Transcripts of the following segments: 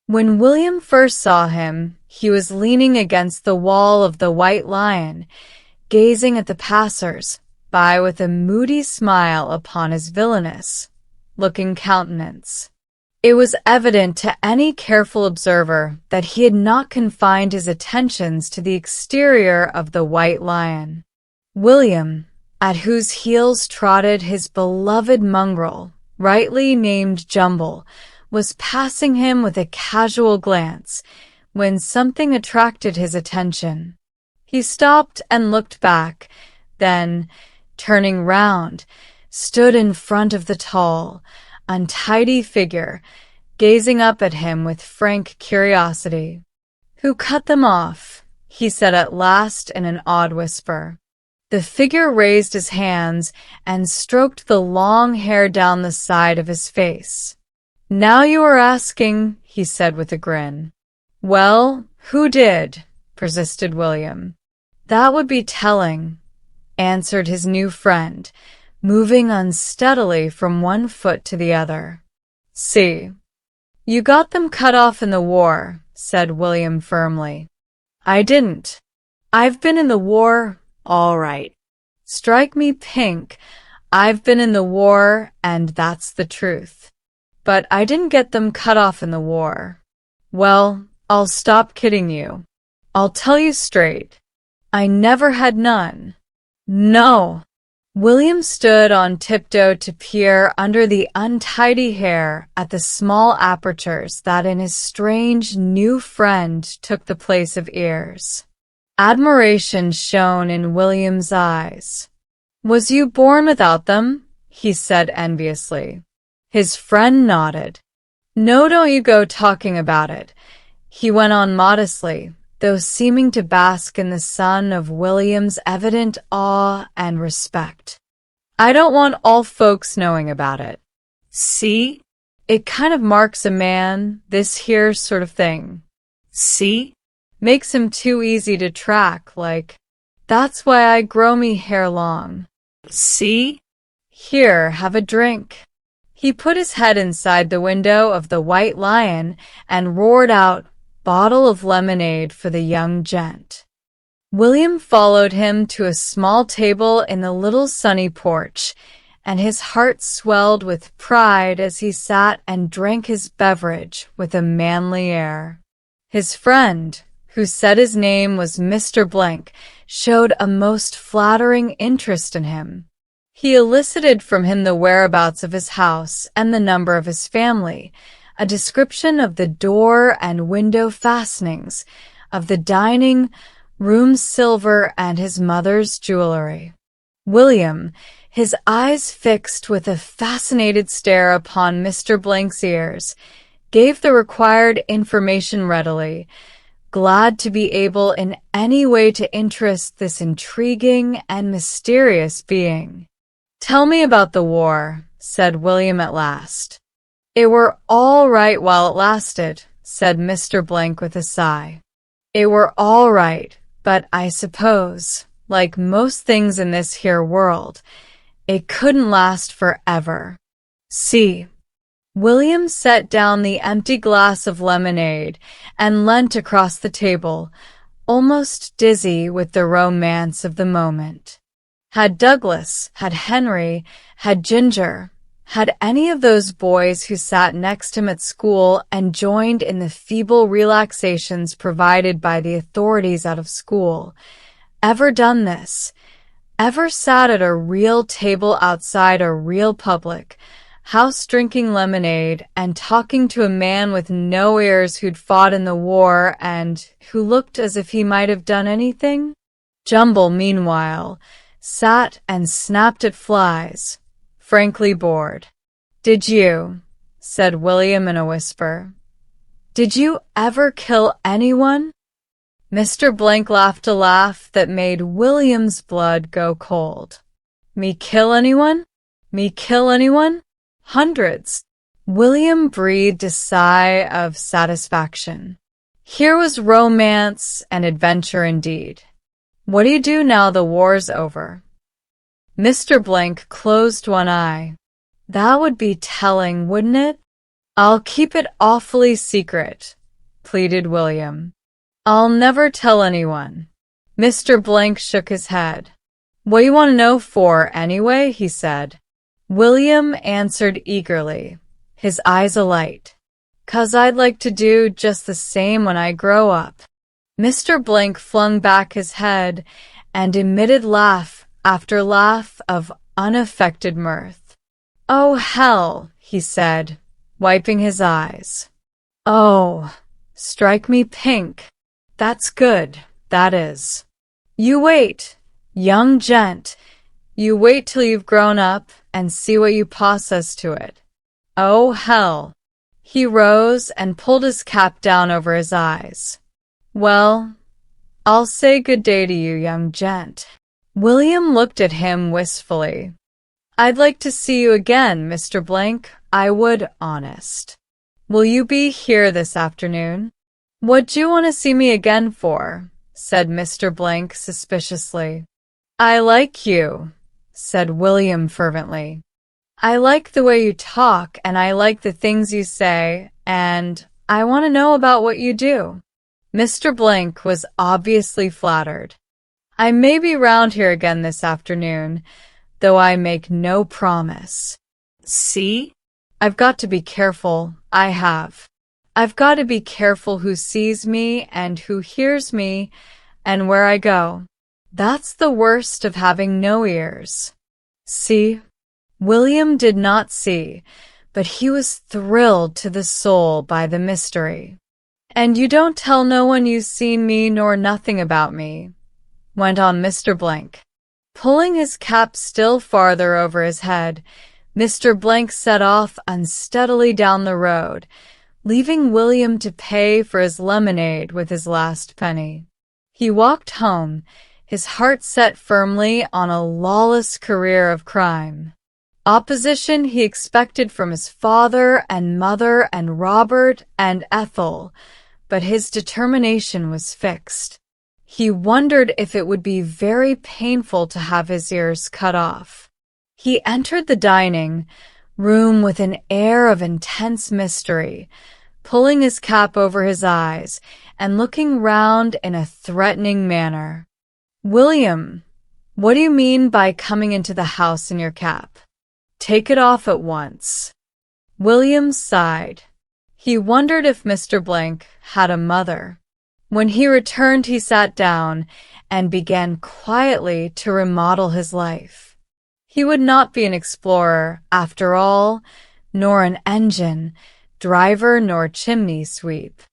When William first saw him, he was leaning against the wall of the White Lion, gazing at the passers-by with a moody smile upon his villainous-looking countenance. It was evident to any careful observer that he had not confined his attentions to the exterior of the White Lion. William, at whose heels trotted his beloved mongrel, rightly named Jumble, was passing him with a casual glance when something attracted his attention. He stopped and looked back, then, turning round, stood in front of the tall, untidy figure, gazing up at him with frank curiosity. "Who cut them off?" he said at last in an awed whisper. The figure raised his hands and stroked the long hair down the side of his face. "Now you are asking," he said with a grin. "Well, who did?" persisted William. "That would be telling," answered his new friend, moving unsteadily from one foot to the other. "See, you got them cut off in the war," said William firmly. "I didn't. I've been in the war, all right. Strike me pink, I've been in the war, and that's the truth. But I didn't get them cut off in the war. Well, I'll stop kidding you. I'll tell you straight. I never had none. No." William stood on tiptoe to peer under the untidy hair at the small apertures that in his strange new friend took the place of ears. Admiration shone in William's eyes. "Was you born without them?" he said enviously. His friend nodded. "No, don't you go talking about it," he went on modestly, though seeming to bask in the sun of William's evident awe and respect. "I don't want all folks knowing about it. See? It kind of marks a man, this here sort of thing. See? Makes him too easy to track, like. That's why I grow me hair long. See? Here, have a drink." He put his head inside the window of the White Lion and roared out, "Bottle of lemonade for the young gent." William followed him to a small table in the little sunny porch, and his heart swelled with pride as he sat and drank his beverage with a manly air. His friend, who said his name was Mr. Blank, showed a most flattering interest in him. He elicited from him the whereabouts of his house and the number of his family, a description of the door and window fastenings, of the dining room silver and his mother's jewelry. William, his eyes fixed with a fascinated stare upon Mr. Blank's ears, gave the required information readily, glad to be able in any way to interest this intriguing and mysterious being. "Tell me about the war," said William at last. "It were all right while it lasted," said Mr. Blank with a sigh. "It were all right, but I suppose, like most things in this here world, it couldn't last forever. See." William set down the empty glass of lemonade and leant across the table, almost dizzy with the romance of the moment. Had Douglas, had Henry, had Ginger, had any of those boys who sat next him at school and joined in the feeble relaxations provided by the authorities out of school, ever done this, ever sat at a real table outside a real public house drinking lemonade and talking to a man with no ears who'd fought in the war and who looked as if he might have done anything? Jumble, meanwhile, sat and snapped at flies, frankly bored. "Did you," said William in a whisper, "did you ever kill anyone?" Mr. Blank laughed a laugh that made William's blood go cold. "Me kill anyone? Me kill anyone? Hundreds." William breathed a sigh of satisfaction. Here was romance and adventure indeed. "What do you do now the war's over?" Mr. Blank closed one eye. "That would be telling, wouldn't it?" I'll keep it awfully secret, pleaded William. I'll never tell anyone. Mr. Blank shook his head. What do you want to know for, anyway? He said. William answered eagerly, his eyes alight. 'Cause I'd like to do just the same when I grow up. Mr. Blank flung back his head and emitted laugh after laugh of unaffected mirth. Oh, hell, he said, wiping his eyes. Oh, strike me pink. That's good, that is. You wait, young gent. You wait till you've grown up and see what you possess to it. Oh, hell. He rose and pulled his cap down over his eyes. Well, I'll say good day to you, young gent. William looked at him wistfully. I'd like to see you again, Mr. Blank. I would, honest. Will you be here this afternoon? What'd you want to see me again for? Said Mr. Blank suspiciously. I like you, said William fervently. I like the way you talk, and I like the things you say, and I want to know about what you do. Mr. Blank was obviously flattered. I may be round here again this afternoon, though I make no promise. See? I've got to be careful, I have. I've got to be careful who sees me and who hears me and where I go. That's the worst of having no ears. See? William did not see, but he was thrilled to the soul by the mystery. And you don't tell no one you've seen me nor nothing about me, went on Mr. Blank. Pulling his cap still farther over his head, Mr. Blank set off unsteadily down the road, leaving William to pay for his lemonade with his last penny. He walked home, his heart set firmly on a lawless career of crime. Opposition he expected from his father and mother and Robert and Ethel, but his determination was fixed. He wondered if it would be very painful to have his ears cut off. He entered the dining room with an air of intense mystery, pulling his cap over his eyes and looking round in a threatening manner. William, what do you mean by coming into the house in your cap? Take it off at once. William sighed. He wondered if Mr. Blank had a mother. When he returned, he sat down and began quietly to remodel his life. He would not be an explorer, after all, nor an engine, driver, nor chimney sweep.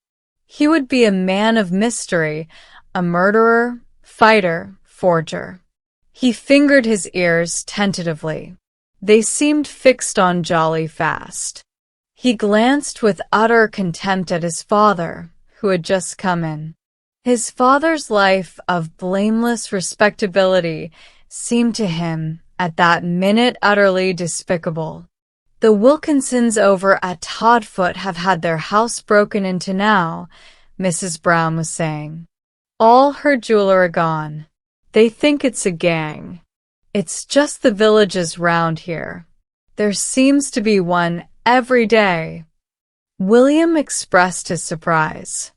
He would be a man of mystery, a murderer, fighter, forger. He fingered his ears tentatively. They seemed fixed on jolly fast. He glanced with utter contempt at his father, who had just come in. His father's life of blameless respectability seemed to him, at that minute, utterly despicable. The Wilkinsons over at Todfoot have had their house broken into now, Mrs. Brown was saying. All her jewelry gone. They think it's a gang. It's just the villages round here. There seems to be one every day. William expressed his surprise.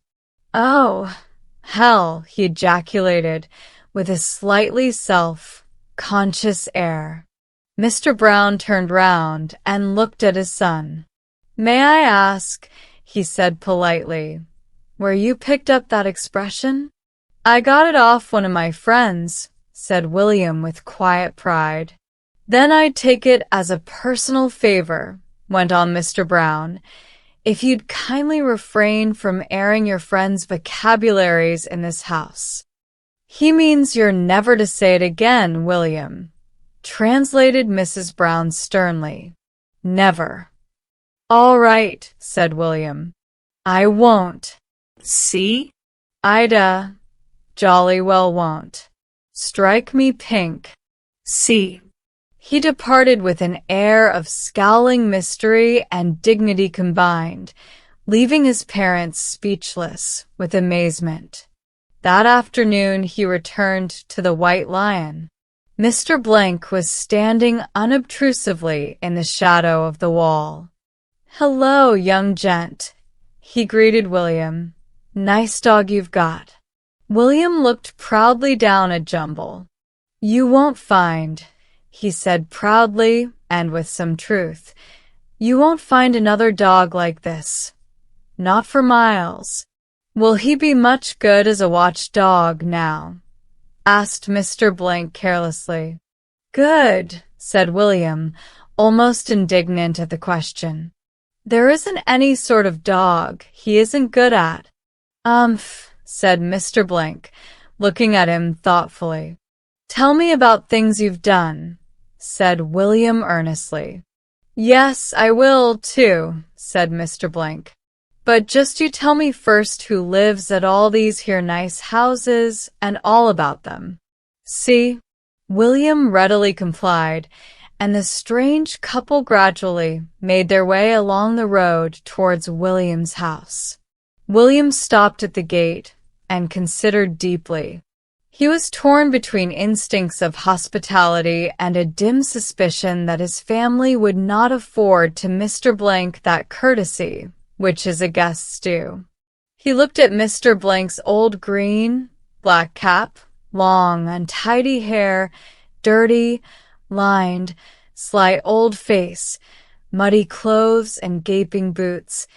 Oh, hell, he ejaculated with a slightly self-conscious air. Mr. Brown turned round and looked at his son. May I ask, he said politely, where you picked up that expression? I got it off one of my friends, said William with quiet pride. Then I'd take it as a personal favor, went on Mr. Brown, if you'd kindly refrain from airing your friend's vocabularies in this house. He means you're never to say it again, William, translated Mrs. Brown sternly. Never. All right, said William. I won't. See? I'd, jolly well won't. Strike me pink. See. He departed with an air of scowling mystery and dignity combined, leaving his parents speechless with amazement. That afternoon he returned to the White Lion. Mr. Blank was standing unobtrusively in the shadow of the wall. "Hello, young gent," he greeted William. "Nice dog you've got." William looked proudly down at Jumble. "You won't find," he said proudly and with some truth, "you won't find another dog like this. Not for miles." "Will he be much good as a watchdog now?" asked Mr. Blank carelessly. "Good," said William, almost indignant at the question. "There isn't any sort of dog he isn't good at." Said Mr. Blank, looking at him thoughtfully. "Tell me about things you've done," said William earnestly. "Yes, I will, too," said Mr. Blank. "But just you tell me first who lives at all these here nice houses and all about them." "See?" William readily complied, and the strange couple gradually made their way along the road towards William's house. William stopped at the gate and considered deeply. He was torn between instincts of hospitality and a dim suspicion that his family would not afford to Mr. Blank that courtesy which is a guest's due. He looked at Mr. Blank's old green, black cap, long, untidy hair, dirty, lined, sly old face, muddy clothes and gaping boots,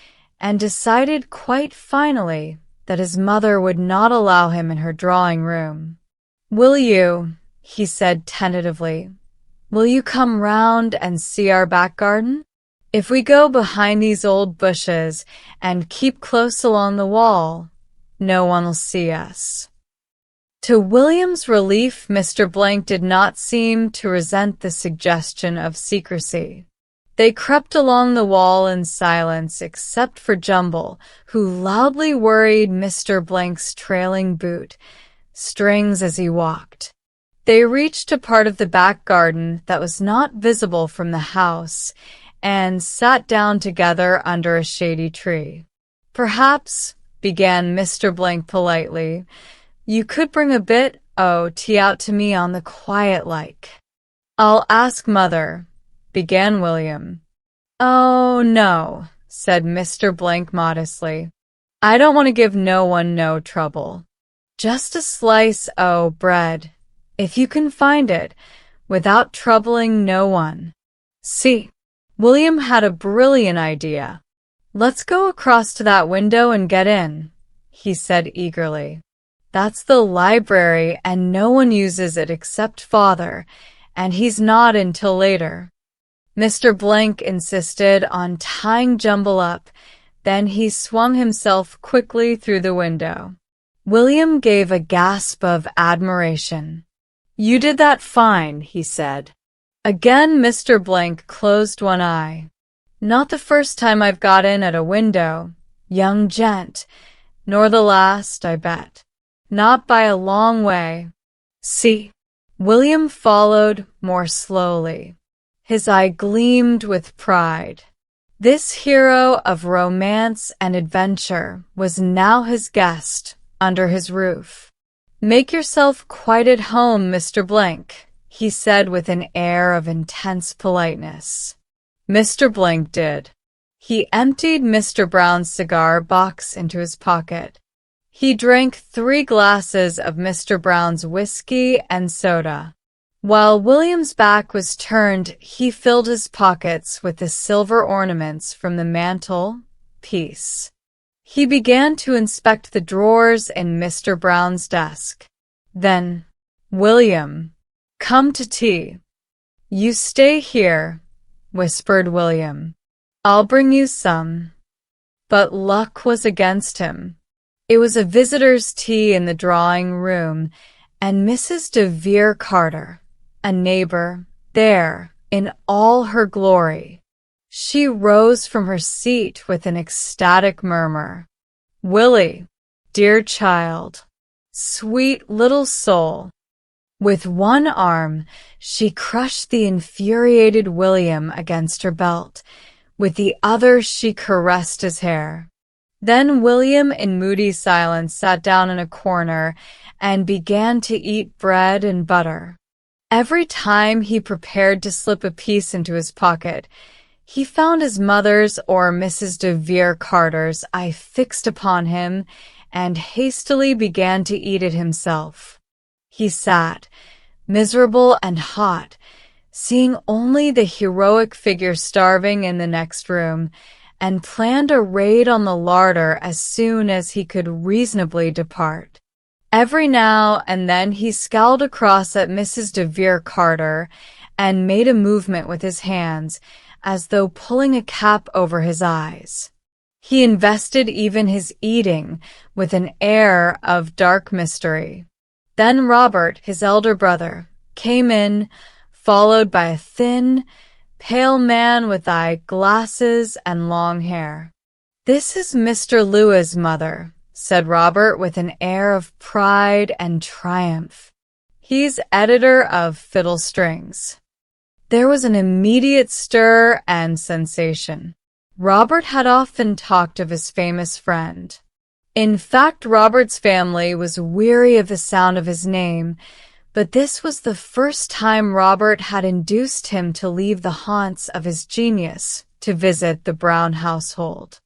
and decided quite finally that his mother would not allow him in her drawing room. "Will you," he said tentatively, "will you come round and see our back garden? If we go behind these old bushes and keep close along the wall, no one'll see us." To William's relief, Mr. Blank did not seem to resent the suggestion of secrecy. They crept along the wall in silence except for Jumble, who loudly worried Mr. Blank's trailing boot strings as he walked. They reached a part of the back garden that was not visible from the house, and sat down together under a shady tree. "Perhaps," began Mr. Blank politely, "you could bring a bit o' tea out to me on the quiet like." "I'll ask Mother," began William. "Oh, no," said Mr. Blank modestly. "I don't want to give no one no trouble. Just a slice o' bread, if you can find it, without troubling no one." See? William had a brilliant idea. "Let's go across to that window and get in," he said eagerly. "That's the library and no one uses it except Father, and he's not until later." Mr. Blank insisted on tying Jumble up, then he swung himself quickly through the window. William gave a gasp of admiration. "You did that fine," he said. Again Mr. Blank closed one eye. "Not the first time I've got in at a window, young gent, nor the last, I bet. Not by a long way." See? William followed more slowly. His eye gleamed with pride. This hero of romance and adventure was now his guest under his roof. "Make yourself quite at home, Mr. Blank," he said with an air of intense politeness. Mr. Blank did. He emptied Mr. Brown's cigar box into his pocket. He drank 3 glasses of Mr. Brown's whiskey and soda. While William's back was turned, he filled his pockets with the silver ornaments from the mantel piece. He began to inspect the drawers in Mr. Brown's desk. Then, "William, come to tea." "You stay here," whispered William. "I'll bring you some." But luck was against him. It was a visitor's tea in the drawing room, and Mrs. de Vere Carter, a neighbor, there in all her glory. She rose from her seat with an ecstatic murmur. "Willie, dear child, sweet little soul." With one arm, she crushed the infuriated William against her belt. With the other, she caressed his hair. Then William, in moody silence, sat down in a corner and began to eat bread and butter. Every time he prepared to slip a piece into his pocket, He found his mother's or Mrs. de Vere Carter's eye fixed upon him and hastily began to eat it himself. He sat, miserable and hot, seeing only the heroic figure starving in the next room, and planned a raid on the larder as soon as he could reasonably depart. Every now and then he scowled across at Mrs. de Vere Carter and made a movement with his hands, as though pulling a cap over his eyes. He invested even his eating with an air of dark mystery. Then Robert, his elder brother, came in, followed by a thin, pale man with eye-glasses and long hair. "This is Mr. Lewis's mother," said Robert with an air of pride and triumph. "He's editor of Fiddle Strings." There was an immediate stir and sensation. Robert had often talked of his famous friend. In fact, Robert's family was weary of the sound of his name, but this was the first time Robert had induced him to leave the haunts of his genius to visit the Brown household.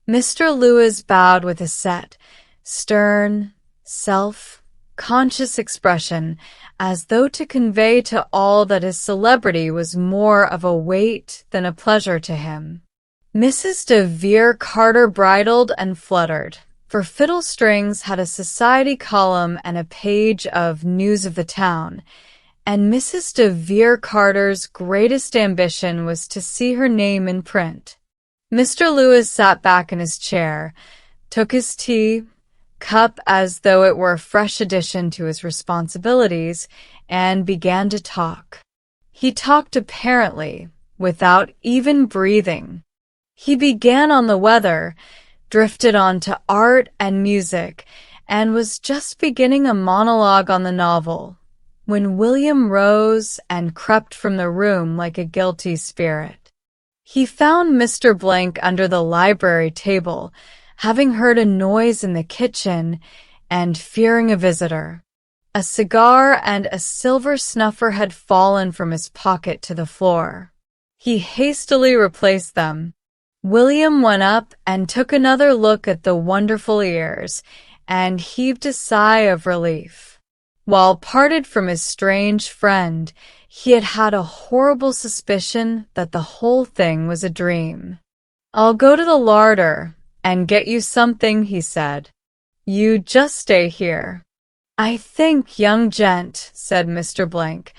Mr. Lewis bowed with a set, stern, self-conscious expression, as though to convey to all that his celebrity was more of a weight than a pleasure to him. Mrs. de Vere Carter bridled and fluttered, for Fiddle Strings had a society column and a page of news of the town, and Mrs. de Vere Carter's greatest ambition was to see her name in print. Mr. Lewis sat back in his chair, took his tea cup as though it were a fresh addition to his responsibilities, and began to talk. He talked apparently without even breathing. He began on the weather, drifted on to art and music, and was just beginning a monologue on the novel, when William rose and crept from the room like a guilty spirit. He found Mr. Blank under the library table, having heard a noise in the kitchen and fearing a visitor. A cigar and a silver snuffer had fallen from his pocket to the floor. He hastily replaced them. William went up and took another look at the wonderful ears, and heaved a sigh of relief. While parted from his strange friend, he had had a horrible suspicion that the whole thing was a dream. "I'll go to the larder and get you something," he said. "You just stay here." "I think, young gent," said Mr. Blank,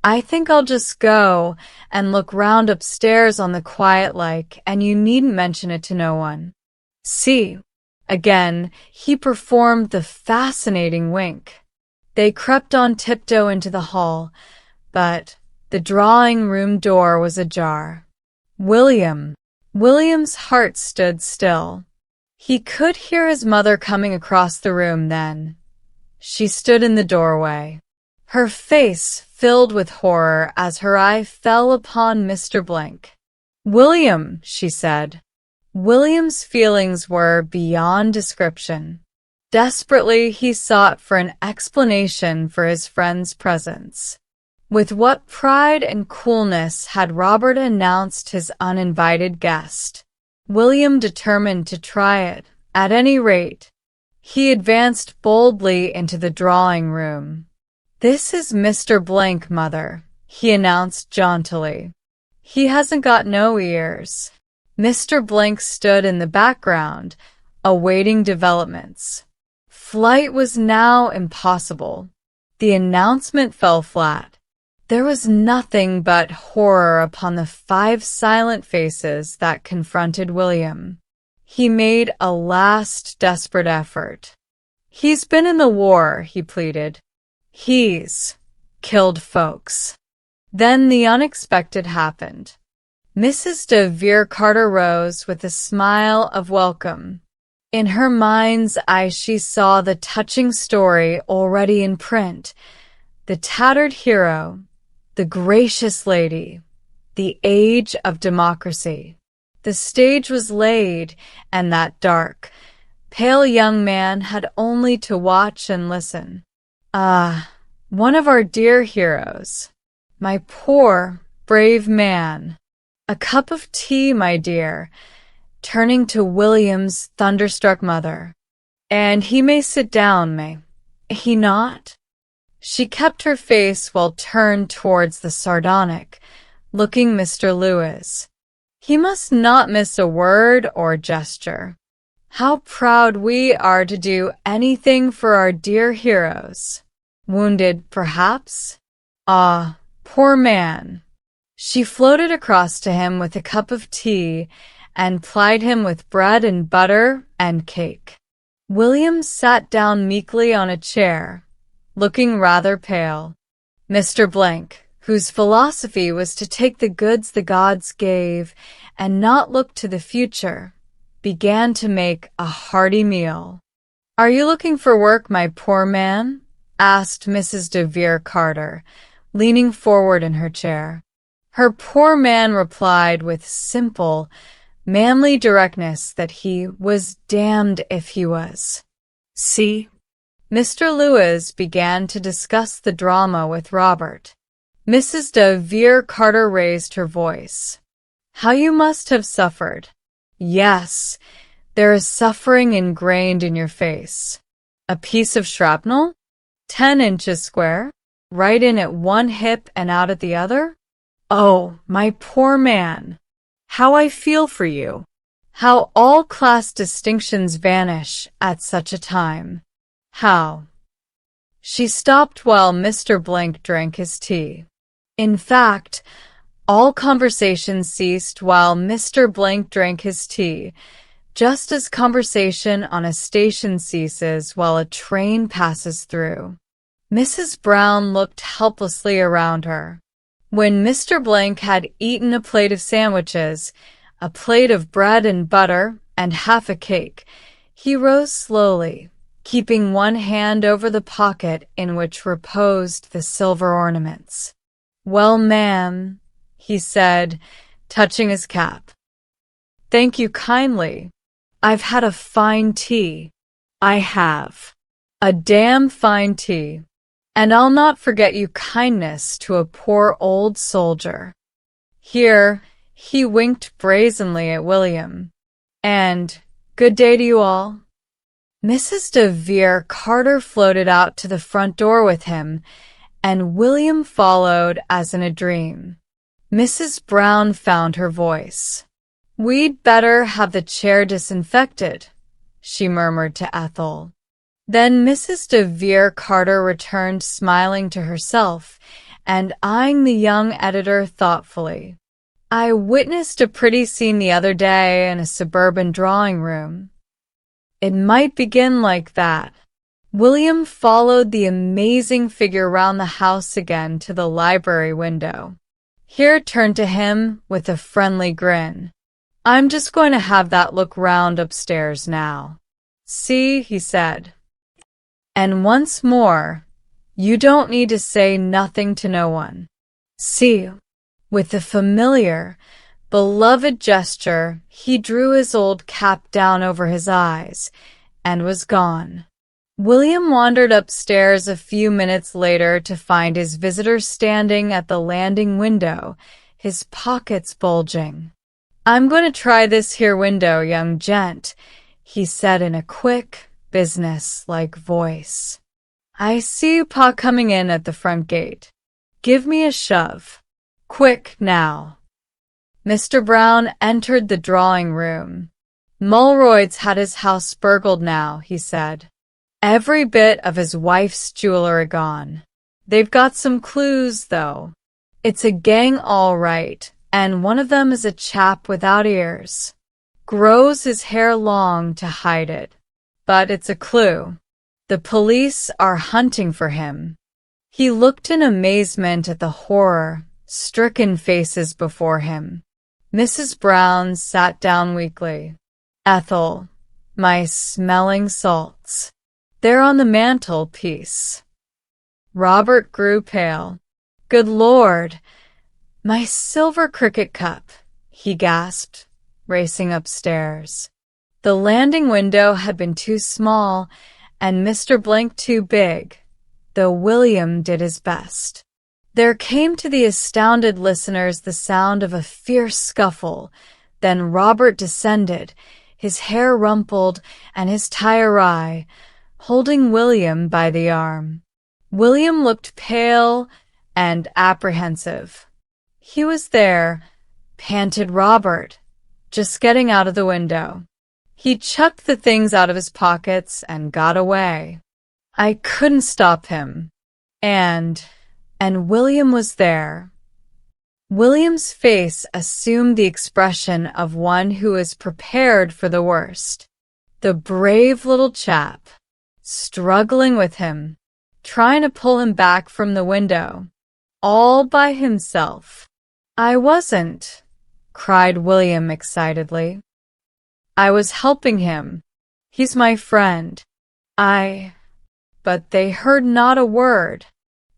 "I think I'll just go and look round upstairs on the quiet like, and you needn't mention it to no one." "See." Again, he performed the fascinating wink. They crept on tiptoe into the hall, but the drawing-room door was ajar. William's heart stood still. He could hear his mother coming across the room then. She stood in the doorway, her face filled with horror as her eye fell upon Mr. Blank. "William," she said. William's feelings were beyond description. Desperately, he sought for an explanation for his friend's presence. With what pride and coolness had Robert announced his uninvited guest. William determined to try it, at any rate. He advanced boldly into the drawing-room. "This is Mr. Blank, mother," he announced jauntily. "He hasn't got no ears." Mr. Blank stood in the background, awaiting developments. Flight was now impossible. The announcement fell flat. There was nothing but horror upon the 5 silent faces that confronted William. He made a last desperate effort. "He's been in the war," he pleaded. "He's killed folks." Then the unexpected happened. Mrs. de Vere Carter rose with a smile of welcome. In her mind's eye she saw the touching story already in print. The tattered hero, the gracious lady, the age of democracy. The stage was laid, and that dark, pale young man had only to watch and listen. "Ah, one of our dear heroes. My poor, brave man." A cup of tea, my dear, turning to William's thunderstruck mother. And he may sit down, may he not? She kept her face well turned towards the sardonic, looking Mr. Lewis. He must not miss a word or gesture. How proud we are to do anything for our dear heroes. Wounded, perhaps? Ah, poor man. She floated across to him with a cup of tea and plied him with bread and butter and cake. William sat down meekly on a chair, looking rather pale. Mr. Blank, whose philosophy was to take the goods the gods gave and not look to the future, began to make a hearty meal. "Are you looking for work, my poor man?" asked Mrs. de Vere Carter, leaning forward in her chair. Her poor man replied with simple, manly directness that he was damned if he was. See? Mr. Lewis began to discuss the drama with Robert. Mrs. de Vere Carter raised her voice. "How you must have suffered. Yes, there is suffering ingrained in your face. A piece of shrapnel? 10 inches square? Right in at one hip and out at the other? Oh, my poor man! How I feel for you! How all class distinctions vanish at such a time! How—" She stopped while Mr. Blank drank his tea. In fact, all conversation ceased while Mr. Blank drank his tea, just as conversation on a station ceases while a train passes through. Mrs. Brown looked helplessly around her. When Mr. Blank had eaten a plate of sandwiches, a plate of bread and butter, and half a cake, he rose slowly, keeping one hand over the pocket in which reposed the silver ornaments. "Well, ma'am," he said, touching his cap. "Thank you kindly. I've had a fine tea. I have. A damn fine tea. And I'll not forget you kindness to a poor old soldier." Here he winked brazenly at William. "And good day to you all." Mrs. de Vere Carter floated out to the front door with him, and William followed as in a dream. Mrs. Brown found her voice. "We'd better have the chair disinfected," she murmured to Ethel. Then Mrs. de Vere Carter returned smiling to herself and eyeing the young editor thoughtfully. "I witnessed a pretty scene the other day in a suburban drawing room. It might begin like that." William followed the amazing figure round the house again to the library window. Here turned to him with a friendly grin. "I'm just going to have that look round upstairs now. See," he said. "And once more, you don't need to say nothing to no one. See." With a familiar, beloved gesture, he drew his old cap down over his eyes and was gone. William wandered upstairs a few minutes later to find his visitor standing at the landing window, his pockets bulging. "I'm going to try this here window, young gent," he said in a quick, business-like voice. "I see Pa coming in at the front gate. Give me a shove. Quick, now." Mr. Brown entered the drawing room. "Mulroyd's had his house burgled now," he said. "Every bit of his wife's jewelry gone. They've got some clues, though. It's a gang all right, and one of them is a chap without ears. Grows his hair long to hide it. But it's a clue. The police are hunting for him." He looked in amazement at the horror-stricken faces before him. Mrs. Brown sat down weakly. "Ethel, my smelling salts. They're on the mantelpiece." Robert grew pale. "Good Lord, my silver cricket cup," he gasped, racing upstairs. The landing window had been too small and Mr. Blank too big, though William did his best. There came to the astounded listeners the sound of a fierce scuffle. Then Robert descended, his hair rumpled and his tie awry, holding William by the arm. William looked pale and apprehensive. "He was there," panted Robert, "just getting out of the window. He chucked the things out of his pockets and got away. I couldn't stop him. And William was there." William's face assumed the expression of one who is prepared for the worst. The brave little chap, struggling with him, trying to pull him back from the window, all by himself. "I wasn't," cried William excitedly. "I was helping him. He's my friend. But they heard not a word.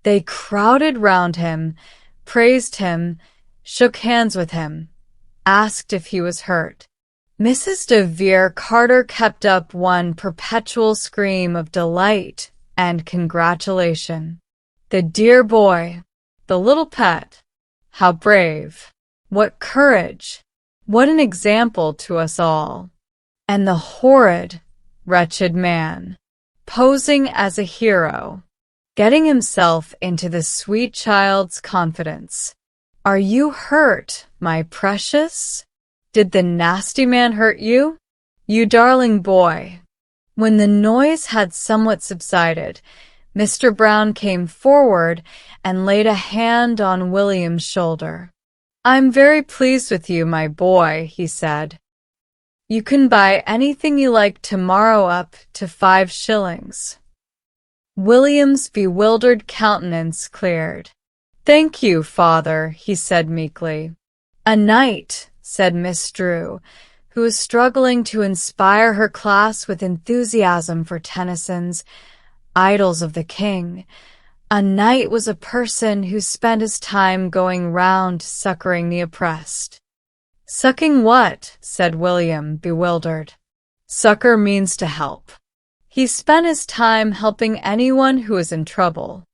They crowded round him, praised him, shook hands with him, asked if he was hurt. Mrs. de Vere Carter kept up one perpetual scream of delight and congratulation. The dear boy, the little pet, how brave, what courage, what an example to us all. And the horrid, wretched man, posing as a hero, getting himself into the sweet child's confidence. Are you hurt, my precious? Did the nasty man hurt you? You darling boy." When the noise had somewhat subsided, Mr. Brown came forward and laid a hand on William's shoulder. "I'm very pleased with you, my boy," he said. "You can buy anything you like tomorrow up to 5 shillings. William's bewildered countenance cleared. "Thank you, father," he said meekly. "A night," said Miss Drew, who was struggling to inspire her class with enthusiasm for Tennyson's Idylls of the King. "A knight was a person who spent his time going round succoring the oppressed." "Sucking what?" said William, bewildered. "Succor means to help. He spent his time helping anyone who was in trouble."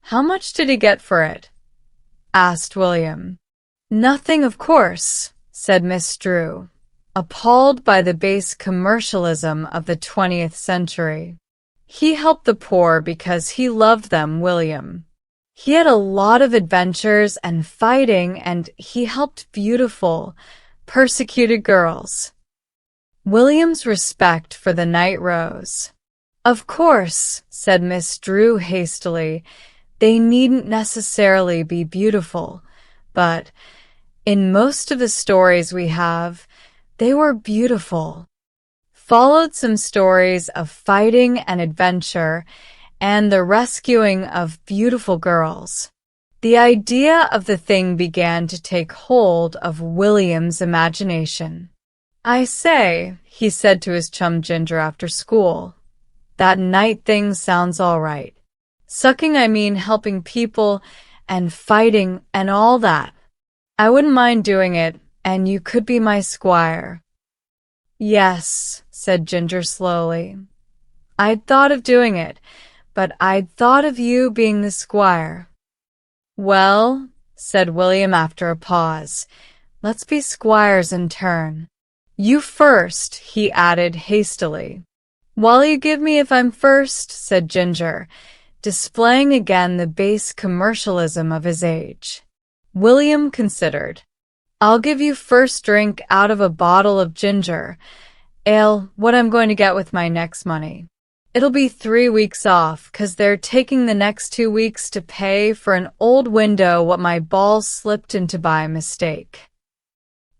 "How much did he get for it?" asked William. "Nothing, of course," said Miss Drew, appalled by the base commercialism of the 20th century. "He helped the poor because he loved them, William. He had a lot of adventures and fighting, and he helped beautiful, persecuted girls." William's respect for the knight rose. "Of course," said Miss Drew hastily, "they needn't necessarily be beautiful, but in most of the stories we have, they were beautiful." Followed some stories of fighting and adventure and the rescuing of beautiful girls. The idea of the thing began to take hold of William's imagination. "I say," he said to his chum Ginger after school, "that knight thing sounds all right. Sucking, I mean helping people and fighting and all that. I wouldn't mind doing it, and you could be my squire." "Yes," said Ginger slowly. "I'd thought of doing it, but I'd thought of you being the squire." "Well," said William after a pause, "let's be squires in turn. You first," he added hastily. "What'll you give me if I'm first?" said Ginger, displaying again the base commercialism of his age. William considered. "I'll give you first drink out of a bottle of ginger ale, what I'm going to get with my next money. It'll be 3 weeks off, 'cause they're taking the next 2 weeks to pay for an old window what my ball slipped into by mistake."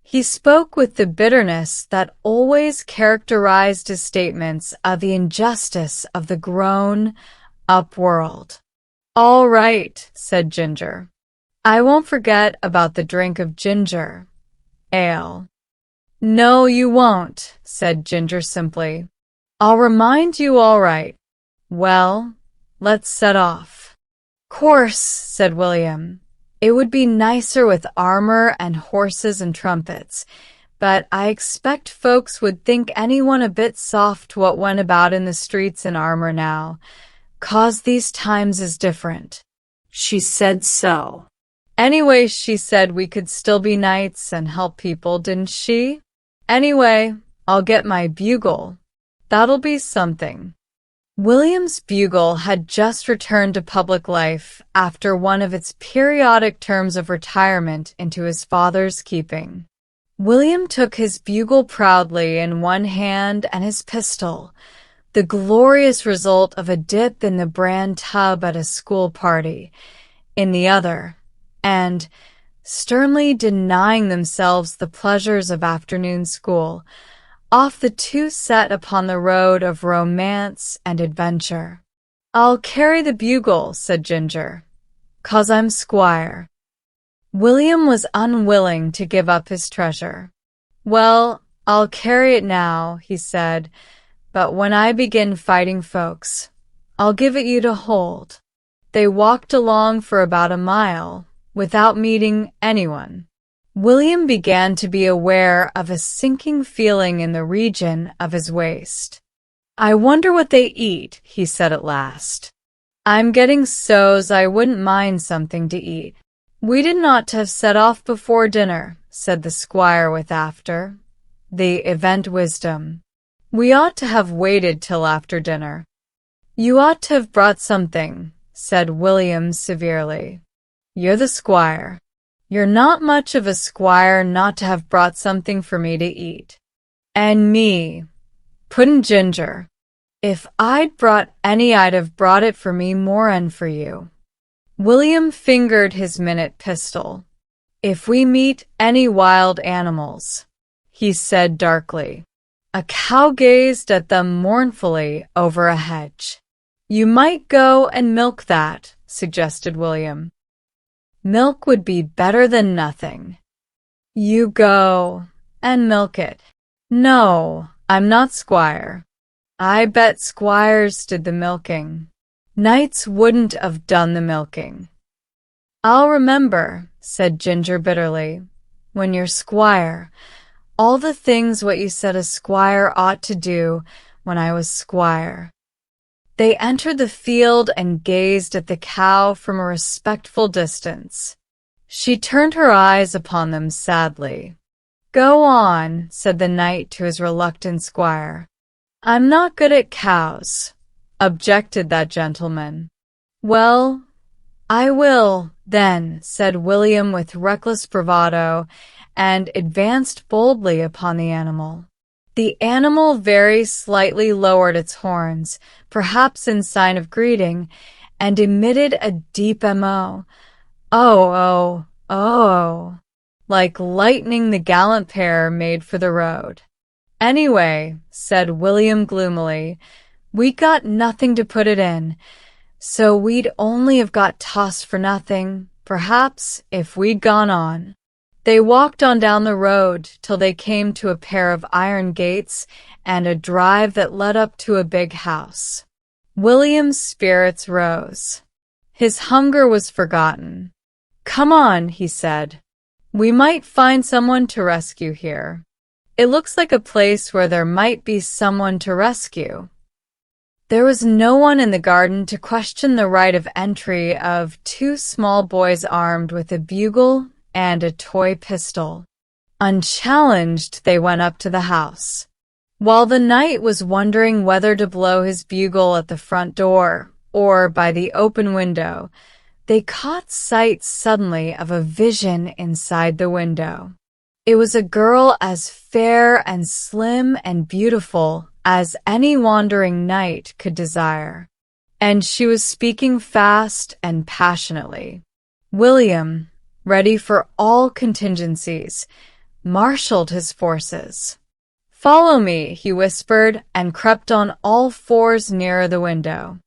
He spoke with the bitterness that always characterized his statements of the injustice of the grown-up world. "All right," said Ginger. "I won't forget about the drink of ginger ale." "No, you won't," said Ginger simply. "I'll remind you all right. Well, let's set off." "Course," said William. "It would be nicer with armor and horses and trumpets, but I expect folks would think anyone a bit soft what went about in the streets in armor now, 'cause these times is different." She said so. Anyway, she said we could still be knights and help people, didn't she? Anyway, I'll get my bugle. That'll be something. William's bugle had just returned to public life after one of its periodic terms of retirement into his father's keeping. William took his bugle proudly in one hand and his pistol, the glorious result of a dip in the bran tub at a school party, in the other, and, sternly denying themselves the pleasures of afternoon school, off the two set upon the road of romance and adventure. "I'll carry the bugle," said Ginger, "'cause I'm squire." William was unwilling to give up his treasure. "Well, I'll carry it now," he said, "but when I begin fighting folks, I'll give it you to hold." They walked along for about a mile, without meeting anyone. William began to be aware of a sinking feeling in the region of his waist. "I wonder what they eat," he said at last. "I'm getting so's I wouldn't mind something to eat." "We did not have set off before dinner," said the squire with the event wisdom. "We ought to have waited till after dinner." "You ought to have brought something," said William severely. "You're the squire. You're not much of a squire not to have brought something for me to eat." "And me," put in Ginger. "If I'd brought any, I'd have brought it for me more'n for you." William fingered his minute pistol. "If we meet any wild animals," he said darkly. A cow gazed at them mournfully over a hedge. "You might go and milk that," suggested William. "Milk would be better than nothing." "You go and milk it." "No, I'm not squire." "I bet squires did the milking. Knights wouldn't have done the milking." "I'll remember," said Ginger bitterly, "when you're squire, all the things what you said a squire ought to do when I was squire." They entered the field and gazed at the cow from a respectful distance. She turned her eyes upon them sadly. "Go on," said the knight to his reluctant squire. "I'm not good at cows," objected that gentleman. "Well, I will, then," said William with reckless bravado, and advanced boldly upon the animal. The animal very slightly lowered its horns, perhaps in sign of greeting, and emitted a deep "mo." "Oh, oh, oh," like lightning. The gallant pair made for the road. "Anyway," said William gloomily, "we got nothing to put it in, so we'd only have got tossed for nothing, perhaps, if we'd gone on." They walked on down the road till they came to a pair of iron gates and a drive that led up to a big house. William's spirits rose. His hunger was forgotten. "Come on," he said. "We might find someone to rescue here. It looks like a place where there might be someone to rescue." There was no one in the garden to question the right of entry of two small boys armed with a bugle and a toy pistol. Unchallenged, they went up to the house. While the knight was wondering whether to blow his bugle at the front door or by the open window, they caught sight suddenly of a vision inside the window. It was a girl as fair and slim and beautiful as any wandering knight could desire, and she was speaking fast and passionately. William, ready for all contingencies, marshaled his forces. "Follow me," he whispered, and crept on all fours nearer the window.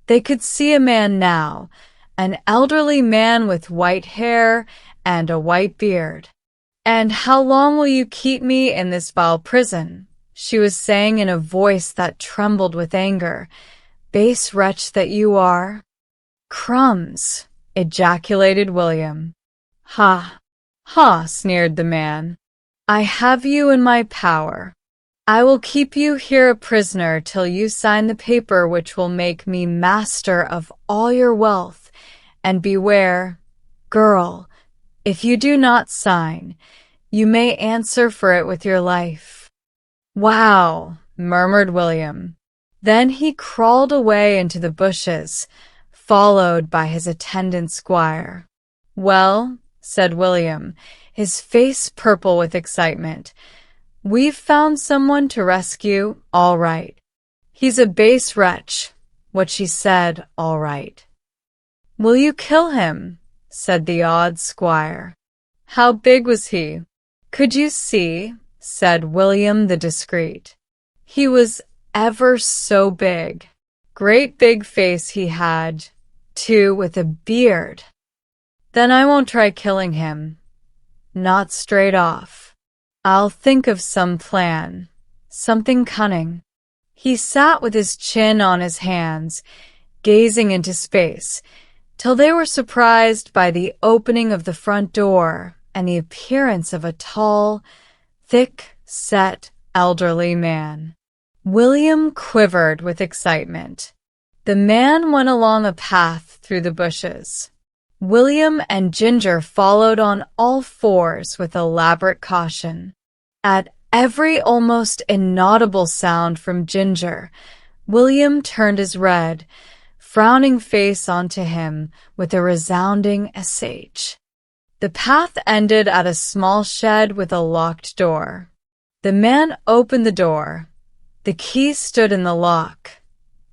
They could see a man now, an elderly man with white hair and a white beard. "And how long will you keep me in this vile prison?" she was saying in a voice that trembled with anger. "Base wretch that you are." "Crumbs!" ejaculated William. "Ha! Ha!" sneered the man. "I have you in my power. I will keep you here a prisoner till you sign the paper which will make me master of all your wealth And beware, girl, if you do not sign, you may answer for it with your life." "Wow," murmured William. Then he crawled away into the bushes, followed by his attendant squire. "Well," said William, his face purple with excitement, "we've found someone to rescue, all right. He's a base wretch," what she said, all right. "Will you kill him?" said the odd squire. "How big was he?" "Could you see?" said William the discreet. "He was ever so big. Great big face he had, too, with a beard." "Then I won't try killing him. Not straight off. I'll think of some plan, something cunning." He sat with his chin on his hands, gazing into space, till they were surprised by the opening of the front door and the appearance of a tall, thick-set, elderly man. William quivered with excitement. The man went along a path through the bushes. William and Ginger followed on all fours with elaborate caution. At every almost inaudible sound from Ginger, William turned his red, frowning face onto him with a resounding sh. The path ended at a small shed with a locked door. The man opened the door. The key stood in the lock,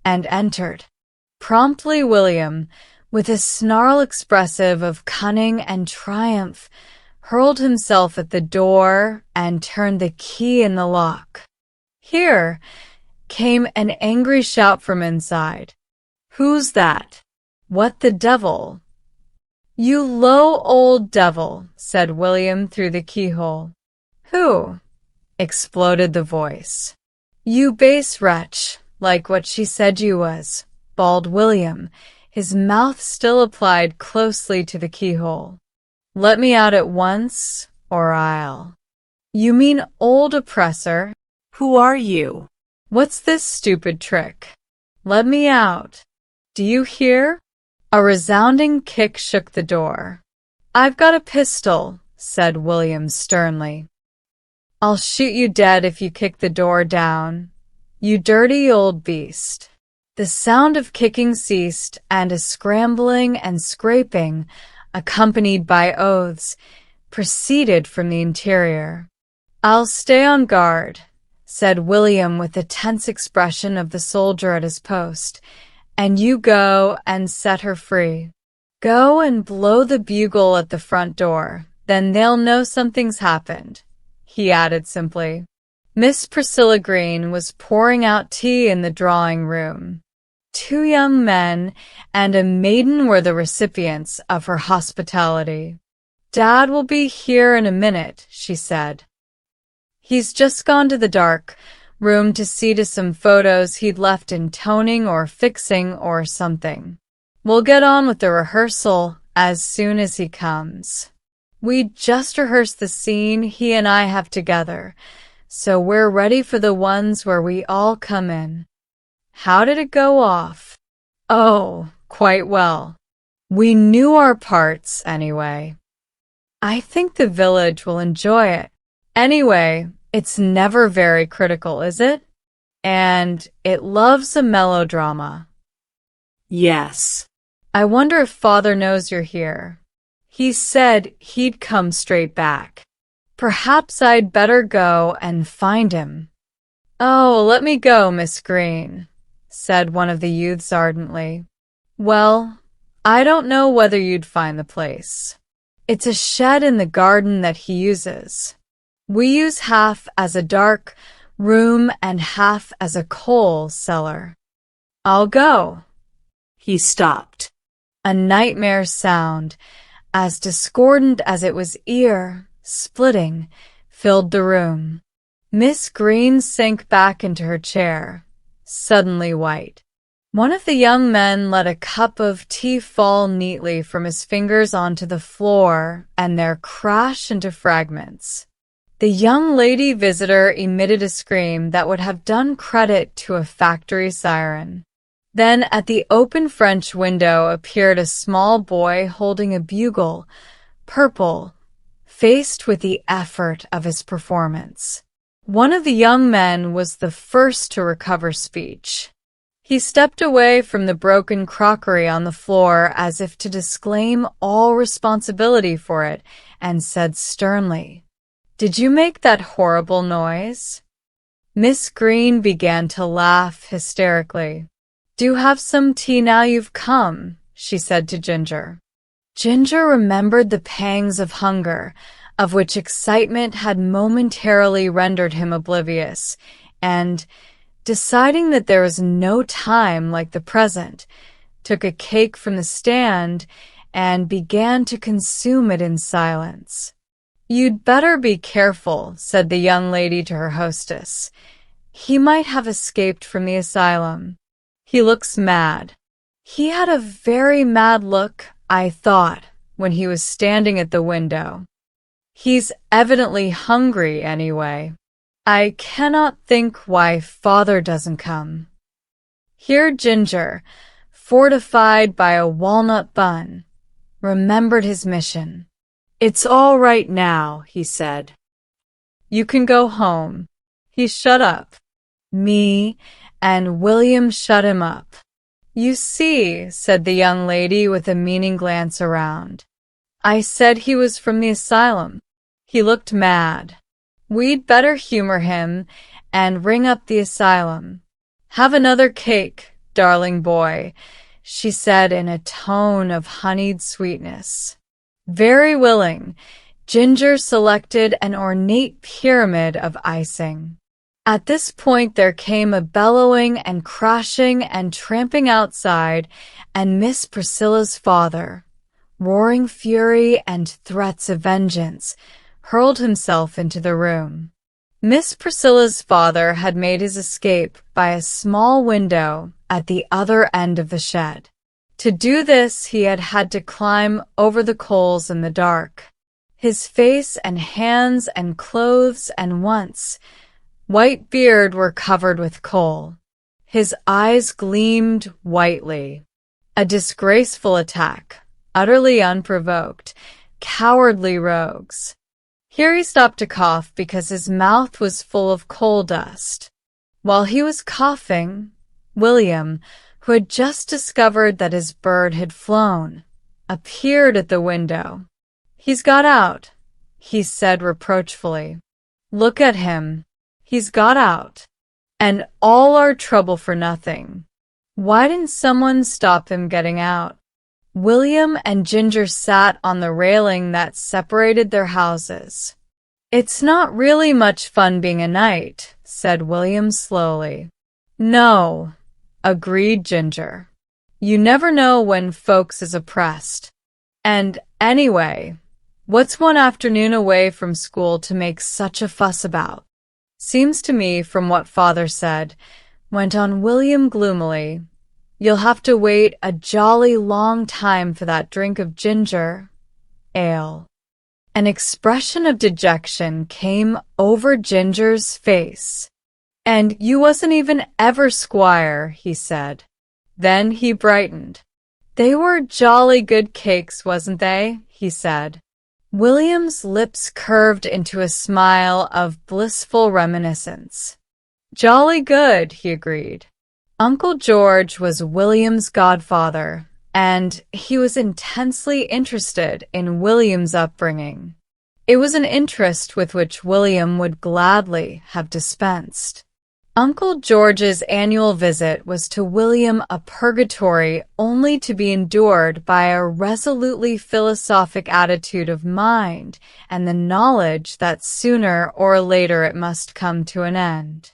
and entered. Promptly William, with a snarl expressive of cunning and triumph, hurled himself at the door and turned the key in the lock. Here came an angry shout from inside. "Who's that? What the devil?" "You low old devil," said William through the keyhole. "Who?" exploded the voice. "You base wretch, like what she said you was," bawled William, his mouth still applied closely to the keyhole. "Let me out at once, or I'll—" "You mean old oppressor? Who are you? What's this stupid trick? Let me out. Do you hear?" A resounding kick shook the door. "I've got a pistol," said William sternly. "I'll shoot you dead if you kick the door down, you dirty old beast." The sound of kicking ceased, and a scrambling and scraping, accompanied by oaths, proceeded from the interior. "I'll stay on guard," said William with the tense expression of the soldier at his post, "and you go and set her free. Go and blow the bugle at the front door, then they'll know something's happened," he added simply. Miss Priscilla Green was pouring out tea in the drawing room. 2 young men and a maiden were the recipients of her hospitality. "Dad will be here in a minute," she said. "He's just gone to the dark room to see to some photos he'd left in toning or fixing or something. We'll get on with the rehearsal as soon as he comes. We just rehearsed the scene he and I have together, so we're ready for the ones where we all come in." "How did it go off?" "Oh, quite well. We knew our parts, anyway. I think the village will enjoy it. Anyway, it's never very critical, is it? And it loves a melodrama." "Yes. I wonder if Father knows you're here. He said he'd come straight back. Perhaps I'd better go and find him." "Oh, let me go, Miss Green," said one of the youths ardently. "Well, I don't know whether you'd find the place. It's a shed in the garden that he uses. We use half as a dark room and half as a coal cellar. I'll go." He stopped. A nightmare sound, as discordant as it was ear-splitting, filled the room. Miss Green sank back into her chair, suddenly white. One of the young men let a cup of tea fall neatly from his fingers onto the floor and there crash into fragments. The young lady visitor emitted a scream that would have done credit to a factory siren. Then at the open French window appeared a small boy holding a bugle, purple, faced with the effort of his performance. One of the young men was the first to recover speech. He stepped away from the broken crockery on the floor as if to disclaim all responsibility for it and said sternly, "Did you make that horrible noise?" Miss Green began to laugh hysterically. "Do have some tea now you've come," she said to Ginger. Ginger remembered the pangs of hunger, of which excitement had momentarily rendered him oblivious, and, deciding that there was no time like the present, took a cake from the stand and began to consume it in silence. "You'd better be careful," said the young lady to her hostess. "He might have escaped from the asylum. He looks mad. He had a very mad look, I thought, when he was standing at the window. He's evidently hungry anyway. I cannot think why father doesn't come." Here Ginger, fortified by a walnut bun, remembered his mission. "It's all right now," he said. "You can go home." He shut up. Me and William shut him up. "You see," said the young lady with a meaning glance around. "I said he was from the asylum. He looked mad. We'd better humor him and ring up the asylum. Have another cake, darling boy," she said in a tone of honeyed sweetness. Very willing, Ginger selected an ornate pyramid of icing. At this point there came a bellowing and crashing and tramping outside, and Miss Priscilla's father, roaring fury and threats of vengeance, hurled himself into the room. Miss Priscilla's father had made his escape by a small window at the other end of the shed. To do this, he had had to climb over the coals in the dark. His face and hands and clothes and once white beard were covered with coal. His eyes gleamed whitely. A disgraceful attack, utterly unprovoked, cowardly rogues. Here he stopped to cough because his mouth was full of coal dust. While he was coughing, William, who had just discovered that his bird had flown, appeared at the window. "He's got out," he said reproachfully. "Look at him. He's got out. And all our trouble for nothing. Why didn't someone stop him getting out?" William and Ginger sat on the railing that separated their houses. "It's not really much fun being a knight," said William slowly. "No," agreed Ginger. "You never know when folks is oppressed. And anyway, what's one afternoon away from school to make such a fuss about? Seems to me, from what father said," went on William gloomily, "you'll have to wait a jolly long time for that drink of ginger ale." An expression of dejection came over Ginger's face. "And you wasn't even ever squire," he said. Then he brightened. "They were jolly good cakes, wasn't they?" he said. William's lips curved into a smile of blissful reminiscence. "Jolly good," he agreed. Uncle George was William's godfather, and he was intensely interested in William's upbringing. It was an interest with which William would gladly have dispensed. Uncle George's annual visit was to William a purgatory only to be endured by a resolutely philosophic attitude of mind and the knowledge that sooner or later it must come to an end.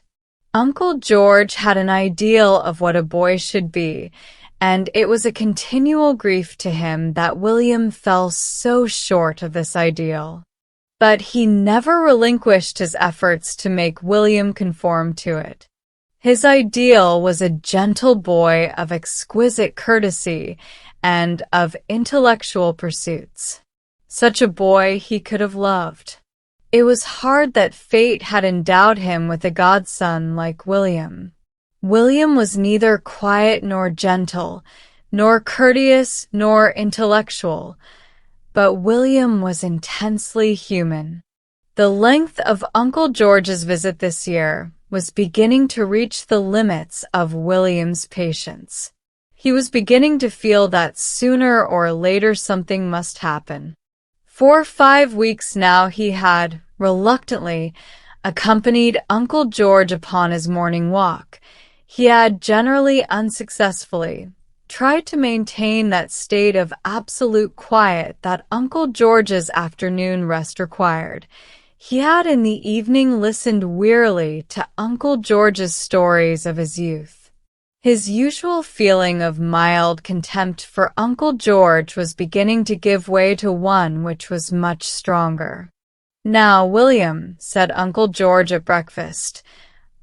Uncle George had an ideal of what a boy should be, and it was a continual grief to him that William fell so short of this ideal. But he never relinquished his efforts to make William conform to it. His ideal was a gentle boy of exquisite courtesy and of intellectual pursuits. Such a boy he could have loved. It was hard that fate had endowed him with a godson like William. William was neither quiet nor gentle, nor courteous nor intellectual, but William was intensely human. The length of Uncle George's visit this year was beginning to reach the limits of William's patience. He was beginning to feel that sooner or later something must happen. For 5 weeks now he had, reluctantly, accompanied Uncle George upon his morning walk. He had, generally unsuccessfully, tried to maintain that state of absolute quiet that Uncle George's afternoon rest required. He had in the evening listened wearily to Uncle George's stories of his youth. His usual feeling of mild contempt for Uncle George was beginning to give way to one which was much stronger. "Now, William," said Uncle George at breakfast,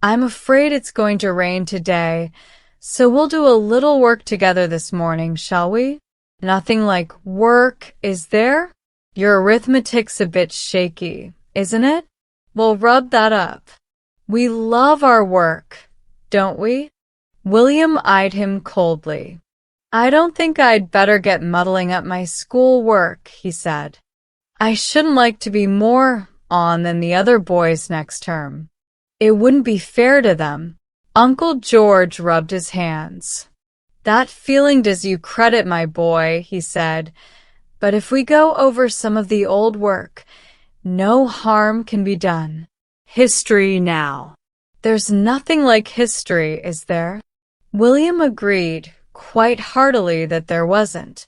"I'm afraid it's going to rain today, so we'll do a little work together this morning, shall we?" "Nothing like work, is there? Your arithmetic's a bit shaky, isn't it? We'll rub that up. We love our work, don't we?" William eyed him coldly. "I don't think I'd better get muddling up my school work," he said. "I shouldn't like to be more on than the other boys next term. It wouldn't be fair to them." Uncle George rubbed his hands. "That feeling does you credit, my boy," he said. "But if we go over some of the old work, no harm can be done. History now. There's nothing like history, is there?" William agreed quite heartily that there wasn't.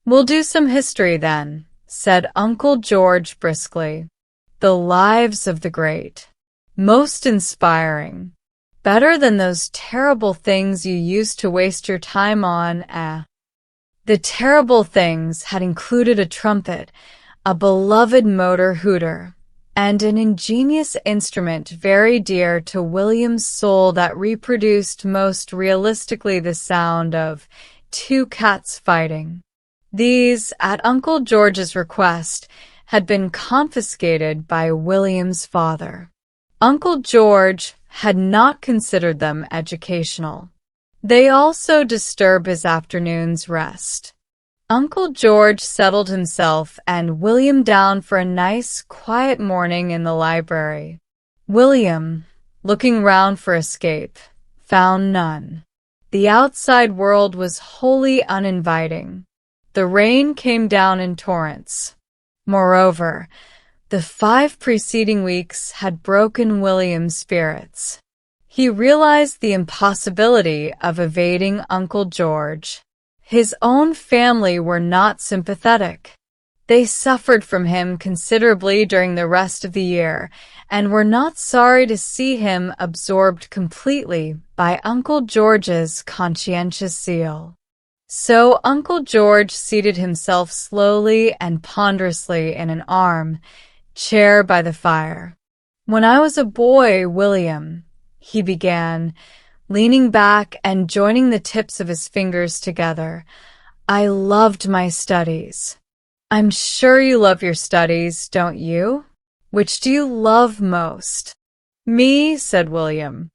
"We'll do some history then," said Uncle George briskly. "The lives of the great. Most inspiring. Better than those terrible things you used to waste your time on, The terrible things had included a trumpet, a beloved motor hooter, and an ingenious instrument very dear to William's soul that reproduced most realistically the sound of 2 cats fighting. These, at Uncle George's request, had been confiscated by William's father. Uncle George had not considered them educational. They also disturbed his afternoon's rest. Uncle George settled himself and William down for a nice, quiet morning in the library. William, looking round for escape, found none. The outside world was wholly uninviting. The rain came down in torrents. Moreover, the 5 preceding weeks had broken William's spirits. He realized the impossibility of evading Uncle George. His own family were not sympathetic. They suffered from him considerably during the rest of the year, and were not sorry to see him absorbed completely by Uncle George's conscientious zeal. So Uncle George seated himself slowly and ponderously in an arm-chair by the fire. "When I was a boy, William," he began, leaning back and joining the tips of his fingers together, "I loved my studies." "I'm sure you love your studies, don't you? Which do you love most?" "Me," said William.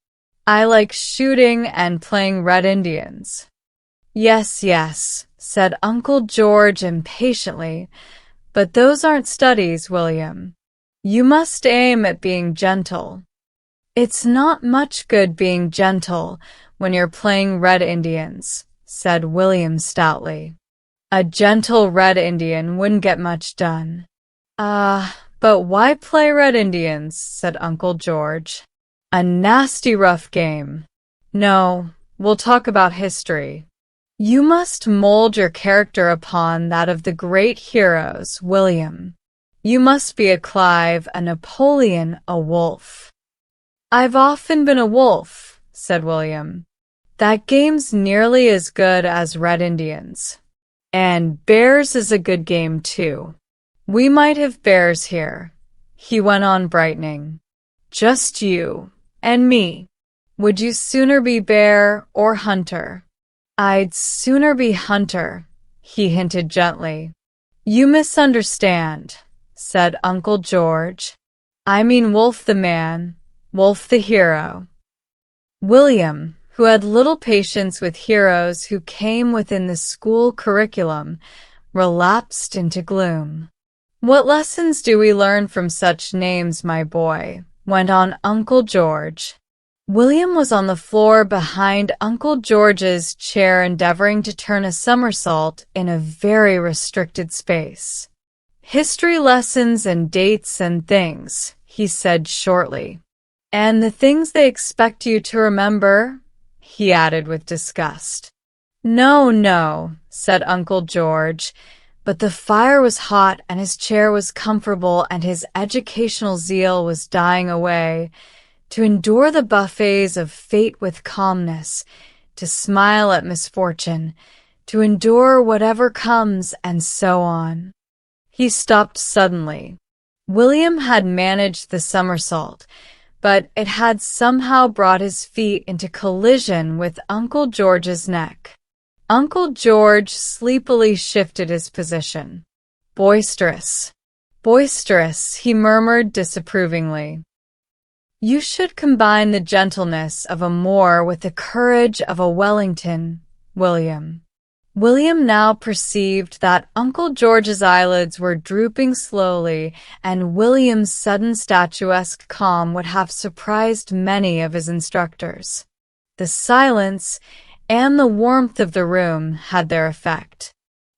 "I like shooting and playing Red Indians." "Yes, yes," said Uncle George impatiently, "but those aren't studies, William. You must aim at being gentle." "It's not much good being gentle when you're playing Red Indians," said William stoutly. "A gentle Red Indian wouldn't get much done." But why play Red Indians?" said Uncle George. "A nasty rough game. No, we'll talk about history. You must mold your character upon that of the great heroes, William. You must be a Clive, a Napoleon, a Wolfe." "I've often been a wolf," said William. "That game's nearly as good as Red Indians. And bears is a good game, too. We might have bears here," he went on brightening. "Just you and me. Would you sooner be bear or hunter?" "I'd sooner be hunter," he hinted gently. "You misunderstand," said Uncle George. "I mean Wolfe the man, Wolfe the hero." William, who had little patience with heroes who came within the school curriculum, relapsed into gloom. "What lessons do we learn from such names, my boy?" went on Uncle George. William was on the floor behind Uncle George's chair, endeavoring to turn a somersault in a very restricted space. "History lessons and dates and things," he said shortly. "And the things they expect you to remember?" he added with disgust. "No, no," said Uncle George, but the fire was hot and his chair was comfortable and his educational zeal was dying away. "To endure the buffets of fate with calmness, to smile at misfortune, to endure whatever comes, and so on." He stopped suddenly. William had managed the somersault, but it had somehow brought his feet into collision with Uncle George's neck. Uncle George sleepily shifted his position. "Boisterous, boisterous," he murmured disapprovingly. "You should combine the gentleness of a Moor with the courage of a Wellington, William." William now perceived that Uncle George's eyelids were drooping slowly, and William's sudden statuesque calm would have surprised many of his instructors. The silence and the warmth of the room had their effect.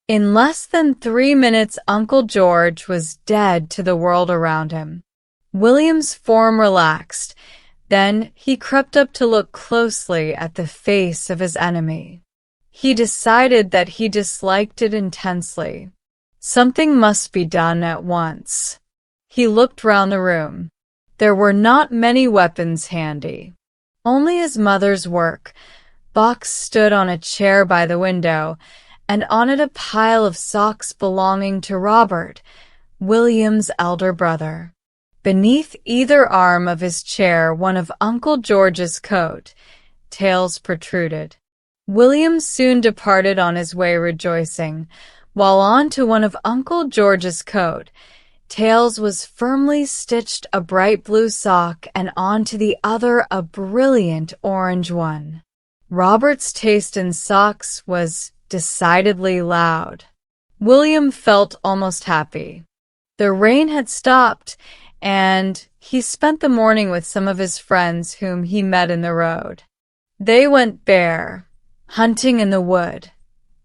In less than 3 minutes, Uncle George was dead to the world around him. William's form relaxed. Then he crept up to look closely at the face of his enemy. He decided that he disliked it intensely. Something must be done at once. He looked round the room. There were not many weapons handy. Only his mother's work box stood on a chair by the window, and on it a pile of socks belonging to Robert, William's elder brother. Beneath either arm of his chair, one of Uncle George's coat tails protruded. William soon departed on his way rejoicing, while on to one of Uncle George's coat tails was firmly stitched a bright blue sock, and on to the other a brilliant orange one. Robert's taste in socks was decidedly loud. William felt almost happy. The rain had stopped, and he spent the morning with some of his friends whom he met in the road. They went bear hunting in the wood,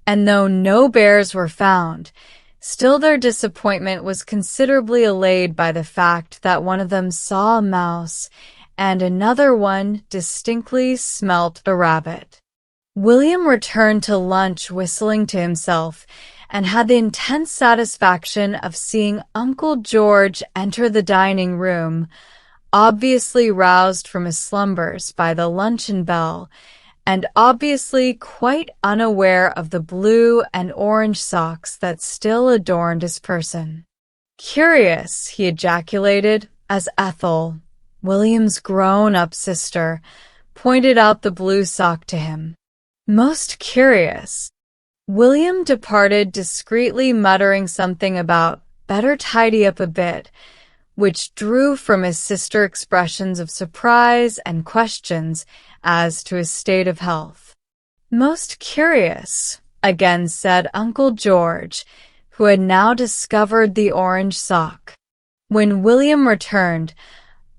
and though no bears were found, still their disappointment was considerably allayed by the fact that one of them saw a mouse and another one distinctly smelt a rabbit. William returned to lunch whistling to himself, and had the intense satisfaction of seeing Uncle George enter the dining room, obviously roused from his slumbers by the luncheon bell, and obviously quite unaware of the blue and orange socks that still adorned his person. "Curious," he ejaculated, as Ethel, William's grown-up sister, pointed out the blue sock to him. "Most curious." William departed discreetly, muttering something about "better tidy up a bit," which drew from his sister expressions of surprise and questions as to his state of health. "Most curious," again said Uncle George, who had now discovered the orange sock. When William returned,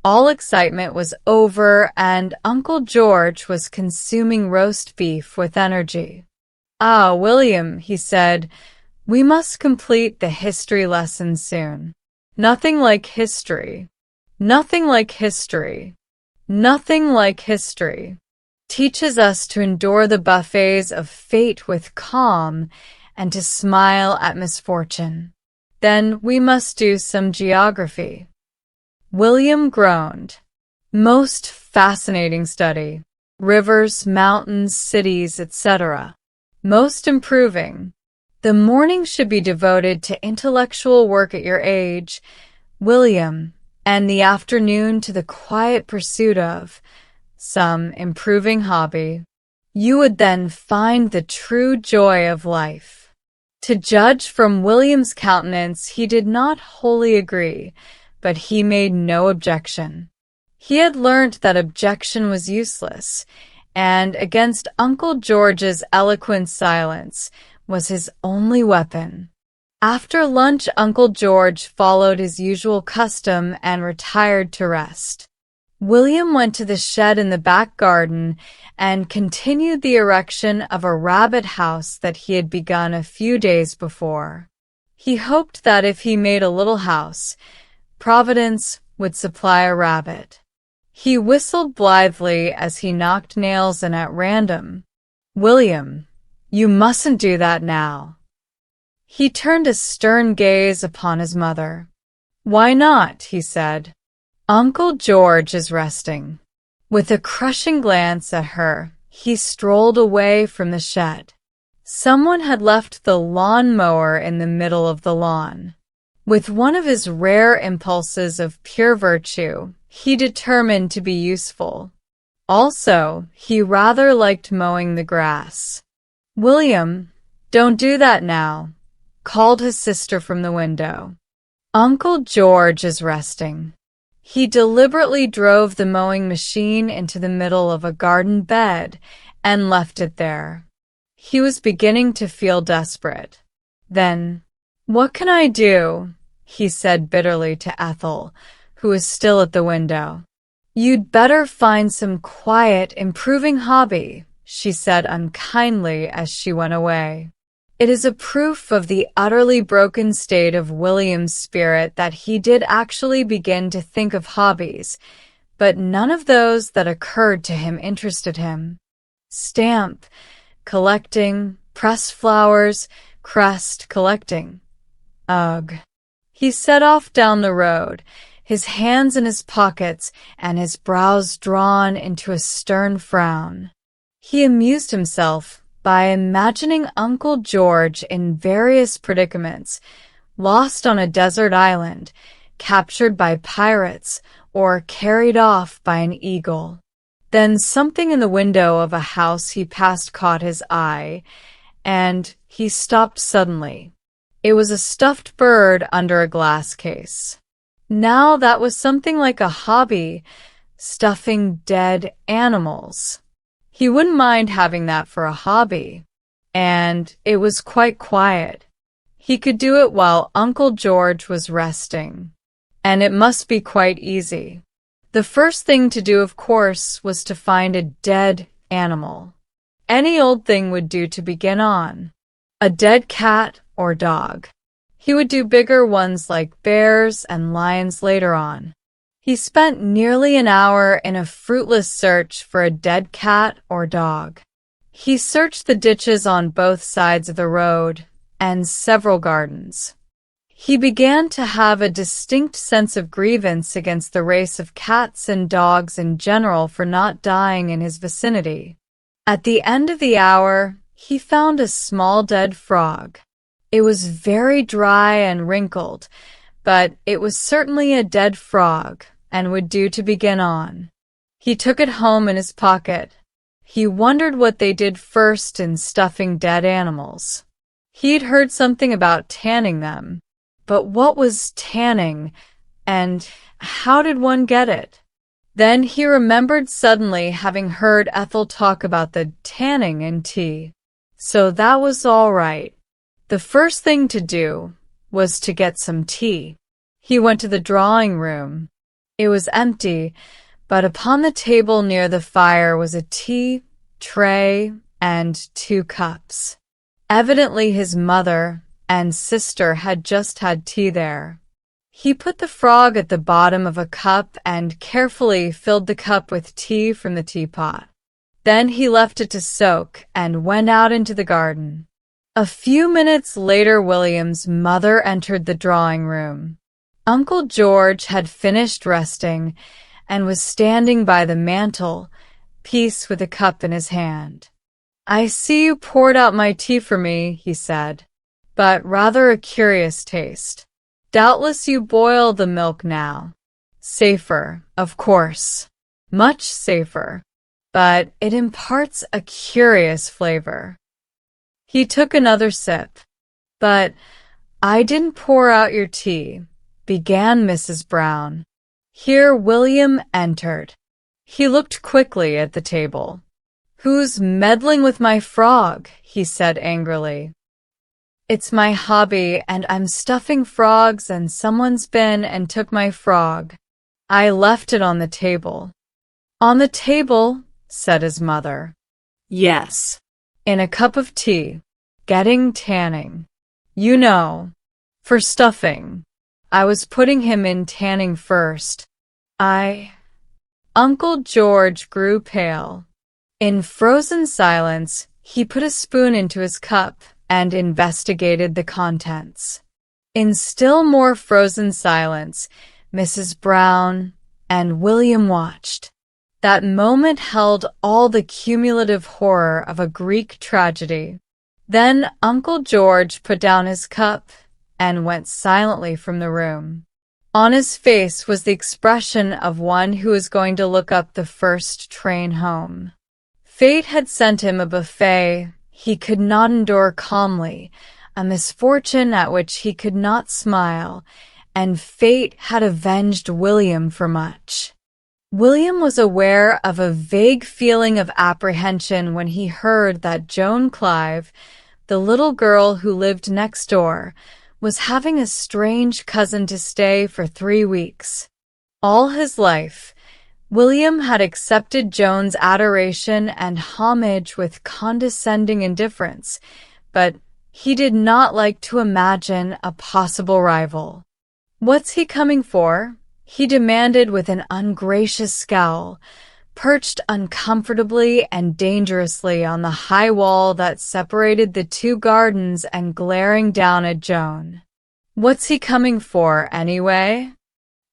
all excitement was over, and Uncle George was consuming roast beef with energy. "Ah, William," he said, "we must complete the history lesson soon. Nothing like history. Nothing like history. Nothing like history. Teaches us to endure the buffets of fate with calm and to smile at misfortune. Then we must do some geography." William groaned. "Most fascinating study. Rivers, mountains, cities, etc. Most improving. The morning should be devoted to intellectual work at your age, William, and the afternoon to the quiet pursuit of some improving hobby. You would then find the true joy of life." To judge from William's countenance, he did not wholly agree, but he made no objection. He had learnt that objection was useless, and against Uncle George's eloquent silence was his only weapon. After lunch, Uncle George followed his usual custom and retired to rest. William went to the shed in the back garden and continued the erection of a rabbit house that he had begun a few days before. He hoped that if he made a little house, Providence would supply a rabbit. He whistled blithely as he knocked nails in at random. "William, you mustn't do that now." He turned a stern gaze upon his mother. "Why not?" he said. "Uncle George is resting." With a crushing glance at her, he strolled away from the shed. Someone had left the lawn-mower in the middle of the lawn. With one of his rare impulses of pure virtue, he determined to be useful. Also, he rather liked mowing the grass. "William, don't do that now," called his sister from the window. "Uncle George is resting." He deliberately drove the mowing machine into the middle of a garden bed and left it there. He was beginning to feel desperate. Then, "What can I do?" he said bitterly to Ethel, who was still at the window. "You'd better find some quiet, improving hobby," she said unkindly as she went away. It is a proof of the utterly broken state of William's spirit that he did actually begin to think of hobbies, but none of those that occurred to him interested him. Stamp collecting, pressed flowers, crest collecting. Ugh. He set off down the road, his hands in his pockets and his brows drawn into a stern frown. He amused himself by imagining Uncle George in various predicaments, lost on a desert island, captured by pirates, or carried off by an eagle. Then something in the window of a house he passed caught his eye, and he stopped suddenly. It was a stuffed bird under a glass case. Now that was something like a hobby, stuffing dead animals. He wouldn't mind having that for a hobby. And it was quite quiet. He could do it while Uncle George was resting. And it must be quite easy. The first thing to do, of course, was to find a dead animal. Any old thing would do to begin on. A dead cat or dog. He would do bigger ones like bears and lions later on. He spent nearly an hour in a fruitless search for a dead cat or dog. He searched the ditches on both sides of the road and several gardens. He began to have a distinct sense of grievance against the race of cats and dogs in general for not dying in his vicinity. At the end of the hour, he found a small dead frog. It was very dry and wrinkled, but it was certainly a dead frog and would do to begin on. He took it home in his pocket. He wondered what they did first in stuffing dead animals. He'd heard something about tanning them, but what was tanning, and how did one get it? Then he remembered suddenly having heard Ethel talk about the tanning in tea. So that was all right. The first thing to do was to get some tea. He went to the drawing room. It was empty, but upon the table near the fire was a tea tray and 2 cups. Evidently his mother and sister had just had tea there. He put the frog at the bottom of a cup and carefully filled the cup with tea from the teapot. Then he left it to soak and went out into the garden. A few minutes later, William's mother entered the drawing room. Uncle George had finished resting and was standing by the mantel, piece with a cup in his hand. "I see you poured out my tea for me," he said, "but rather a curious taste. Doubtless you boil the milk now. Safer, of course. Much safer. But it imparts a curious flavor." He took another sip. "But I didn't pour out your tea," began Mrs. Brown. Here William entered. He looked quickly at the table. "Who's meddling with my frog?" he said angrily. "It's my hobby, and I'm stuffing frogs, and someone's been and took my frog. I left it on the table." "On the table?" said his mother. "Yes. In a cup of tea. Getting tanning. You know, for stuffing. I was putting him in tanning first. Uncle George grew pale. In frozen silence, he put a spoon into his cup and investigated the contents. In still more frozen silence, Mrs. Brown and William watched. That moment held all the cumulative horror of a Greek tragedy. Then Uncle George put down his cup and went silently from the room. On his face was the expression of one who is going to look up the first train home. Fate had sent him a buffet he could not endure calmly, a misfortune at which he could not smile, and fate had avenged William for much. William was aware of a vague feeling of apprehension when he heard that Joan Clive, the little girl who lived next door, was having a strange cousin to stay for 3 weeks. All his life, William had accepted Joan's adoration and homage with condescending indifference, but he did not like to imagine a possible rival. "What's he coming for?" he demanded with an ungracious scowl, perched uncomfortably and dangerously on the high wall that separated the two gardens and glaring down at Joan. "What's he coming for, anyway?"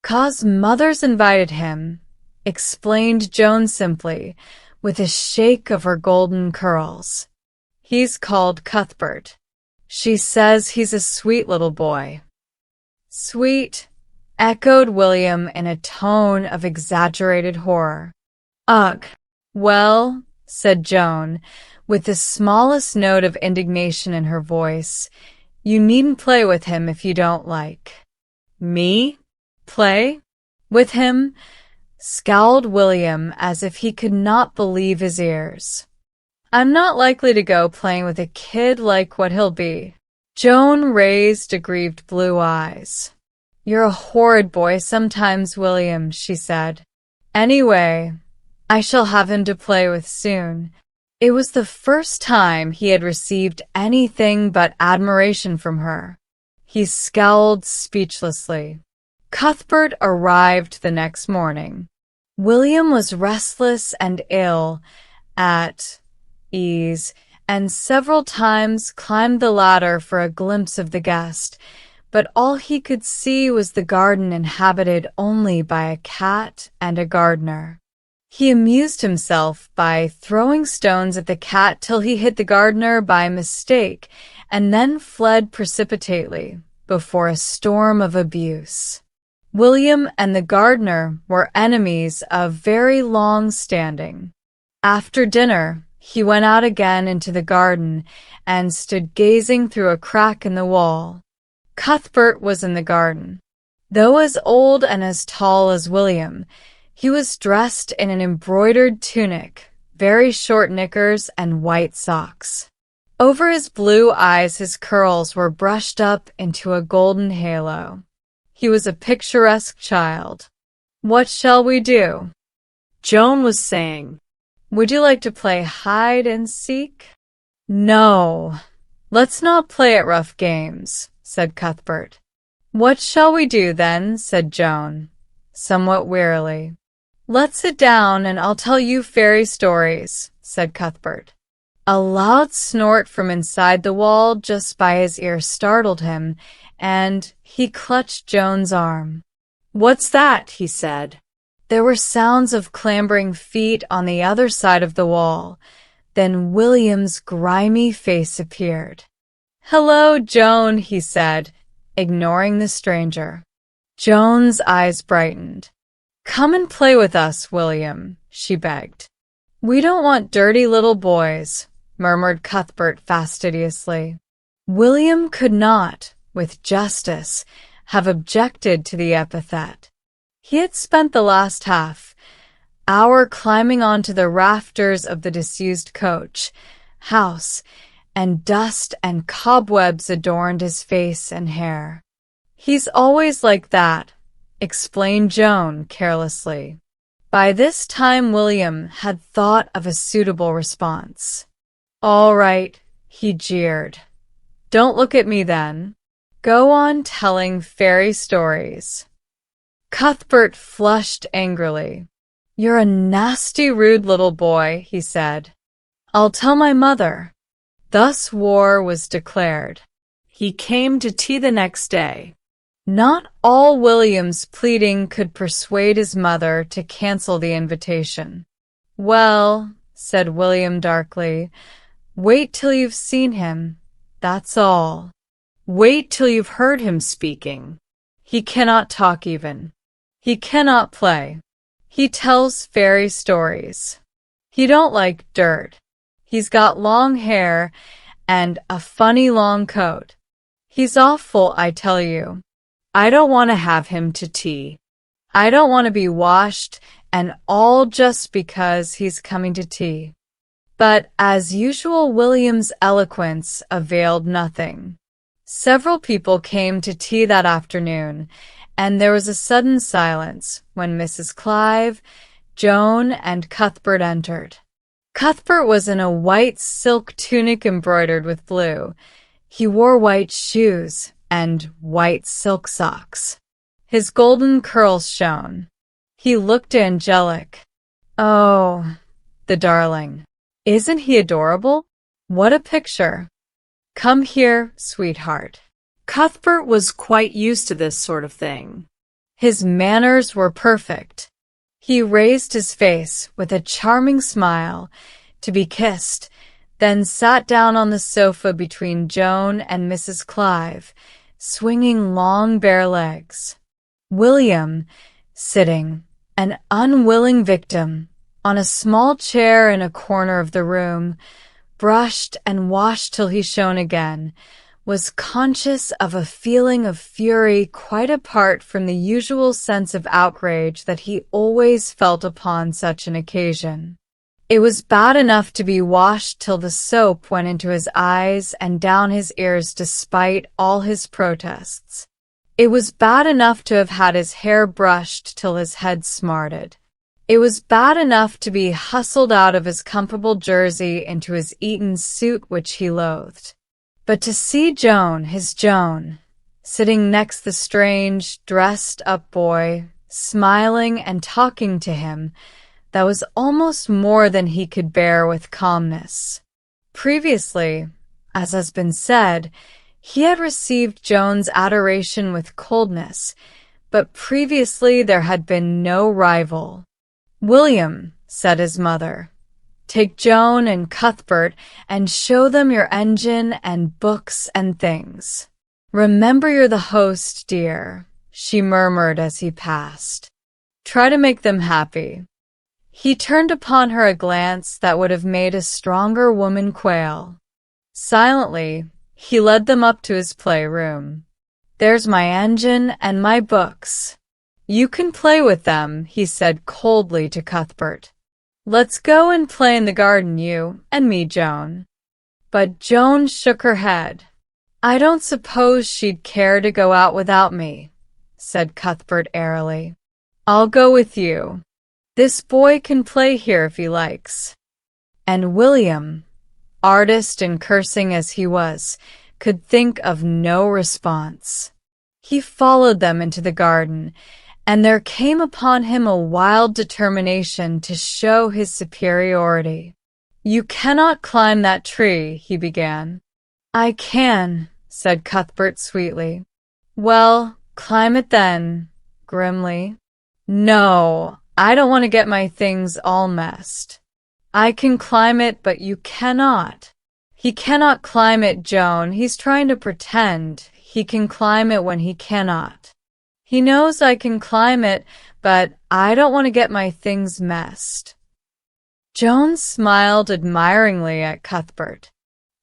"'Cause Mother's invited him," explained Joan simply, with a shake of her golden curls. "He's called Cuthbert. She says he's a sweet little boy." "Sweet?" echoed William in a tone of exaggerated horror. "Ugh! Well," said Joan, with the smallest note of indignation in her voice, "you needn't play with him if you don't like." "Me? Play? With him?" scowled William as if he could not believe his ears. "I'm not likely to go playing with a kid like what he'll be." Joan raised aggrieved blue eyes. "You're a horrid boy sometimes, William," she said. "Anyway, I shall have him to play with soon." It was the first time he had received anything but admiration from her. He scowled speechlessly. Cuthbert arrived the next morning. William was restless and ill, at ease, and several times climbed the ladder for a glimpse of the guest, but all he could see was the garden inhabited only by a cat and a gardener. He amused himself by throwing stones at the cat till he hit the gardener by mistake, and then fled precipitately before a storm of abuse. William and the gardener were enemies of very long standing. After dinner, he went out again into the garden and stood gazing through a crack in the wall. Cuthbert was in the garden. Though as old and as tall as William, he was dressed in an embroidered tunic, very short knickers, and white socks. Over his blue eyes his curls were brushed up into a golden halo. He was a picturesque child. "What shall we do?" Joan was saying. "Would you like to play hide and seek?" "No, let's not play at rough games," said Cuthbert. "What shall we do then?" said Joan, somewhat wearily. "Let's sit down and I'll tell you fairy stories," said Cuthbert. A loud snort from inside the wall just by his ear startled him, and he clutched Joan's arm. "What's that?" he said. There were sounds of clambering feet on the other side of the wall. Then William's grimy face appeared. "Hello, Joan," he said, ignoring the stranger. Joan's eyes brightened. "Come and play with us, William," she begged. "We don't want dirty little boys," murmured Cuthbert fastidiously. William could not, with justice, have objected to the epithet. He had spent the last half hour climbing onto the rafters of the disused coach, house, and dust and cobwebs adorned his face and hair. "He's always like that," explained Joan carelessly. By this time William had thought of a suitable response. "All right," he jeered. "Don't look at me then. Go on telling fairy stories." Cuthbert flushed angrily. "You're a nasty, rude little boy," he said. "I'll tell my mother." Thus war was declared. He came to tea the next day. Not all William's pleading could persuade his mother to cancel the invitation. "Well," said William darkly, "wait till you've seen him, that's all. Wait till you've heard him speaking. He cannot talk even. He cannot play. He tells fairy stories. He don't like dirt. He's got long hair and a funny long coat. He's awful, I tell you. I don't want to have him to tea. I don't want to be washed, and all just because he's coming to tea." But as usual, William's eloquence availed nothing. Several people came to tea that afternoon, and there was a sudden silence when Mrs. Clive, Joan, and Cuthbert entered. Cuthbert was in a white silk tunic embroidered with blue. He wore white shoes and white silk socks. His golden curls shone. He looked angelic. "Oh, the darling. Isn't he adorable? What a picture. Come here, sweetheart." Cuthbert was quite used to this sort of thing. His manners were perfect. He raised his face with a charming smile to be kissed, then sat down on the sofa between Joan and Mrs. Clive, swinging long bare legs. William, sitting, an unwilling victim, on a small chair in a corner of the room, brushed and washed till he shone again, was conscious of a feeling of fury quite apart from the usual sense of outrage that he always felt upon such an occasion. It was bad enough to be washed till the soap went into his eyes and down his ears despite all his protests. It was bad enough to have had his hair brushed till his head smarted. It was bad enough to be hustled out of his comfortable jersey into his Eton suit which he loathed. But to see Joan, his Joan, sitting next the strange, dressed-up boy, smiling and talking to him, that was almost more than he could bear with calmness. Previously, as has been said, he had received Joan's adoration with coldness, but previously there had been no rival. "William," said his mother, "take Joan and Cuthbert and show them your engine and books and things. Remember you're the host, dear," she murmured as he passed. "Try to make them happy." He turned upon her a glance that would have made a stronger woman quail. Silently, he led them up to his playroom. "There's my engine and my books. You can play with them," he said coldly to Cuthbert. "Let's go and play in the garden, you and me, Joan." But Joan shook her head. "I don't suppose she'd care to go out without me," said Cuthbert airily. "I'll go with you. This boy can play here if he likes." And William, artist in cursing as he was, could think of no response. He followed them into the garden, and there came upon him a wild determination to show his superiority. "You cannot climb that tree," he began. "I can," said Cuthbert sweetly. "Well, climb it then," grimly. "No, I don't want to get my things all messed." "I can climb it, but you cannot." "He cannot climb it, Joan. He's trying to pretend. He can climb it when he cannot." "He knows I can climb it, but I don't want to get my things messed." Joan smiled admiringly at Cuthbert.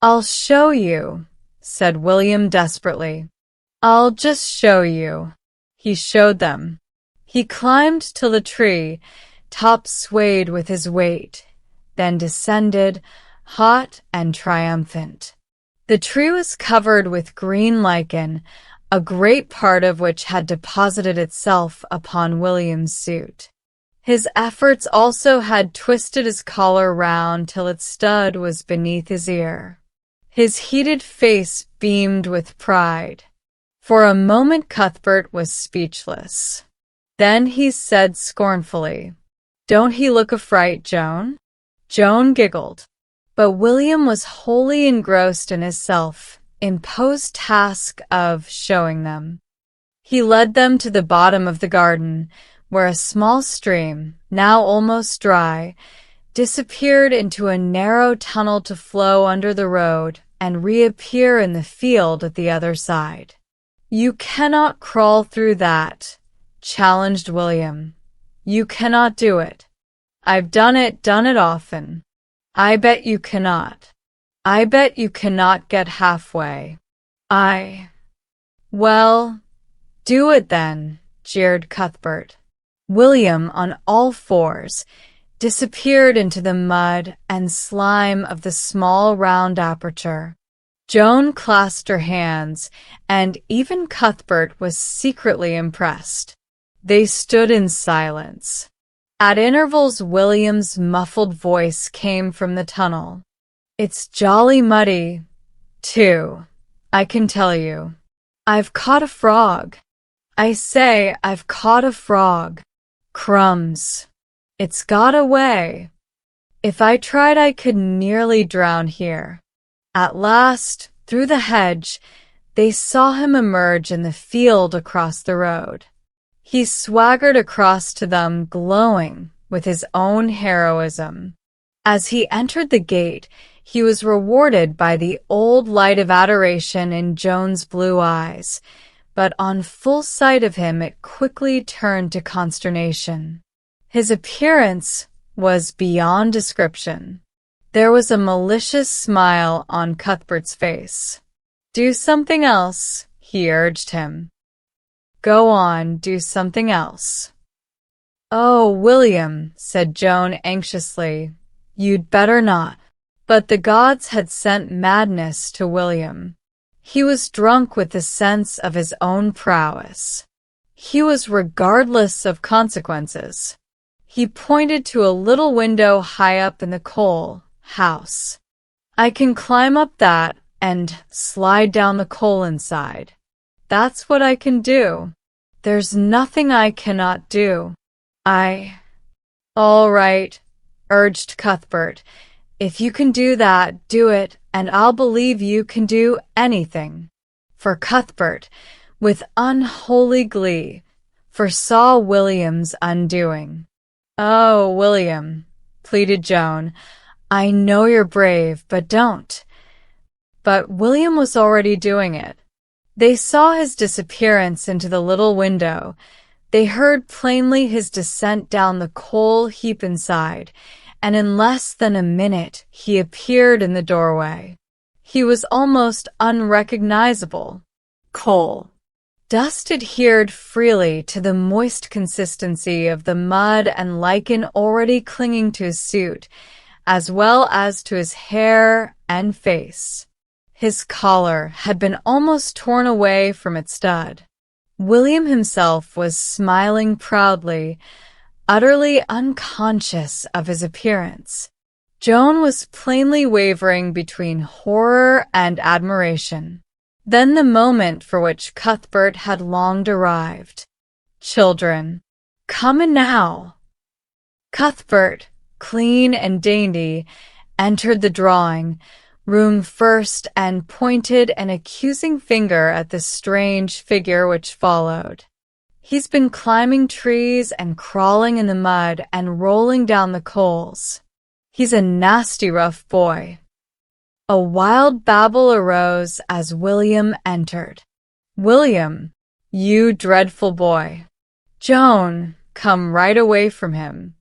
"I'll show you," said William desperately. "I'll just show you." He showed them. He climbed to the tree, top swayed with his weight, then descended, hot and triumphant. The tree was covered with green lichen, a great part of which had deposited itself upon William's suit. His efforts also had twisted his collar round till its stud was beneath his ear. His heated face beamed with pride. For a moment Cuthbert was speechless. Then he said scornfully, "Don't he look a fright, Joan?" Joan giggled. But William was wholly engrossed in his self-imposed task of showing them. He led them to the bottom of the garden, where a small stream, now almost dry, disappeared into a narrow tunnel to flow under the road and reappear in the field at the other side. "You cannot crawl through that," challenged William. "You cannot do it. I've done it often. I bet you cannot. I bet you cannot get halfway." "Well, do it then," jeered Cuthbert. William, on all fours, disappeared into the mud and slime of the small round aperture. Joan clasped her hands, and even Cuthbert was secretly impressed. They stood in silence. At intervals, William's muffled voice came from the tunnel. "It's jolly muddy, too, I can tell you. I've caught a frog. I say, I've caught a frog. Crumbs. It's got away. If I tried, I could nearly drown here." At last, through the hedge, they saw him emerge in the field across the road. He swaggered across to them, glowing with his own heroism. As he entered the gate, he was rewarded by the old light of adoration in Joan's blue eyes, but on full sight of him it quickly turned to consternation. His appearance was beyond description. There was a malicious smile on Cuthbert's face. "Do something else," he urged him. "Go on, do something else." "Oh, William," said Joan anxiously, "you'd better not." But the gods had sent madness to William. He was drunk with the sense of his own prowess. He was regardless of consequences. He pointed to a little window high up in the coal house. "I can climb up that and slide down the coal inside. That's what I can do. There's nothing I cannot do. "All right," urged Cuthbert. "If you can do that, do it, and I'll believe you can do anything." For Cuthbert, with unholy glee, foresaw William's undoing. "Oh, William," pleaded Joan, "I know you're brave, but don't." But William was already doing it. They saw his disappearance into the little window. They heard plainly his descent down the coal heap inside, and in less than a minute he appeared in the doorway. He was almost unrecognizable. Coal. Dust adhered freely to the moist consistency of the mud and lichen already clinging to his suit, as well as to his hair and face. His collar had been almost torn away from its stud. William himself was smiling proudly, utterly unconscious of his appearance. Joan was plainly wavering between horror and admiration. Then the moment for which Cuthbert had longed arrived. "Children, come in now." Cuthbert, clean and dainty, entered the drawing room first and pointed an accusing finger at the strange figure which followed. "He's been climbing trees and crawling in the mud and rolling down the coals. He's a nasty rough boy." A wild babble arose as William entered. "William, you dreadful boy. Joan, come right away from him.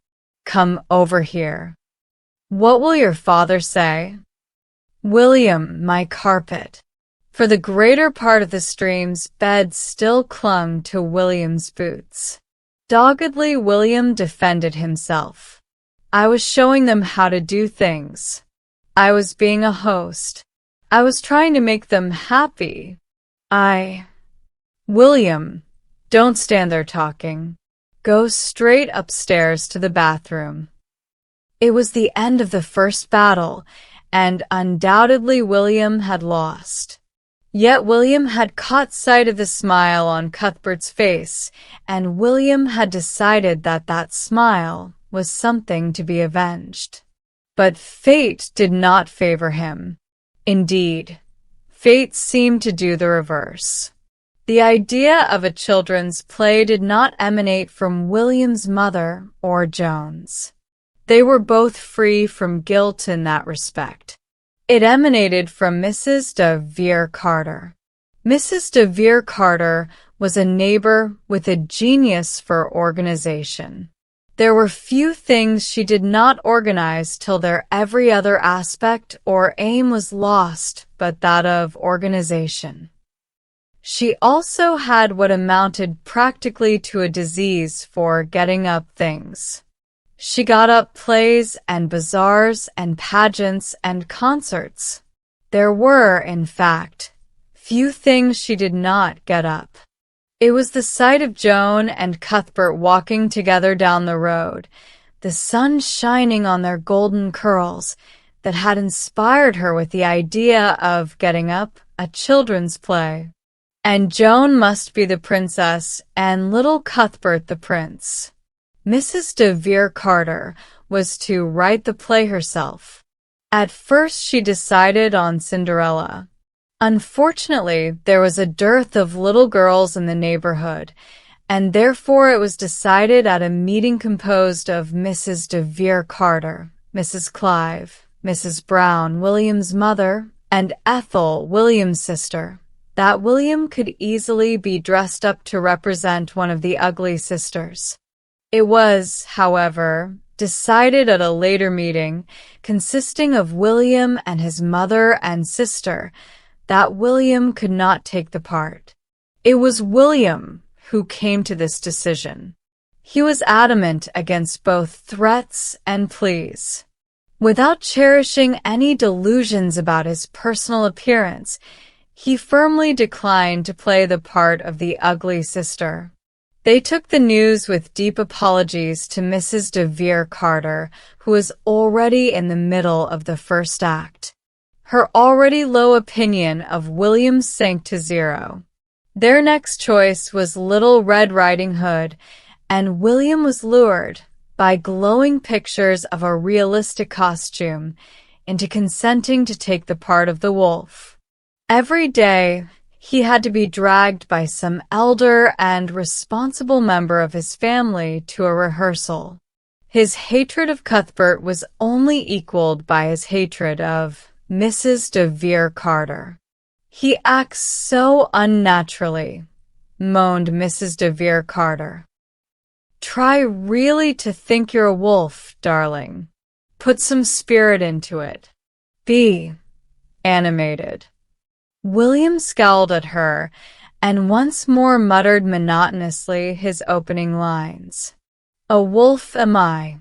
Come over here. What will your father say? William, my carpet." For the greater part of the stream's bed still clung to William's boots. Doggedly, William defended himself. I was showing them how to do things. I was being a host. I was trying to make them happy. William, don't stand there talking. Go straight upstairs to the bathroom. It was the end of the first battle, and undoubtedly William had lost. Yet William had caught sight of the smile on Cuthbert's face, and William had decided that that smile was something to be avenged. But fate did not favor him. Indeed, fate seemed to do the reverse. The idea of a children's play did not emanate from William's mother or Joan's. They were both free from guilt in that respect. It emanated from Mrs. de Vere Carter. Mrs. de Vere Carter was a neighbor with a genius for organization. There were few things she did not organize till their every other aspect or aim was lost but that of organization. She also had what amounted practically to a disease for getting up things. She got up plays and bazaars and pageants and concerts. There were, in fact, few things she did not get up. It was the sight of Joan and Cuthbert walking together down the road, the sun shining on their golden curls, that had inspired her with the idea of getting up a children's play. And Joan must be the princess and little Cuthbert the prince. Mrs. de Vere Carter was to write the play herself. At first she decided on Cinderella. Unfortunately, there was a dearth of little girls in the neighborhood, and therefore it was decided at a meeting composed of Mrs. de Vere Carter, Mrs. Clive, Mrs. Brown, William's mother, and Ethel, William's sister, that William could easily be dressed up to represent one of the ugly sisters. It was, however, decided at a later meeting, consisting of William and his mother and sister, that William could not take the part. It was William who came to this decision. He was adamant against both threats and pleas. Without cherishing any delusions about his personal appearance, he firmly declined to play the part of the ugly sister. They took the news with deep apologies to Mrs. de Vere Carter, who was already in the middle of the first act. Her already low opinion of William sank to zero. Their next choice was Little Red Riding Hood, and William was lured, by glowing pictures of a realistic costume, into consenting to take the part of the wolf. Every day, he had to be dragged by some elder and responsible member of his family to a rehearsal. His hatred of Cuthbert was only equaled by his hatred of Mrs. de Vere Carter. "He acts so unnaturally," moaned Mrs. de Vere Carter. "Try really to think you're a wolf, darling. Put some spirit into it. Be animated." William scowled at her, and once more muttered monotonously his opening lines. "A wolf am I,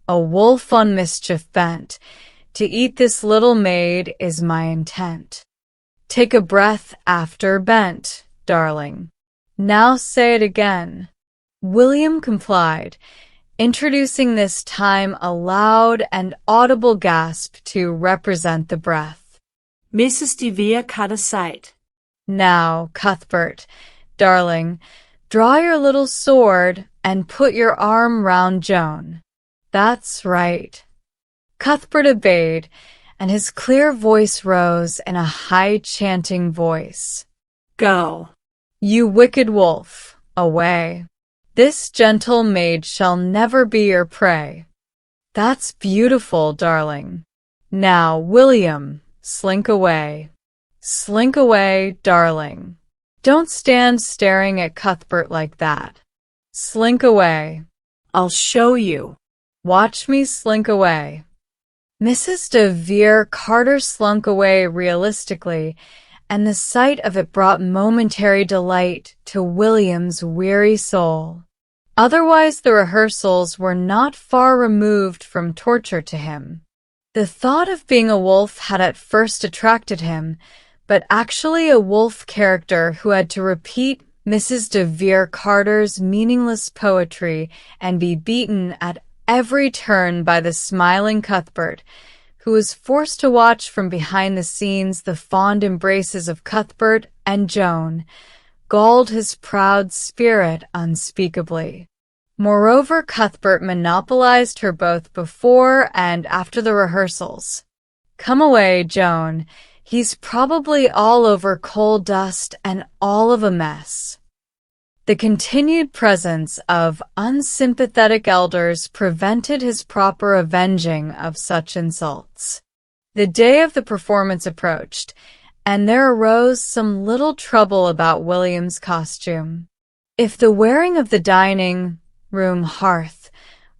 a wolf on mischief bent. To eat this little maid is my intent. Take a breath after bent, darling. Now say it again." William complied, introducing this time a loud and audible gasp to represent the breath. Mrs. de Vere cut aside. "Now, Cuthbert, darling, draw your little sword and put your arm round Joan. That's right." Cuthbert obeyed, and his clear voice rose in a high chanting voice. "Go. You wicked wolf, away. This gentle maid shall never be your prey." "That's beautiful, darling. Now, William, slink away. Slink away, darling. Don't stand staring at Cuthbert like that. Slink away." "I'll show you." "Watch me slink away." Mrs. de Vere Carter slunk away realistically, and the sight of it brought momentary delight to William's weary soul. Otherwise, the rehearsals were not far removed from torture to him. The thought of being a wolf had at first attracted him, but actually a wolf character who had to repeat Mrs. de Vere Carter's meaningless poetry and be beaten at every turn by the smiling Cuthbert, who was forced to watch from behind the scenes the fond embraces of Cuthbert and Joan, galled his proud spirit unspeakably. Moreover, Cuthbert monopolized her both before and after the rehearsals. "Come away, Joan. He's probably all over coal dust and all of a mess." The continued presence of unsympathetic elders prevented his proper avenging of such insults. The day of the performance approached, and there arose some little trouble about William's costume. If the wearing of the dining room hearth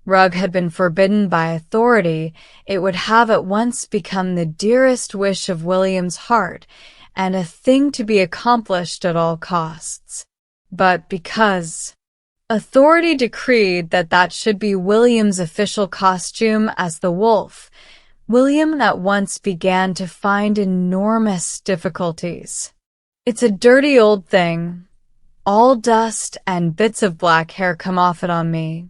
rug had been forbidden by authority, it would have at once become the dearest wish of William's heart, and a thing to be accomplished at all costs. But because authority decreed that that should be William's official costume as the wolf, William at once began to find enormous difficulties. "It's a dirty old thing. All dust and bits of black hair come off it on me.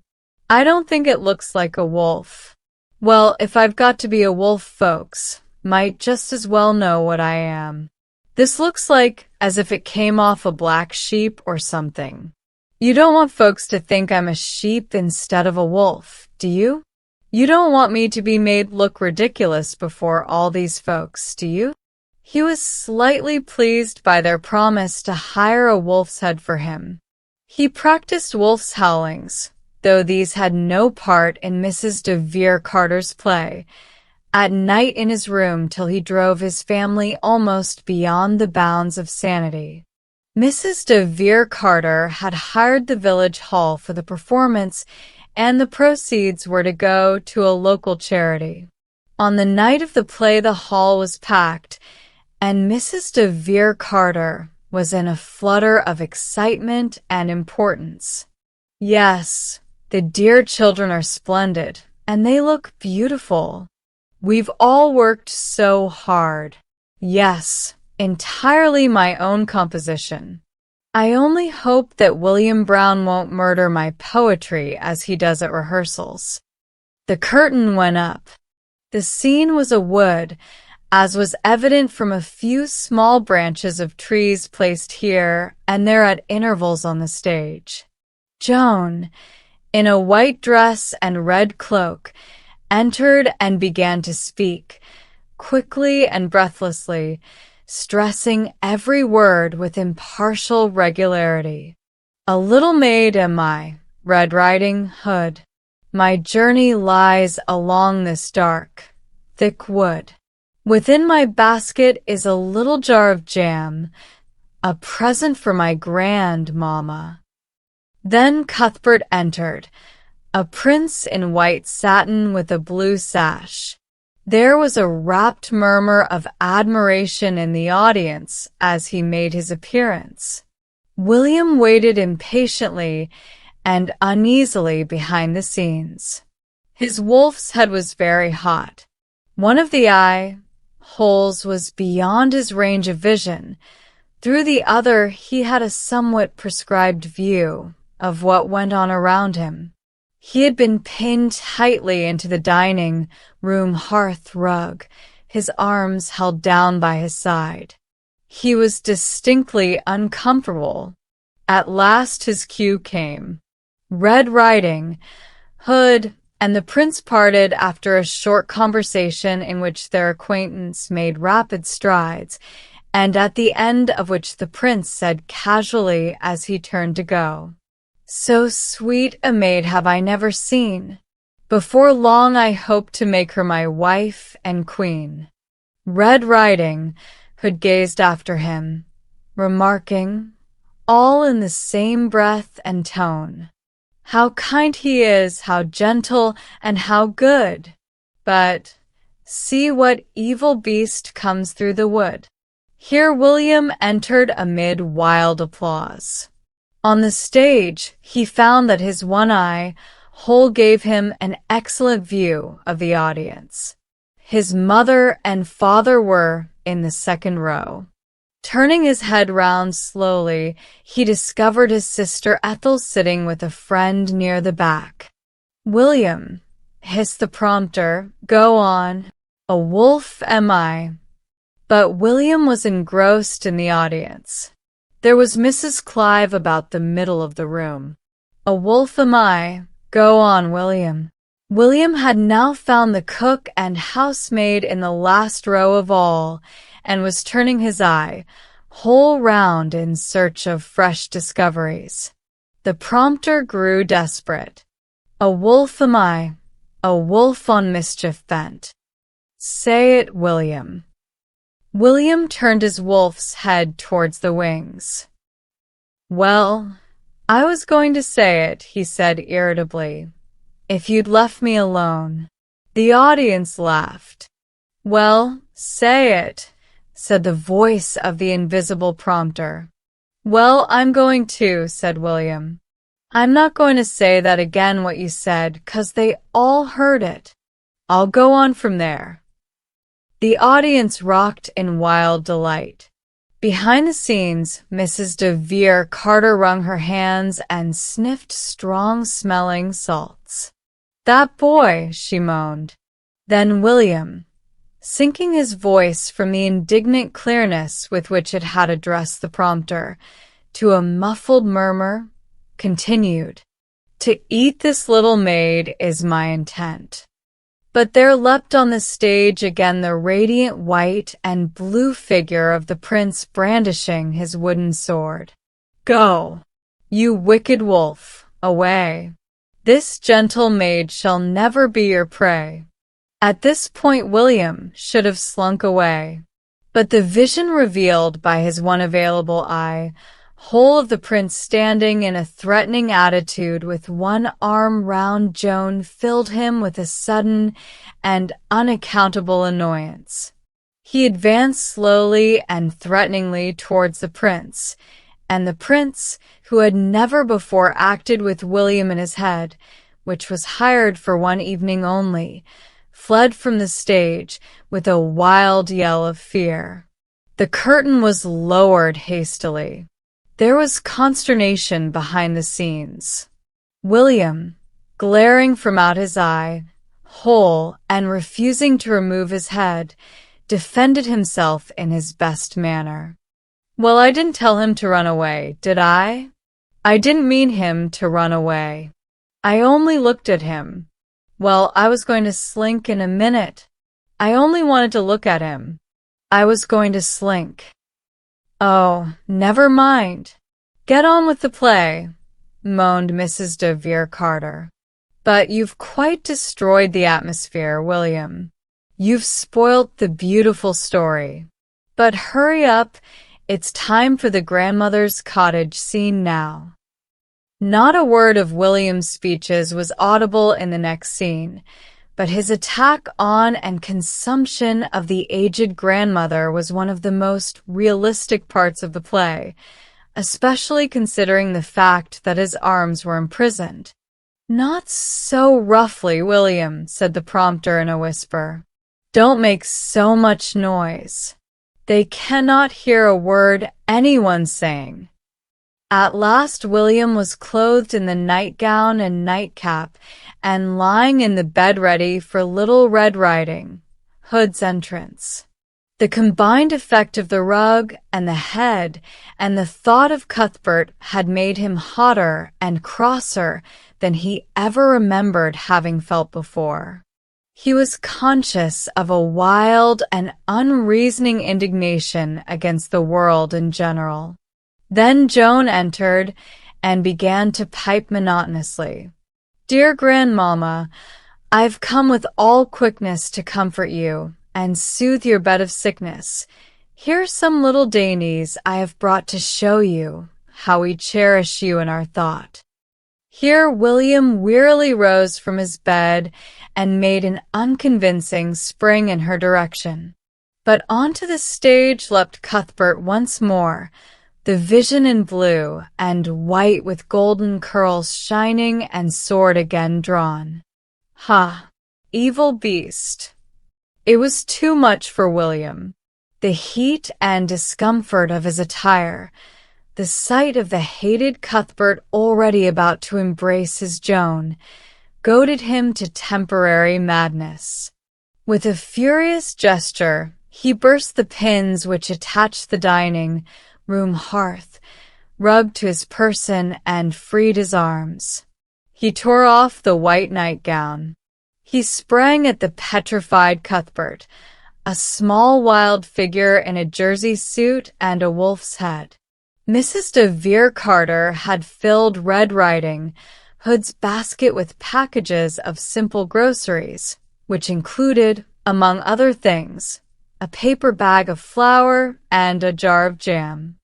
I don't think it looks like a wolf. Well, if I've got to be a wolf, folks might just as well know what I am. This looks like as if it came off a black sheep or something. You don't want folks to think I'm a sheep instead of a wolf, do you? You don't want me to be made look ridiculous before all these folks, do you?" He was slightly pleased by their promise to hire a wolf's head for him. He practiced wolf's howlings, though these had no part in Mrs. de Vere Carter's play, at night in his room till he drove his family almost beyond the bounds of sanity. Mrs. de Vere Carter had hired the village hall for the performance, and the proceeds were to go to a local charity. On the night of the play, the hall was packed, and Mrs. de Vere Carter was in a flutter of excitement and importance. "Yes, the dear children are splendid, and they look beautiful. We've all worked so hard. Yes, entirely my own composition. I only hope that William Brown won't murder my poetry as he does at rehearsals." The curtain went up. The scene was a wood, as was evident from a few small branches of trees placed here and there at intervals on the stage. Joan, in a white dress and red cloak, entered and began to speak, quickly and breathlessly, stressing every word with impartial regularity. "A little maid am I, Red Riding Hood. My journey lies along this dark, thick wood. Within my basket is a little jar of jam, a present for my grandmamma." Then Cuthbert entered, a prince in white satin with a blue sash. There was a rapt murmur of admiration in the audience as he made his appearance. William waited impatiently and uneasily behind the scenes. His wolf's head was very hot. One of the eye holes was beyond his range of vision. Through the other he had a somewhat prescribed view of what went on around him. He had been pinned tightly into the dining room hearth rug, his arms held down by his side. He was distinctly uncomfortable. At last his cue came. Red Riding Hood and the prince parted after a short conversation in which their acquaintance made rapid strides, and at the end of which the prince said casually as he turned to go, "So sweet a maid have I never seen. Before long I hope to make her my wife and queen." Red Riding Hood gazed after him, remarking, all in the same breath and tone, "How kind he is, how gentle, and how good! But see what evil beast comes through the wood." Here William entered amid wild applause. On the stage, he found that his one eye hole gave him an excellent view of the audience. His mother and father were in the second row. Turning his head round slowly, he discovered his sister Ethel sitting with a friend near the back. "William," hissed the prompter, "go on. A wolf am I." But William was engrossed in the audience. There was Mrs. Clive about the middle of the room. "A wolf am I. Go on, William." William had now found the cook and housemaid in the last row of all, and was turning his eye whole round in search of fresh discoveries. The prompter grew desperate. "A wolf am I, a wolf on mischief bent. Say it, William." William turned his wolf's head towards the wings. "Well, I was going to say it," he said irritably, "if you'd left me alone." The audience laughed. "Well, say it," said the voice of the invisible prompter. "Well, I'm going to," said William. "I'm not going to say that again what you said, 'cause they all heard it. I'll go on from there." The audience rocked in wild delight. Behind the scenes, Mrs. de Vere Carter wrung her hands and sniffed strong-smelling salts. "That boy," she moaned. Then William, sinking his voice from the indignant clearness with which it had addressed the prompter to a muffled murmur, continued, "To eat this little maid is my intent." But there leapt on the stage again the radiant white and blue figure of the prince brandishing his wooden sword. "Go, you wicked wolf, away. This gentle maid shall never be your prey." At this point William should have slunk away. But the vision revealed by his one available eye, whole of the prince standing in a threatening attitude with one arm round Joan, filled him with a sudden and unaccountable annoyance. He advanced slowly and threateningly towards the prince, and the prince, who had never before acted with William in his head, which was hired for one evening only, fled from the stage with a wild yell of fear. The curtain was lowered hastily. There was consternation behind the scenes. William, glaring from out his eye, whole and refusing to remove his head, defended himself in his best manner. "Well, I didn't tell him to run away, did I? I didn't mean him to run away. I only looked at him. Well, I was going to slink in a minute. I only wanted to look at him. I was going to slink." "Oh, never mind. Get on with the play," moaned Mrs. de Vere Carter. "But you've quite destroyed the atmosphere, William. You've spoilt the beautiful story. But hurry up, it's time for the grandmother's cottage scene now." Not a word of William's speeches was audible in the next scene, but his attack on and consumption of the aged grandmother was one of the most realistic parts of the play, especially considering the fact that his arms were imprisoned. "Not so roughly, William," said the prompter in a whisper. "Don't make so much noise. They cannot hear a word anyone's saying." At last William was clothed in the nightgown and nightcap and lying in the bed ready for Little Red Riding Hood's entrance. The combined effect of the rug and the head and the thought of Cuthbert had made him hotter and crosser than he ever remembered having felt before. He was conscious of a wild and unreasoning indignation against the world in general. Then Joan entered and began to pipe monotonously. "Dear Grandmamma, I've come with all quickness to comfort you and soothe your bed of sickness. Here's some little dainties I have brought to show you how we cherish you in our thought." Here William wearily rose from his bed and made an unconvincing spring in her direction. But onto the stage leapt Cuthbert once more, the vision in blue and white with golden curls shining and sword again drawn. Ha! Evil beast! It was too much for William. The heat and discomfort of his attire, the sight of the hated Cuthbert already about to embrace his Joan, goaded him to temporary madness. With a furious gesture, he burst the pins which attached the dining room hearth, rubbed to his person, and freed his arms. He tore off the white nightgown. He sprang at the petrified Cuthbert, a small wild figure in a jersey suit and a wolf's head. Mrs. de Vere Carter had filled Red Riding Hood's basket with packages of simple groceries, which included, among other things, a paper bag of flour and a jar of jam.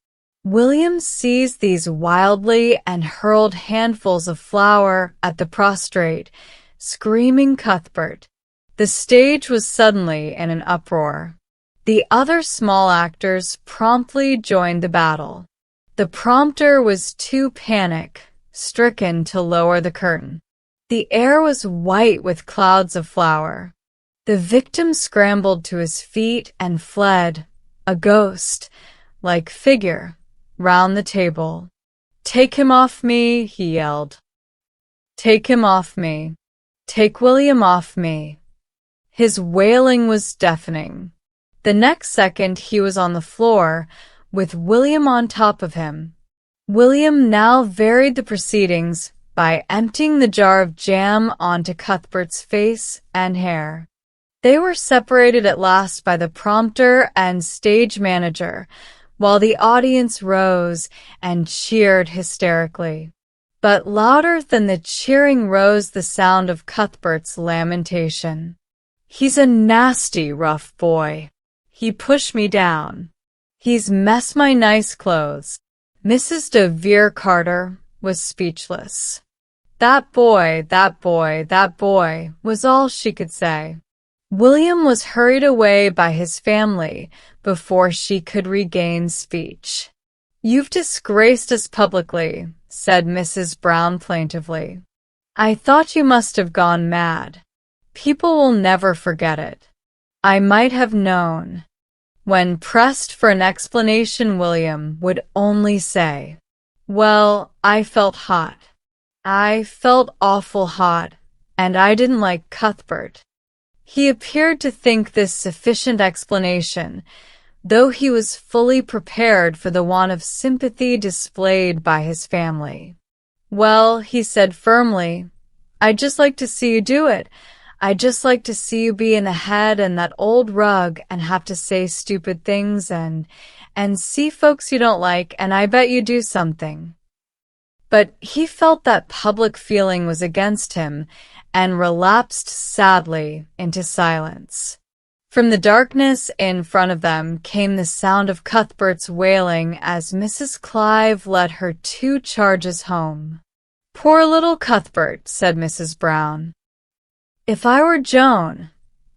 William seized these wildly and hurled handfuls of flour at the prostrate, screaming Cuthbert. The stage was suddenly in an uproar. The other small actors promptly joined the battle. The prompter was too panic-stricken to lower the curtain. The air was white with clouds of flour. The victim scrambled to his feet and fled, a ghost-like figure, round the table. "Take him off me," he yelled. "Take him off me. Take William off me." His wailing was deafening. The next second he was on the floor, with William on top of him. William now varied the proceedings by emptying the jar of jam onto Cuthbert's face and hair. They were separated at last by the prompter and stage manager, while the audience rose and cheered hysterically. But louder than the cheering rose the sound of Cuthbert's lamentation. "He's a nasty, rough boy. He pushed me down. He's messed my nice clothes." Mrs. de Vere Carter was speechless. "That boy, that boy, that boy," was all she could say. William was hurried away by his family before she could regain speech. "You've disgraced us publicly," said Mrs. Brown plaintively. "I thought you must have gone mad. People will never forget it. I might have known." When pressed for an explanation, William would only say, "Well, I felt hot. I felt awful hot, and I didn't like Cuthbert." He appeared to think this sufficient explanation, though he was fully prepared for the want of sympathy displayed by his family. "Well," he said firmly, "I'd just like to see you do it. I'd just like to see you be in the head and that old rug and have to say stupid things and see folks you don't like, and I bet you do something." But he felt that public feeling was against him and relapsed sadly into silence. From the darkness in front of them came the sound of Cuthbert's wailing as Mrs. Clive led her 2 charges home. "Poor little Cuthbert," said Mrs. Brown. "If I were Joan,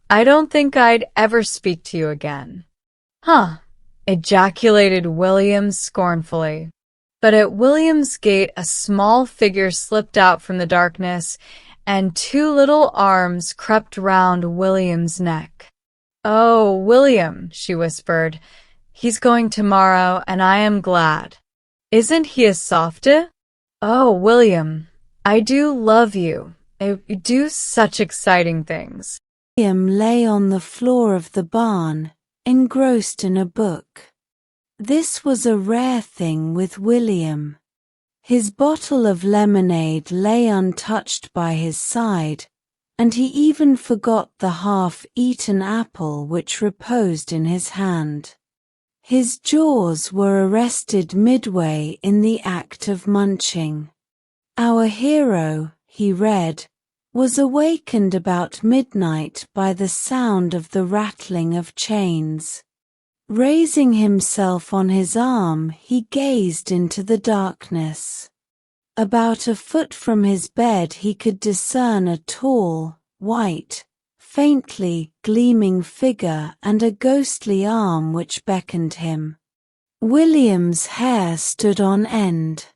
I don't think I'd ever speak to you again." "Huh," ejaculated William scornfully. But at William's gate a small figure slipped out from the darkness, and 2 little arms crept round William's neck. "Oh, William," she whispered, "he's going tomorrow, and I am glad. Isn't he a softy? Oh, William, I do love you. You do such exciting things." William lay on the floor of the barn, engrossed in a book. This was a rare thing with William. His bottle of lemonade lay untouched by his side, and he even forgot the half-eaten apple which reposed in his hand. His jaws were arrested midway in the act of munching. "Our hero," he read, "was awakened about midnight by the sound of the rattling of chains. Raising himself on his arm, he gazed into the darkness. About a foot from his bed he could discern a tall, white, faintly gleaming figure and a ghostly arm which beckoned him. William's hair stood on end.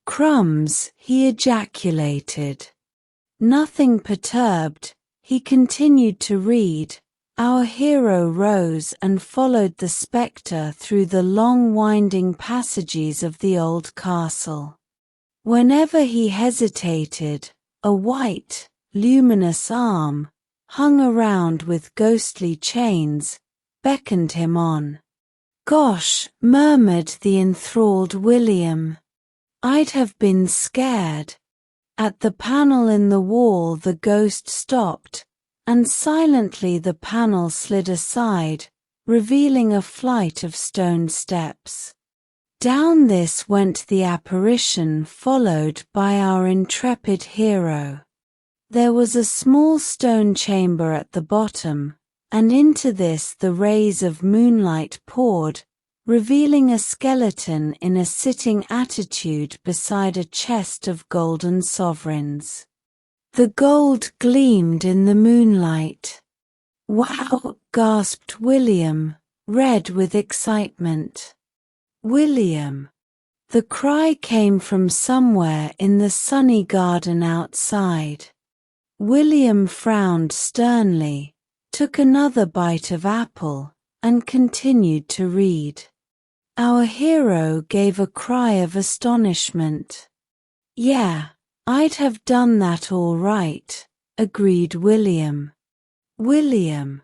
Crumbs, he ejaculated. Nothing perturbed, he continued to read. Our hero rose and followed the spectre through the long winding passages of the old castle. Whenever he hesitated, a white, luminous arm, hung around with ghostly chains, beckoned him on. "Gosh," murmured the enthralled William. "I'd have been scared." At the panel in the wall the ghost stopped, and silently the panel slid aside, revealing a flight of stone steps. Down this went the apparition, followed by our intrepid hero. There was a small stone chamber at the bottom, and into this the rays of moonlight poured, revealing a skeleton in a sitting attitude beside a chest of golden sovereigns. The gold gleamed in the moonlight. "Wow!" gasped William, red with excitement. "William!" The cry came from somewhere in the sunny garden outside. William frowned sternly, took another bite of apple, and continued to read. Our hero gave a cry of astonishment. "Yeah, I'd have done that all right," agreed William. "William."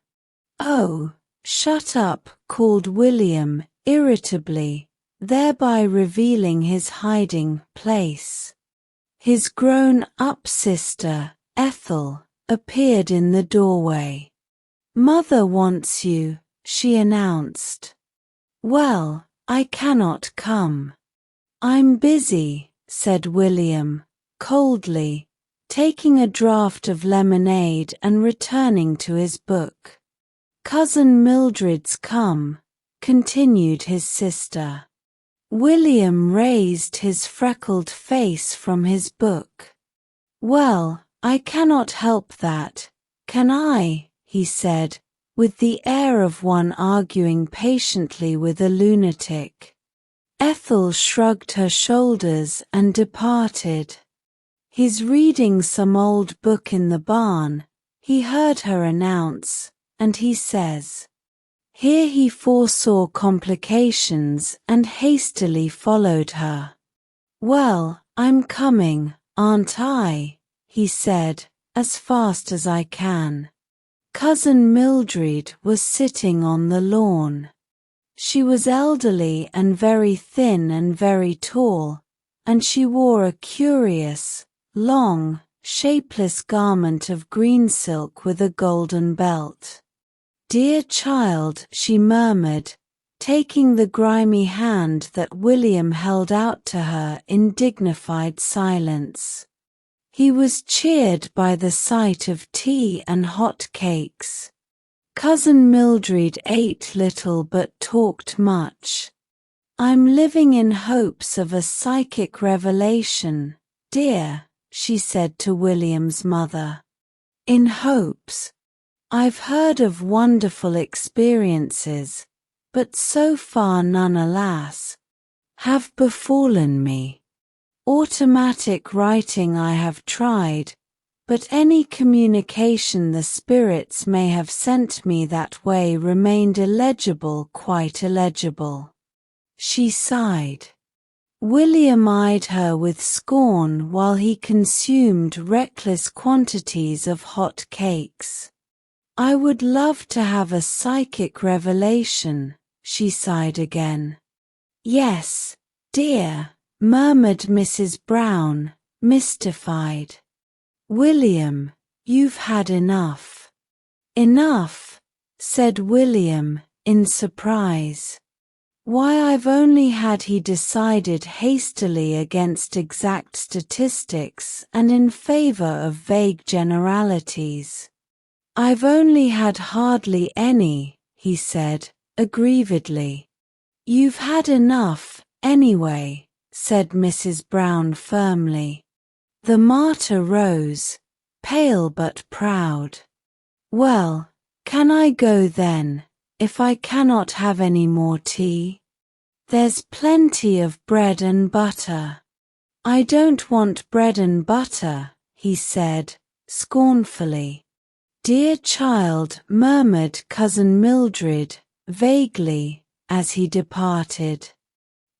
"Oh, shut up," called William irritably, thereby revealing his hiding place. His grown-up sister, Ethel, appeared in the doorway. "Mother wants you," she announced. "Well, I cannot come." "I'm busy," said William, coldly, taking a draught of lemonade and returning to his book. "Cousin Mildred's come," continued his sister. William raised his freckled face from his book. "Well, I cannot help that, can I?" he said, with the air of one arguing patiently with a lunatic. Ethel shrugged her shoulders and departed. "He's reading some old book in the barn," he heard her announce, and he says. Here he foresaw complications and hastily followed her. "Well, I'm coming, aren't I?" he said, "as fast as I can." Cousin Mildred was sitting on the lawn. She was elderly and very thin and very tall, and she wore a curious, long, shapeless garment of green silk with a golden belt. "Dear child," she murmured, taking the grimy hand that William held out to her in dignified silence. He was cheered by the sight of tea and hot cakes. Cousin Mildred ate little but talked much. "I'm living in hopes of a psychic revelation, dear," she said to William's mother. "In hopes? I've heard of wonderful experiences, but so far none, alas, have befallen me. Automatic writing I have tried, but any communication the spirits may have sent me that way remained illegible, quite illegible." She sighed. William eyed her with scorn while he consumed reckless quantities of hot cakes. "I would love to have a psychic revelation," she sighed again. "Yes, dear," murmured Mrs. Brown, mystified. "William, you've had enough." "Enough?" said William, in surprise. "Why, I've only had," he decided hastily against exact statistics and in favor of vague generalities. "I've only had hardly any," he said, aggrievedly. "You've had enough, anyway," said Mrs. Brown firmly. The martyr rose, pale but proud. "Well, can I go then, if I cannot have any more tea?" There's plenty of bread and butter. I don't want bread and butter, he said, scornfully. Dear child, murmured Cousin Mildred, vaguely, as he departed.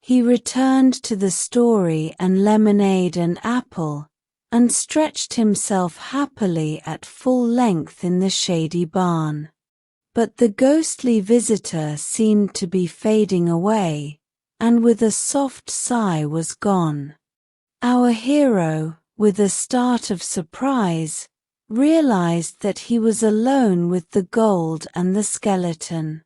He returned to the story and lemonade and apple, and stretched himself happily at full length in the shady barn. But the ghostly visitor seemed to be fading away, and with a soft sigh was gone. Our hero, with a start of surprise, realized that he was alone with the gold and the skeleton.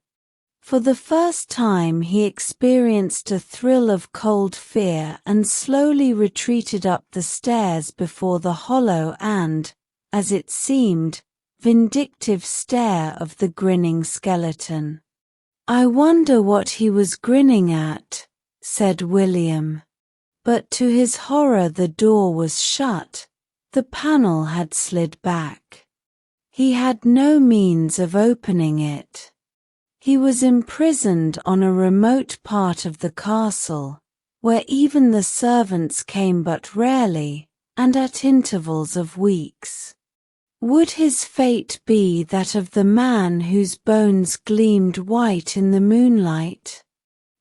For the first time he experienced a thrill of cold fear and slowly retreated up the stairs before the hollow and, as it seemed, vindictive stare of the grinning skeleton. I wonder what he was grinning at, said William. But to his horror the door was shut, the panel had slid back. He had no means of opening it. He was imprisoned on a remote part of the castle, where even the servants came but rarely, and at intervals of weeks. Would his fate be that of the man whose bones gleamed white in the moonlight?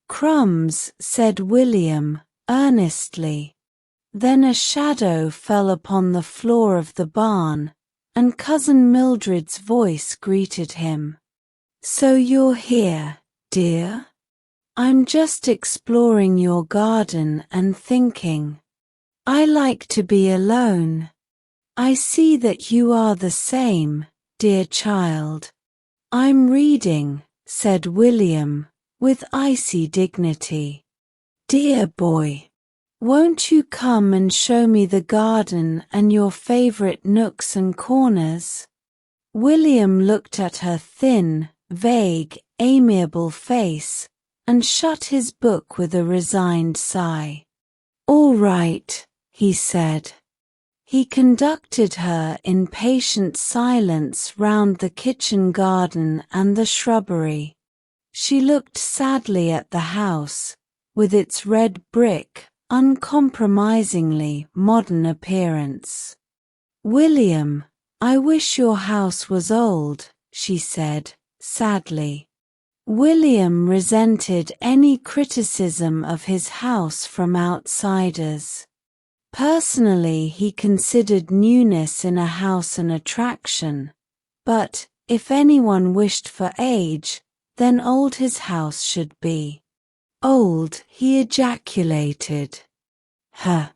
Crumbs, said William, earnestly. Then a shadow fell upon the floor of the barn, and Cousin Mildred's voice greeted him. So you're here, dear? I'm just exploring your garden and thinking. I like to be alone. I see that you are the same, dear child. I'm reading, said William, with icy dignity. Dear boy, won't you come and show me the garden and your favorite nooks and corners? William looked at her thin, vague, amiable face, and shut his book with a resigned sigh. All right, he said. He conducted her in patient silence round the kitchen garden and the shrubbery. She looked sadly at the house, with its red brick, uncompromisingly modern appearance. William, I wish your house was old, she said, sadly. William resented any criticism of his house from outsiders. Personally, he considered newness in a house an attraction, but, if anyone wished for age, then old his house should be. Old, he ejaculated. Huh.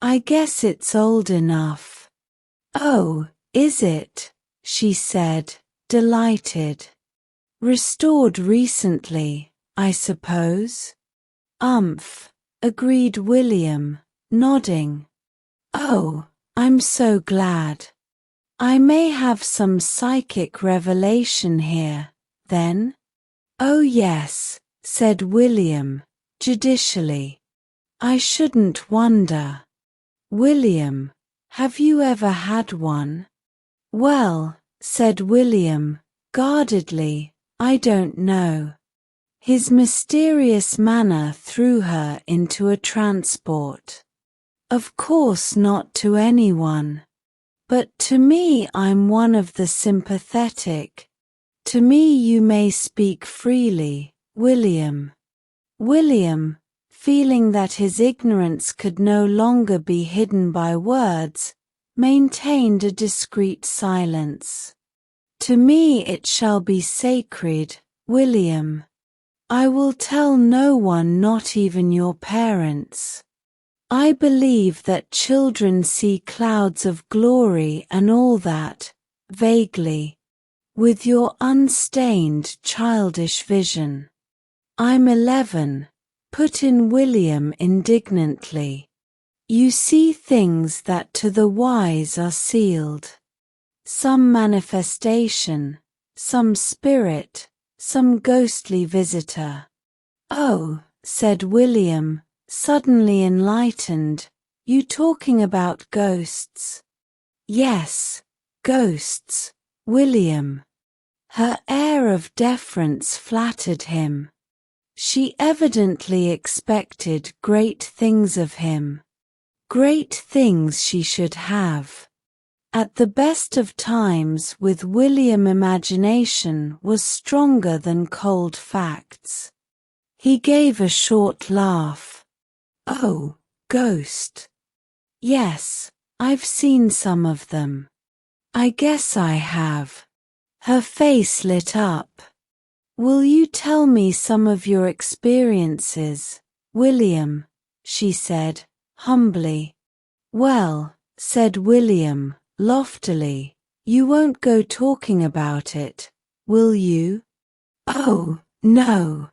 I guess it's old enough. Oh, is it? She said, delighted. Restored recently, I suppose? Agreed William, nodding. Oh, I'm so glad. I may have some psychic revelation here, then? Oh yes, said William, judicially. I shouldn't wonder. William, have you ever had one? Well, said William, guardedly, I don't know. His mysterious manner threw her into a transport. Of course not to anyone. But to me I'm one of the sympathetic. To me you may speak freely, William. William, feeling that his ignorance could no longer be hidden by words, maintained a discreet silence. To me it shall be sacred, William. I will tell no one, not even your parents. I believe that children see clouds of glory and all that, vaguely, with your unstained childish vision. I'm 11, put in William indignantly. You see things that to the wise are sealed. Some manifestation, some spirit, some ghostly visitor. Oh, said William, suddenly enlightened, you talking about ghosts? Yes, ghosts, William. Her air of deference flattered him. She evidently expected great things of him. Great things she should have. At the best of times with William, imagination was stronger than cold facts. He gave a short laugh. Oh, ghost. Yes, I've seen some of them. I guess I have. Her face lit up. Will you tell me some of your experiences, William? She said, humbly. Well, said William, loftily, you won't go talking about it, will you? Oh, no.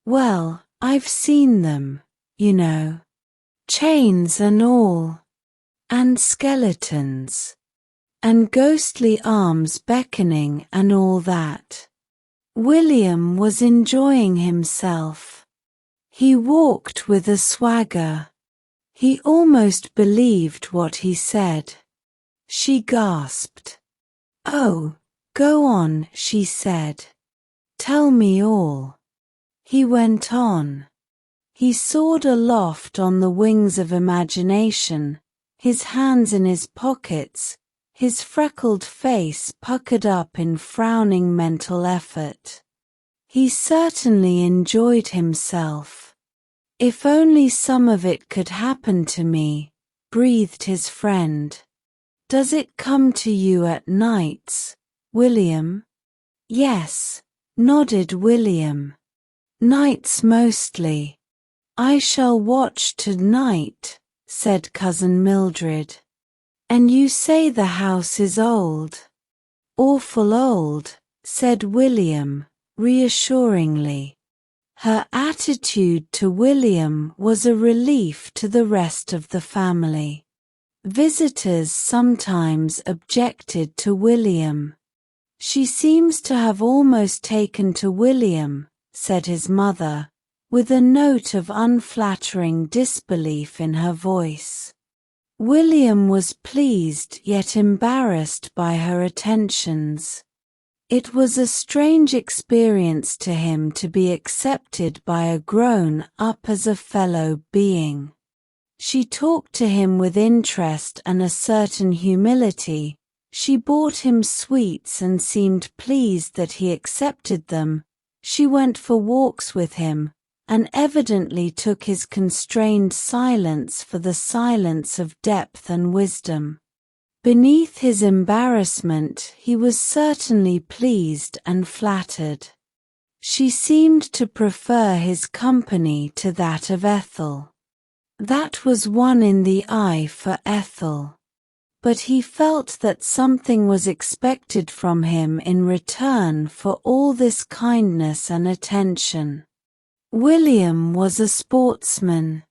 Well, I've seen them, you know. Chains and all. And skeletons. And ghostly arms beckoning and all that. William was enjoying himself. He walked with a swagger. He almost believed what he said. She gasped. Oh, go on, she said. Tell me all. He went on. He soared aloft on the wings of imagination, his hands in his pockets, his freckled face puckered up in frowning mental effort. He certainly enjoyed himself. If only some of it could happen to me, breathed his friend. Does it come to you at nights, William? Yes, nodded William. Nights mostly. I shall watch tonight, said Cousin Mildred. And you say the house is old? Awful old, said William, reassuringly. Her attitude to William was a relief to the rest of the family. Visitors sometimes objected to William. She seems to have almost taken to William, said his mother, with a note of unflattering disbelief in her voice. William was pleased yet embarrassed by her attentions. It was a strange experience to him to be accepted by a grown-up as a fellow being. She talked to him with interest and a certain humility. She bought him sweets and seemed pleased that he accepted them. She went for walks with him, and evidently took his constrained silence for the silence of depth and wisdom. Beneath his embarrassment he was certainly pleased and flattered. She seemed to prefer his company to that of Ethel. That was one in the eye for Ethel. But he felt that something was expected from him in return for all this kindness and attention. William was a sportsman.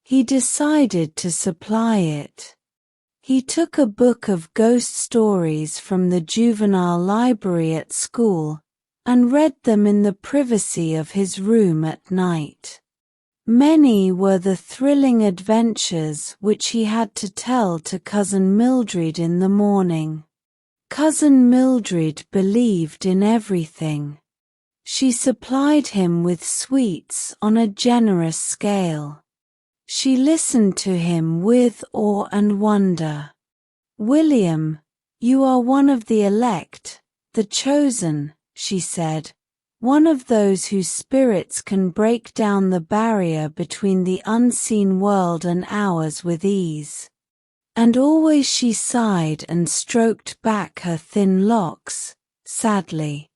He decided to supply it. He took a book of ghost stories from the juvenile library at school and read them in the privacy of his room at night. Many were the thrilling adventures which he had to tell to Cousin Mildred in the morning. Cousin Mildred believed in everything. She supplied him with sweets on a generous scale. She listened to him with awe and wonder. William, you are one of the elect, the chosen, she said, one of those whose spirits can break down the barrier between the unseen world and ours with ease. And always she sighed and stroked back her thin locks, sadly.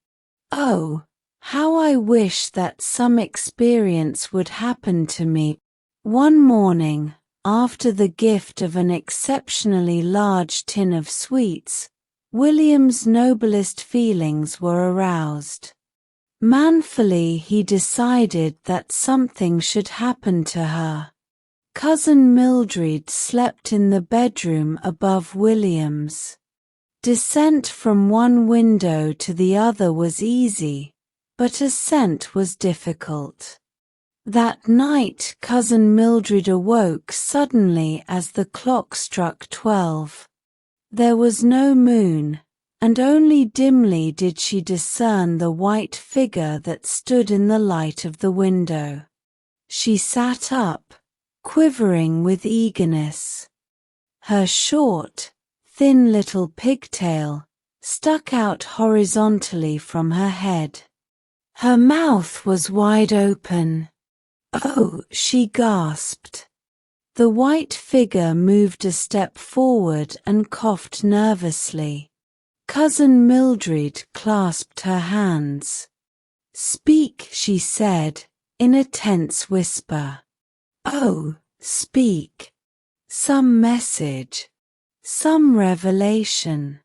Oh, how I wish that some experience would happen to me. One morning, after the gift of an exceptionally large tin of sweets, William's noblest feelings were aroused. Manfully he decided that something should happen to her. Cousin Mildred slept in the bedroom above William's. Descent from one window to the other was easy, but ascent was difficult. That night Cousin Mildred awoke suddenly as the clock struck 12. There was no moon, and only dimly did she discern the white figure that stood in the light of the window. She sat up, quivering with eagerness. Her short, thin little pigtail stuck out horizontally from her head. Her mouth was wide open. "Oh," she gasped. The white figure moved a step forward and coughed nervously. Cousin Mildred clasped her hands. "Speak," she said, in a tense whisper. "Oh, speak. Some message. Some revelation."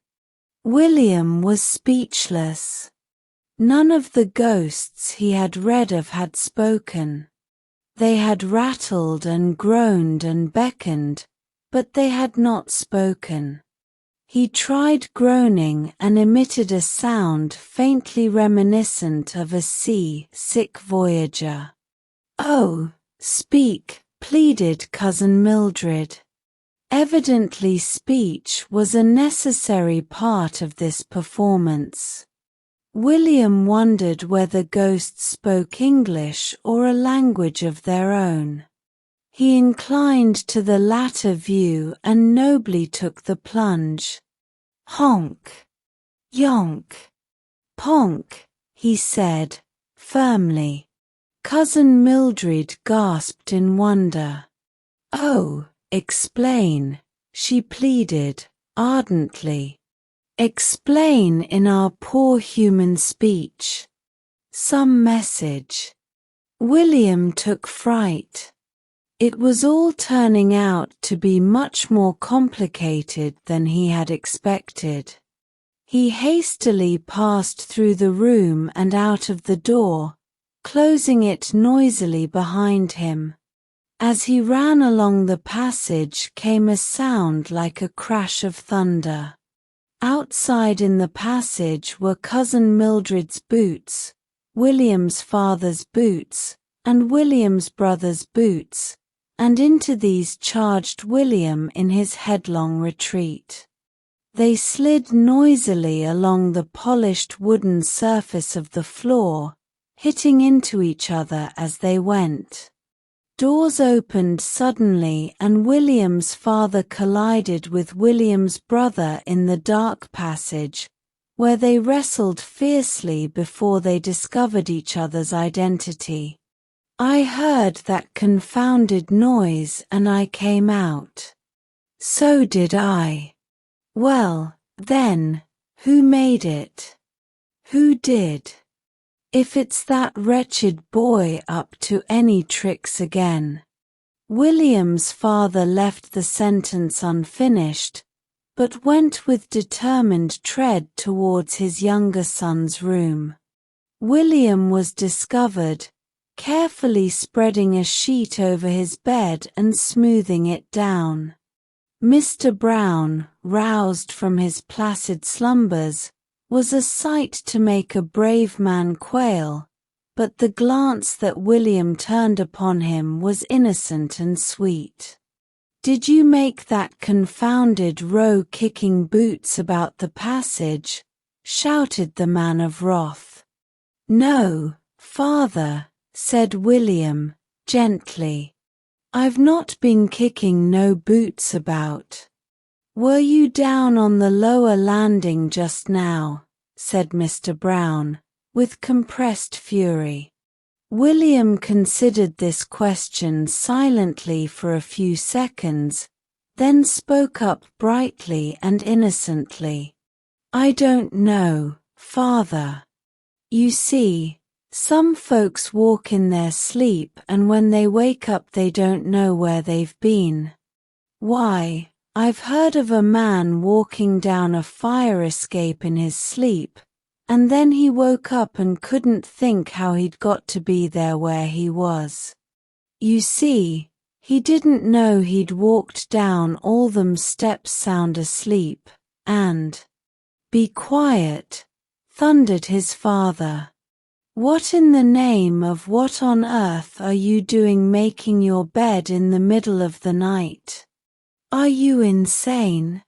William was speechless. None of the ghosts he had read of had spoken. They had rattled and groaned and beckoned, but they had not spoken. He tried groaning and emitted a sound faintly reminiscent of a sea-sick voyager. "Oh, speak," pleaded Cousin Mildred. Evidently speech was a necessary part of this performance. William wondered whether ghosts spoke English or a language of their own. He inclined to the latter view and nobly took the plunge. "Honk, yonk, ponk," he said, firmly. Cousin Mildred gasped in wonder. "Oh, explain," she pleaded, ardently. "Explain in our poor human speech. Some message." William took fright. It was all turning out to be much more complicated than he had expected. He hastily passed through the room and out of the door, closing it noisily behind him. As he ran along the passage came a sound like a crash of thunder. Outside in the passage were Cousin Mildred's boots, William's father's boots, and William's brother's boots, and into these charged William in his headlong retreat. They slid noisily along the polished wooden surface of the floor, hitting into each other as they went. Doors opened suddenly and William's father collided with William's brother in the dark passage, where they wrestled fiercely before they discovered each other's identity. "I heard that confounded noise and I came out." "So did I." "Well, then, who made it? Who did? If it's that wretched boy up to any tricks again." William's father left the sentence unfinished, but went with determined tread towards his younger son's room. William was discovered, carefully spreading a sheet over his bed and smoothing it down. Mr. Brown, roused from his placid slumbers, was a sight to make a brave man quail, but the glance that William turned upon him was innocent and sweet. "Did you make that confounded row kicking boots about the passage?" shouted the man of wrath. "No, father," said William, gently. "I've not been kicking no boots about." "Were you down on the lower landing just now?" said Mr. Brown, with compressed fury. William considered this question silently for a few seconds, then spoke up brightly and innocently. "I don't know, father. You see, some folks walk in their sleep and when they wake up they don't know where they've been. Why, I've heard of a man walking down a fire escape in his sleep, and then he woke up and couldn't think how he'd got to be there where he was. You see, he didn't know he'd walked down all them steps sound asleep, and—" "Be quiet," thundered his father. "What in the name of what on earth are you doing making your bed in the middle of the night? Are you insane?"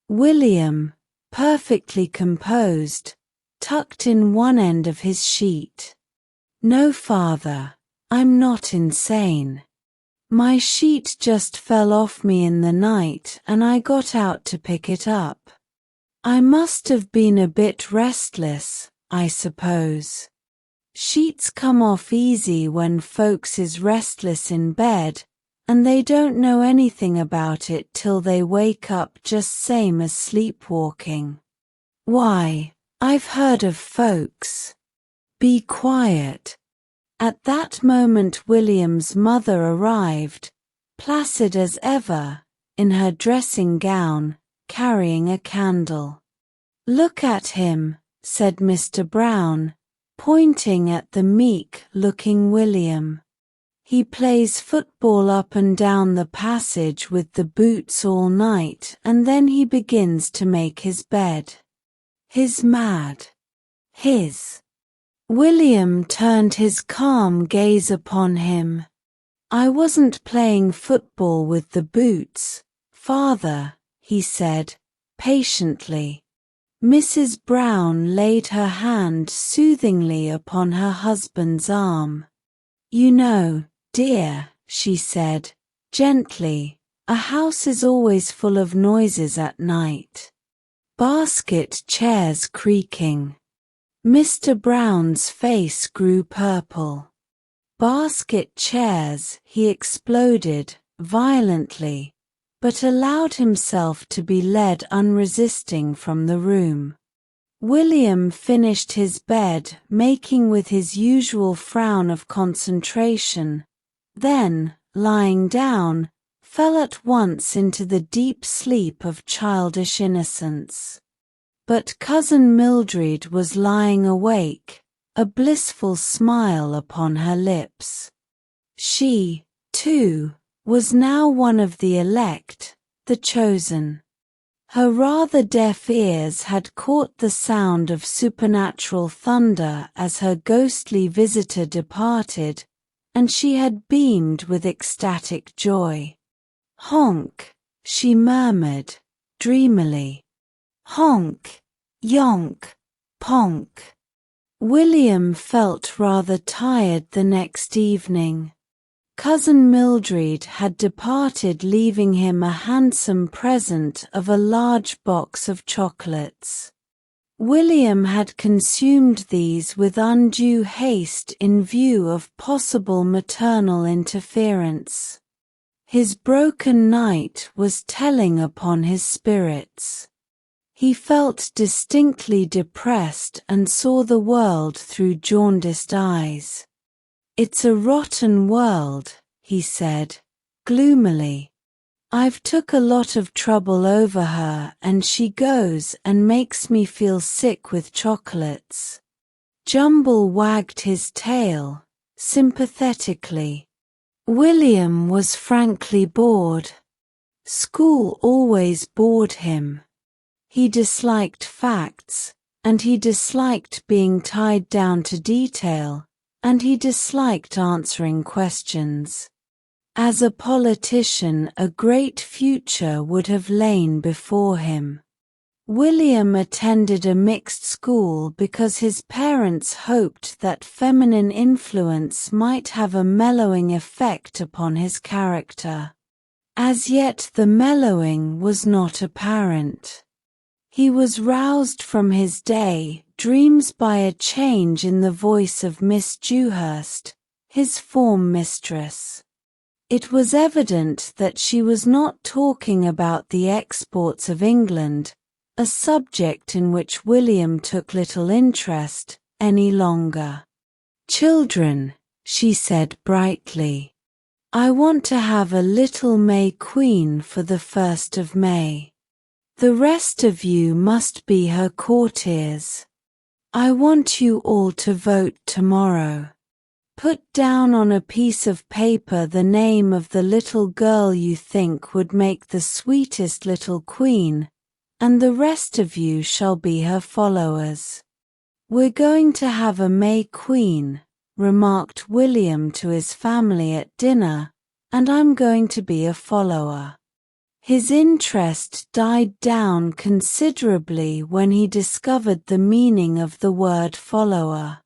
"William," perfectly composed, tucked in one end of his sheet. "No, father, I'm not insane. My sheet just fell off me in the night and I got out to pick it up. I must have been a bit restless, I suppose. Sheets come off easy when folks is restless in bed, and they don't know anything about it till they wake up, just same as sleepwalking. Why, I've heard of folks." "Be quiet." At that moment William's mother arrived, placid as ever, in her dressing gown, carrying a candle. "Look at him," said Mr. Brown, pointing at the meek-looking William. "He plays football up and down the passage with the boots all night, and then he begins to make his bed. He's mad. His." William turned his calm gaze upon him. "I wasn't playing football with the boots, father," he said, patiently. Mrs. Brown laid her hand soothingly upon her husband's arm. "You know, dear," she said, gently, "a house is always full of noises at night. Basket chairs creaking." Mr. Brown's face grew purple. "Basket chairs," he exploded, violently, but allowed himself to be led unresisting from the room. William finished his bed, making with his usual frown of concentration, then, lying down, fell at once into the deep sleep of childish innocence. But Cousin Mildred was lying awake, a blissful smile upon her lips. She, too, was now one of the elect, the chosen. Her rather deaf ears had caught the sound of supernatural thunder as her ghostly visitor departed, and she had beamed with ecstatic joy. "Honk," she murmured, dreamily. "Honk, yonk, ponk." William felt rather tired the next evening. Cousin Mildred had departed, leaving him a handsome present of a large box of chocolates. William had consumed these with undue haste in view of possible maternal interference. His broken night was telling upon his spirits. He felt distinctly depressed and saw the world through jaundiced eyes. "It's a rotten world," he said, gloomily. "I've took a lot of trouble over her and she goes and makes me feel sick with chocolates." Jumble wagged his tail, sympathetically. William was frankly bored. School always bored him. He disliked facts, and he disliked being tied down to detail, and he disliked answering questions. As a politician, a great future would have lain before him. William attended a mixed school because his parents hoped that feminine influence might have a mellowing effect upon his character. As yet the mellowing was not apparent. He was roused from his day dreams by a change in the voice of Miss Dewhurst, his form mistress. It was evident that she was not talking about the exports of England, a subject in which William took little interest, any longer. "Children," she said brightly, "I want to have a little May Queen for the 1st of May. The rest of you must be her courtiers. I want you all to vote tomorrow. Put down on a piece of paper the name of the little girl you think would make the sweetest little queen, and the rest of you shall be her followers." "We're going to have a May Queen," remarked William to his family at dinner, "and I'm going to be a follower." His interest died down considerably when he discovered the meaning of the word follower.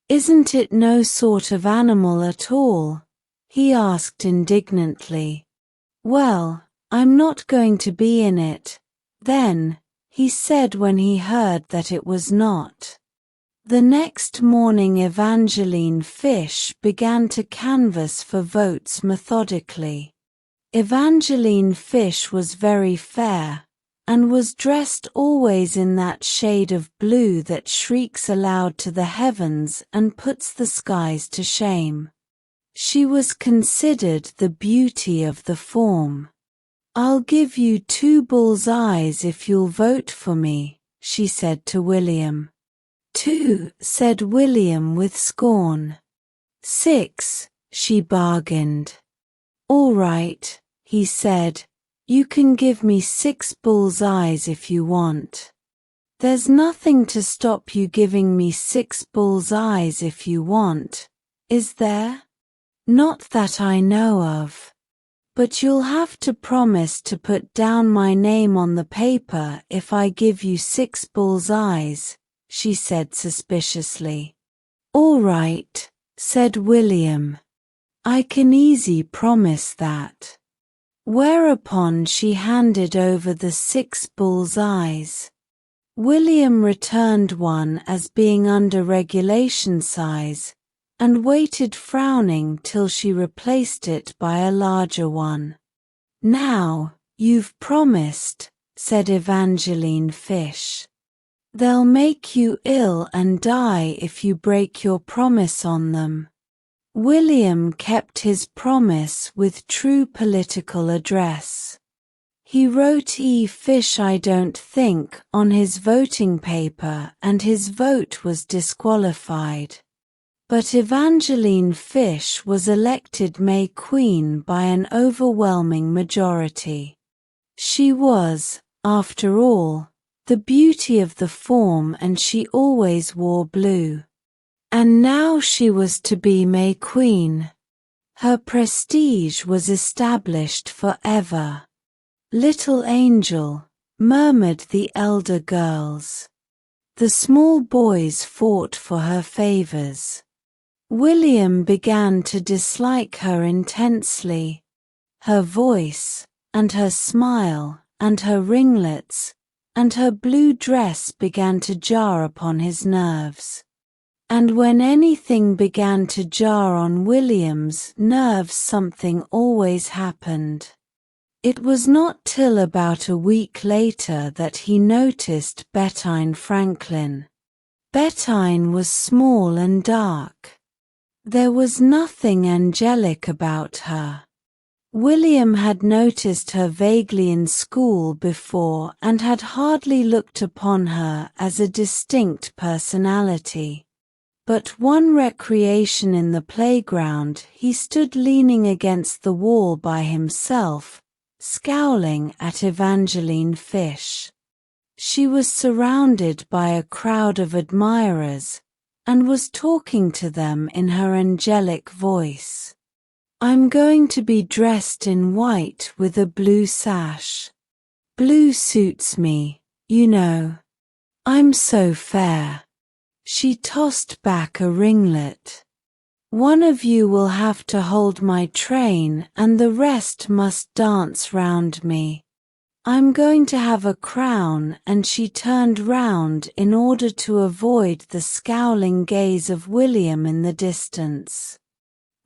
"Isn't it no sort of animal at all?" he asked indignantly. "Well, I'm not going to be in it, then," he said when he heard that it was not. The next morning Evangeline Fish began to canvass for votes methodically. Evangeline Fish was very fair, and was dressed always in that shade of blue that shrieks aloud to the heavens and puts the skies to shame. She was considered the beauty of the form. "I'll give you 2 bull's eyes if you'll vote for me," she said to William. "2," said William with scorn. "6," she bargained. "All right," he said, "you can give me 6 bull's eyes if you want. There's nothing to stop you giving me 6 bull's eyes if you want, is there? Not that I know of. But you'll have to promise to put down my name on the paper if I give you 6 bull's eyes," she said suspiciously. "All right," said William. "I can easy promise that." Whereupon she handed over the 6 bull's eyes. William returned one as being under regulation size, and waited frowning till she replaced it by a larger one. "Now, you've promised," said Evangeline Fish. "They'll make you ill and die if you break your promise on them." William kept his promise with true political address. He wrote "E. Fish I don't think" on his voting paper and his vote was disqualified. But Evangeline Fish was elected May Queen by an overwhelming majority. She was, after all, the beauty of the form and she always wore blue. And now she was to be May Queen. Her prestige was established forever. "Little angel," murmured the elder girls. The small boys fought for her favors. William began to dislike her intensely. Her voice, and her smile, and her ringlets, and her blue dress began to jar upon his nerves. And when anything began to jar on William's nerves, something always happened. It was not till about a week later that he noticed Bettine Franklin. Bettine was small and dark. There was nothing angelic about her. William had noticed her vaguely in school before and had hardly looked upon her as a distinct personality. But one recreation in the playground he stood leaning against the wall by himself, scowling at Evangeline Fish. She was surrounded by a crowd of admirers, and was talking to them in her angelic voice. "I'm going to be dressed in white with a blue sash. Blue suits me, you know. I'm so fair." She tossed back a ringlet. "One of you will have to hold my train and the rest must dance round me. I'm going to have a crown," and she turned round in order to avoid the scowling gaze of William in the distance.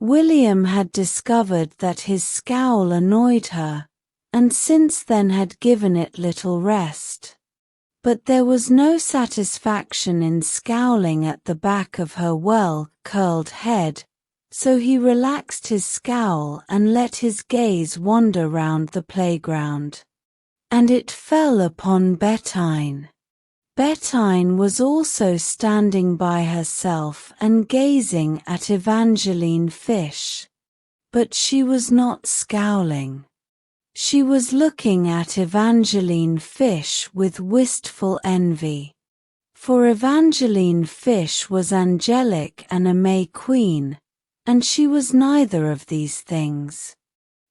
William had discovered that his scowl annoyed her, and since then had given it little rest. But there was no satisfaction in scowling at the back of her well-curled head, so he relaxed his scowl and let his gaze wander round the playground. And it fell upon Bettine. Bettine was also standing by herself and gazing at Evangeline Fish. But she was not scowling. She was looking at Evangeline Fish with wistful envy. For Evangeline Fish was angelic and a May Queen, and she was neither of these things.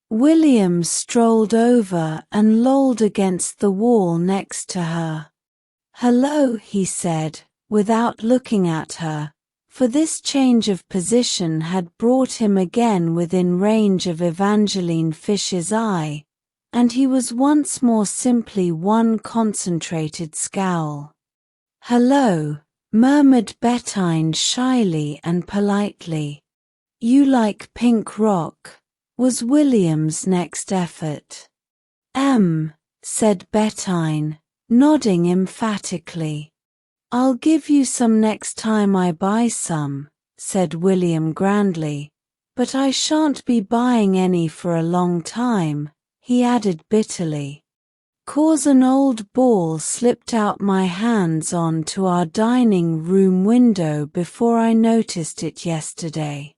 William strolled over and lolled against the wall next to her. "Hello," he said, without looking at her, for this change of position had brought him again within range of Evangeline Fish's eye, and he was once more simply one concentrated scowl. "Hello," murmured Bettine shyly and politely. "You like pink rock," was William's next effort. Said Bettine, nodding emphatically. "I'll give you some next time I buy some," said William grandly, "but I shan't be buying any for a long time," he added bitterly. "'Cause an old ball slipped out my hands on to our dining room window before I noticed it yesterday."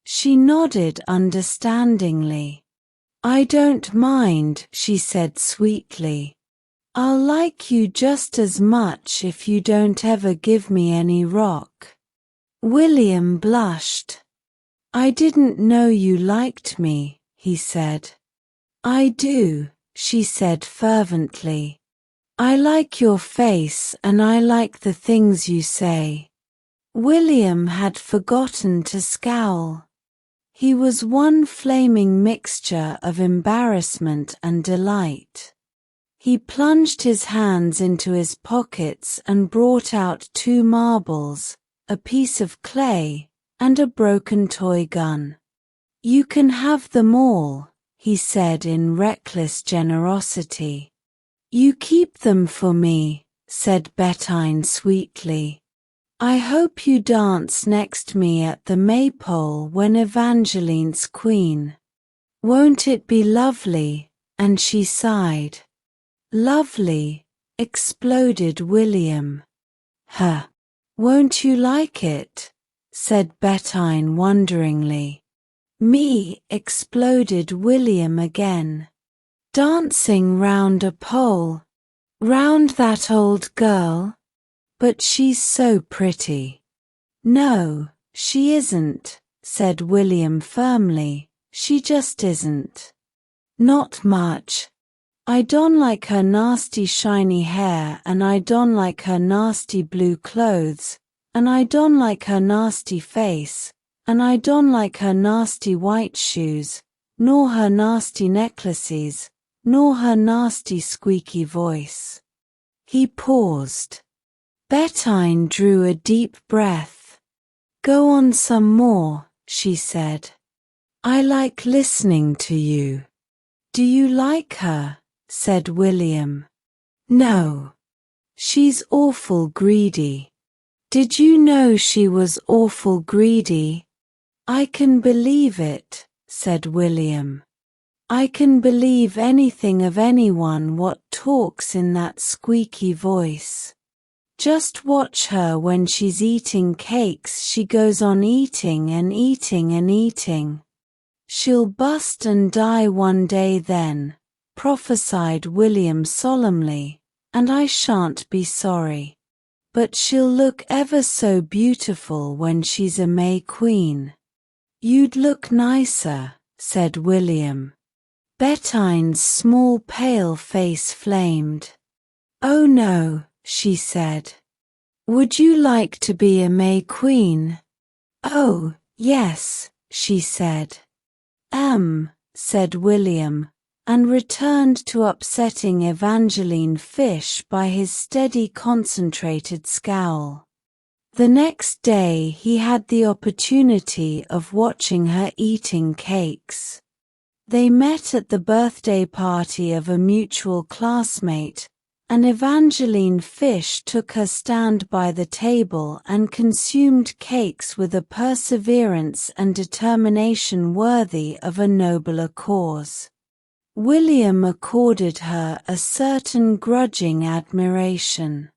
She nodded understandingly. "I don't mind," she said sweetly. "I'll like you just as much if you don't ever give me any rock." William blushed. "I didn't know you liked me," he said. "I do," she said fervently. "I like your face and I like the things you say." William had forgotten to scowl. He was one flaming mixture of embarrassment and delight. He plunged his hands into his pockets and brought out 2 marbles, a piece of clay, and a broken toy gun. "You can have them all," he said in reckless generosity. "You keep them for me," said Bettine sweetly. "I hope you dance next me at the Maypole when Evangeline's queen. Won't it be lovely?" And she sighed. "Lovely," exploded William. "Huh. Won't you like it?" said Bettine wonderingly. "Me," exploded William again. "Dancing round a pole. Round that old girl? But she's so pretty." "No, she isn't," said William firmly. "She just isn't. Not much. I don't like her nasty shiny hair, and I don't like her nasty blue clothes, and I don't like her nasty face, and I don't like her nasty white shoes, nor her nasty necklaces, nor her nasty squeaky voice." He paused. Bettine drew a deep breath. "Go on some more," she said. "I like listening to you." "Do you like her?" said William. "No. She's awful greedy." "Did you know she was awful greedy?" "I can believe it," said William. "I can believe anything of anyone what talks in that squeaky voice. Just watch her when she's eating cakes. She goes on eating and eating and eating. She'll bust and die one day then," prophesied William solemnly, "and I shan't be sorry. But she'll look ever so beautiful when she's a May Queen." "You'd look nicer," said William. Bettine's small pale face flamed. "Oh no," she said. "Would you like to be a May Queen?" "Oh, yes," she said. Said William, and returned to upsetting Evangeline Fish by his steady concentrated scowl. The next day he had the opportunity of watching her eating cakes. They met at the birthday party of a mutual classmate, and Evangeline Fish took her stand by the table and consumed cakes with a perseverance and determination worthy of a nobler cause. William accorded her a certain grudging admiration.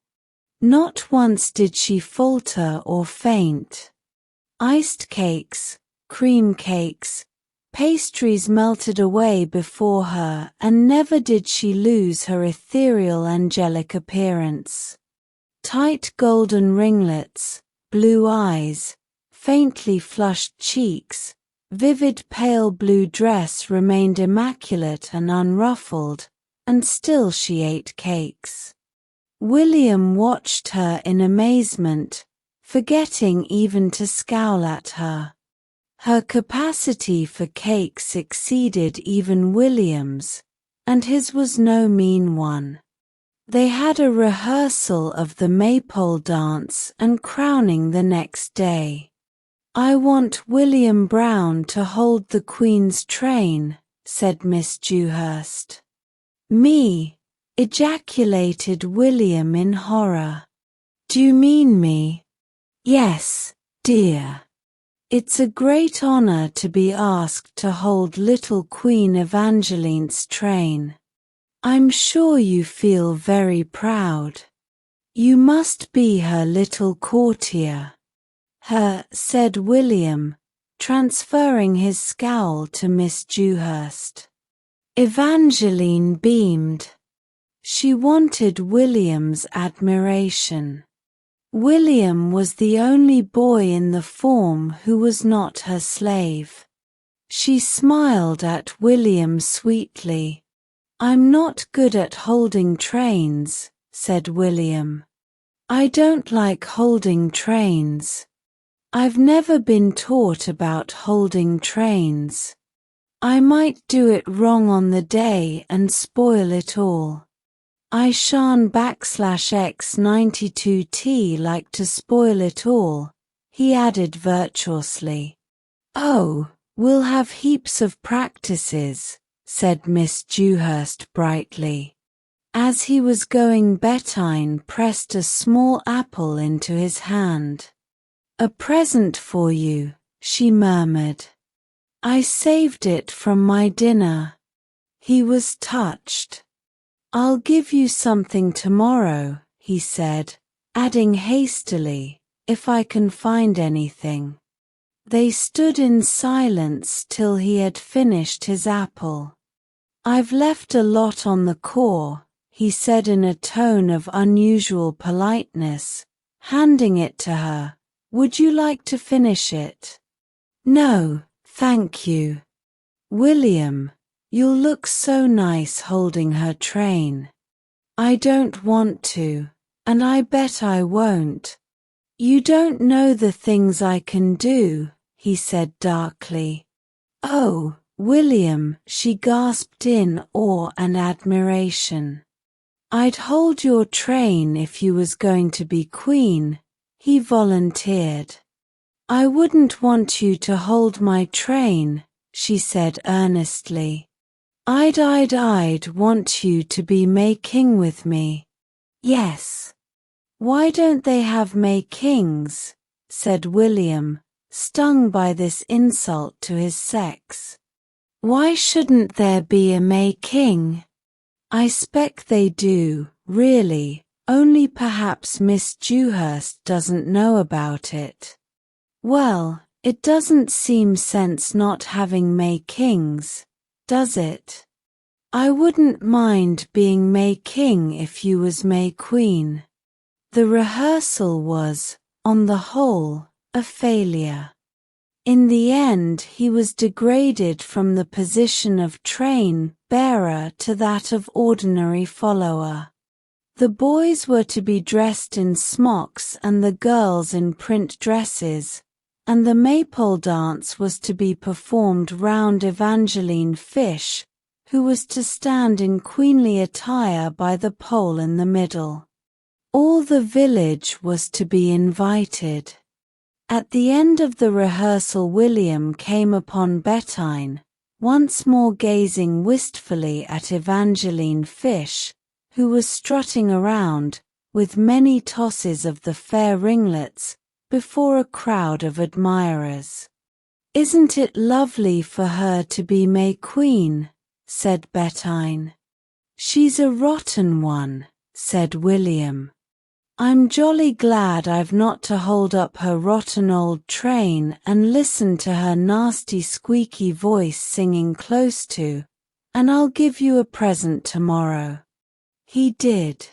Not once did she falter or faint. Iced cakes, cream cakes, pastries melted away before her, and never did she lose her ethereal angelic appearance. Tight golden ringlets, blue eyes, faintly flushed cheeks, vivid pale blue dress remained immaculate and unruffled, and still she ate cakes. William watched her in amazement, forgetting even to scowl at her. Her capacity for cakes exceeded even William's, and his was no mean one. They had a rehearsal of the maypole dance and crowning the next day. "I want William Brown to hold the Queen's train," said Miss Dewhurst. "Me?" ejaculated William in horror. "Do you mean me?" "Yes, dear. It's a great honor to be asked to hold little Queen Evangeline's train. I'm sure you feel very proud. You must be her little courtier." Said William, transferring his scowl to Miss Dewhurst. Evangeline beamed. She wanted William's admiration. William was the only boy in the form who was not her slave. She smiled at William sweetly. "I'm not good at holding trains," said William. "I don't like holding trains. I've never been taught about holding trains. I might do it wrong on the day and spoil it all. I shan't /X92T like to spoil it all," he added virtuously. "Oh, we'll have heaps of practices," said Miss Dewhurst brightly. As he was going, Bettine pressed a small apple into his hand. "A present for you," she murmured. "I saved it from my dinner." He was touched. "I'll give you something tomorrow," he said, adding hastily, "if I can find anything." They stood in silence till he had finished his apple. "I've left a lot on the core," he said in a tone of unusual politeness, handing it to her. "Would you like to finish it?" "No, thank you." "William, you'll look so nice holding her train." "I don't want to, and I bet I won't." "You don't know the things I can do," he said darkly. "Oh, William," she gasped in awe and admiration. "I'd hold your train if you was going to be queen," he volunteered. "I wouldn't want you to hold my train," she said earnestly. I'd want you to be May King with me." "Yes." "Why don't they have May Kings?" said William, stung by this insult to his sex. "Why shouldn't there be a May King?" "I spec they do, really, only perhaps Miss Dewhurst doesn't know about it." "Well, it doesn't seem sense not having May Kings, does it? I wouldn't mind being May King if you was May Queen." The rehearsal was, on the whole, a failure. In the end he was degraded from the position of train bearer to that of ordinary follower. The boys were to be dressed in smocks and the girls in print dresses, and the maypole dance was to be performed round Evangeline Fish, who was to stand in queenly attire by the pole in the middle. All the village was to be invited. At the end of the rehearsal William came upon Bettine, once more gazing wistfully at Evangeline Fish, who was strutting around, with many tosses of the fair ringlets, before a crowd of admirers. "Isn't it lovely for her to be May Queen?" said Bettine. "She's a rotten one," said William. "I'm jolly glad I've not to hold up her rotten old train and listen to her nasty squeaky voice singing close to, and I'll give you a present tomorrow." He did.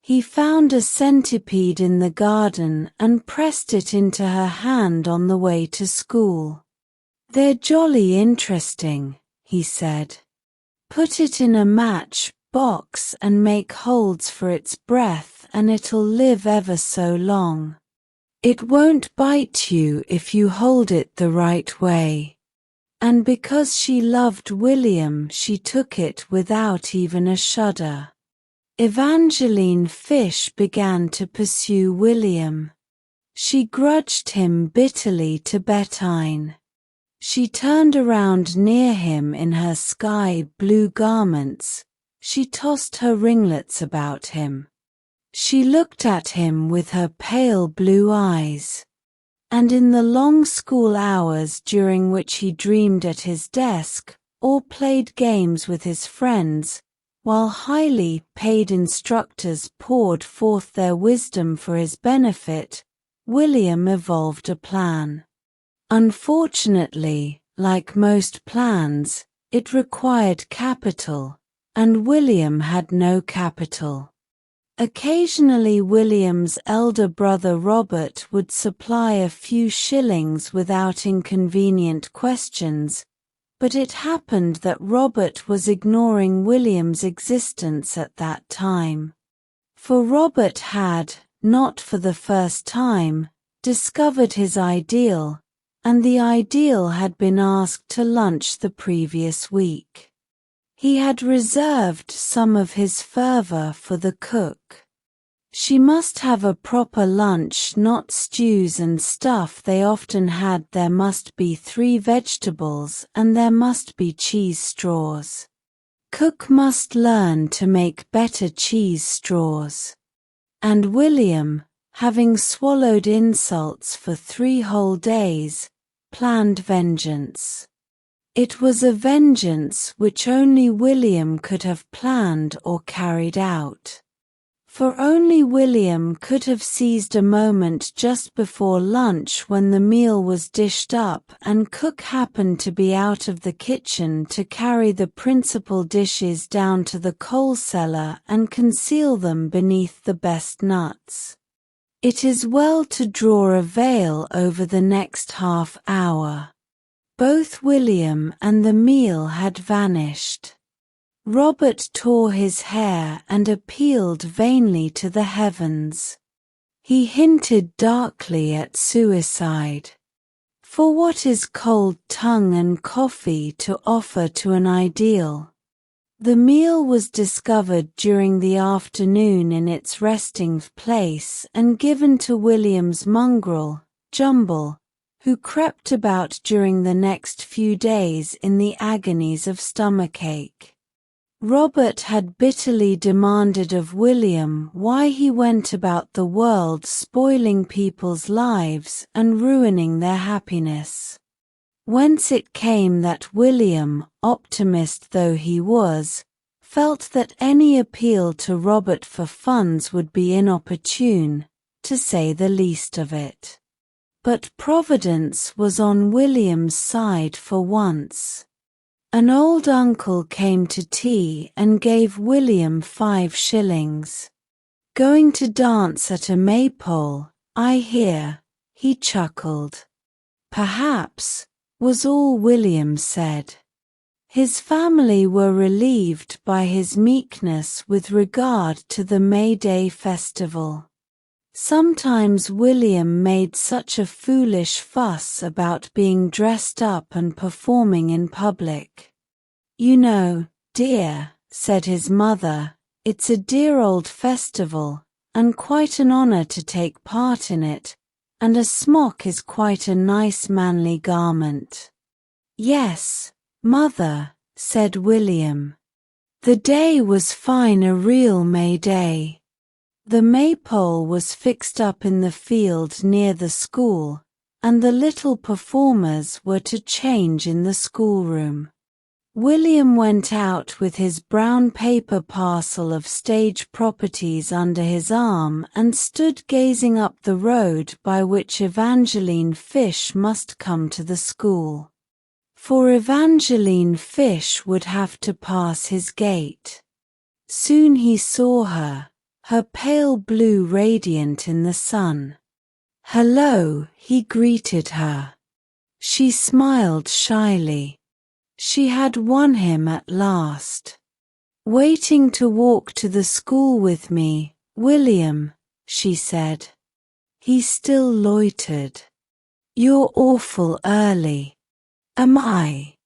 He found a centipede in the garden and pressed it into her hand on the way to school. "They're jolly interesting," he said. "Put it in a match box and make holes for its breath and it'll live ever so long. It won't bite you if you hold it the right way." And because she loved William, she took it without even a shudder. Evangeline Fish began to pursue William. She grudged him bitterly to Bettine. She turned around near him in her sky-blue garments. She tossed her ringlets about him. She looked at him with her pale blue eyes. And in the long school hours during which he dreamed at his desk, or played games with his friends, while highly paid instructors poured forth their wisdom for his benefit, William evolved a plan. Unfortunately, like most plans, it required capital, and William had no capital. Occasionally William's elder brother Robert would supply a few shillings without inconvenient questions, but it happened that Robert was ignoring William's existence at that time. For Robert had, not for the first time, discovered his ideal, and the ideal had been asked to lunch the previous week. He had reserved some of his fervor for the cook. She must have a proper lunch, not stews and stuff they often had. There must be 3 vegetables and there must be cheese straws. Cook must learn to make better cheese straws. And William, having swallowed insults for 3 whole days, planned vengeance. It was a vengeance which only William could have planned or carried out. For only William could have seized a moment just before lunch when the meal was dished up and cook happened to be out of the kitchen to carry the principal dishes down to the coal cellar and conceal them beneath the best nuts. It is well to draw a veil over the next half hour. Both William and the meal had vanished. Robert tore his hair and appealed vainly to the heavens. He hinted darkly at suicide. For what is cold tongue and coffee to offer to an ideal? The meal was discovered during the afternoon in its resting place and given to William's mongrel, Jumble, who crept about during the next few days in the agonies of stomachache. Robert had bitterly demanded of William why he went about the world spoiling people's lives and ruining their happiness. Whence it came that William, optimist though he was, felt that any appeal to Robert for funds would be inopportune, to say the least of it. But Providence was on William's side for once. An old uncle came to tea and gave William 5 shillings. "Going to dance at a maypole, I hear," he chuckled. "Perhaps," was all William said. His family were relieved by his meekness with regard to the May Day festival. Sometimes William made such a foolish fuss about being dressed up and performing in public. "You know, dear," said his mother, "it's a dear old festival, and quite an honor to take part in it, and a smock is quite a nice manly garment." "Yes, mother," said William. The day was fine, a real May Day. The maypole was fixed up in the field near the school, and the little performers were to change in the schoolroom. William went out with his brown paper parcel of stage properties under his arm and stood gazing up the road by which Evangeline Fish must come to the school. For Evangeline Fish would have to pass his gate. Soon he saw her, her pale blue radiant in the sun. "Hello," he greeted her. She smiled shyly. She had won him at last. Waiting to walk to the school with me, William, she said. He still loitered. You're awful early. Am I?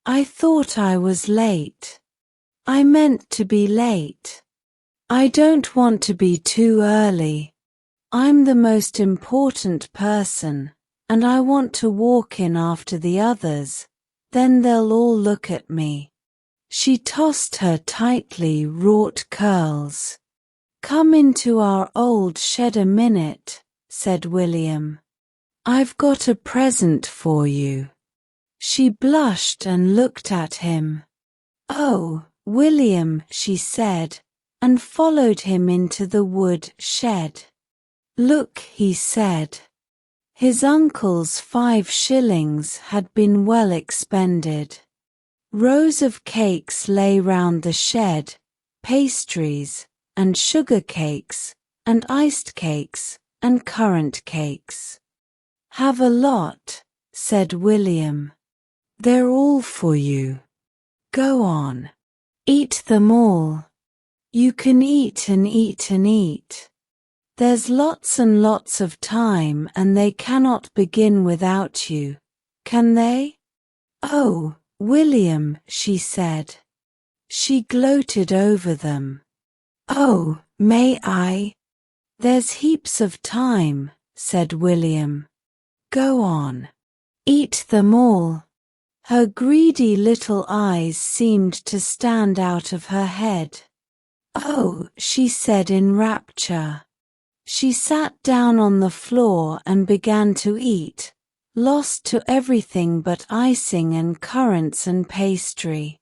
I thought I was late. I meant to be late. I don't want to be too early. I'm the most important person, and I want to walk in after the others, then they'll all look at me. She tossed her tightly wrought curls. Come into our old shed a minute, said William. I've got a present for you. She blushed and looked at him. Oh, William, she said, and followed him into the wood shed. Look, he said. His uncle's 5 shillings had been well expended. Rows of cakes lay round the shed, pastries, and sugar cakes, and iced cakes, and currant cakes. Have a lot, said William. They're all for you. Go on. Eat them all. You can eat and eat and eat. There's lots and lots of time and they cannot begin without you, can they? Oh, William, she said. She gloated over them. Oh, may I? There's heaps of time, said William. Go on. Eat them all. Her greedy little eyes seemed to stand out of her head. Oh, she said in rapture. She sat down on the floor and began to eat, lost to everything but icing and currants and pastry.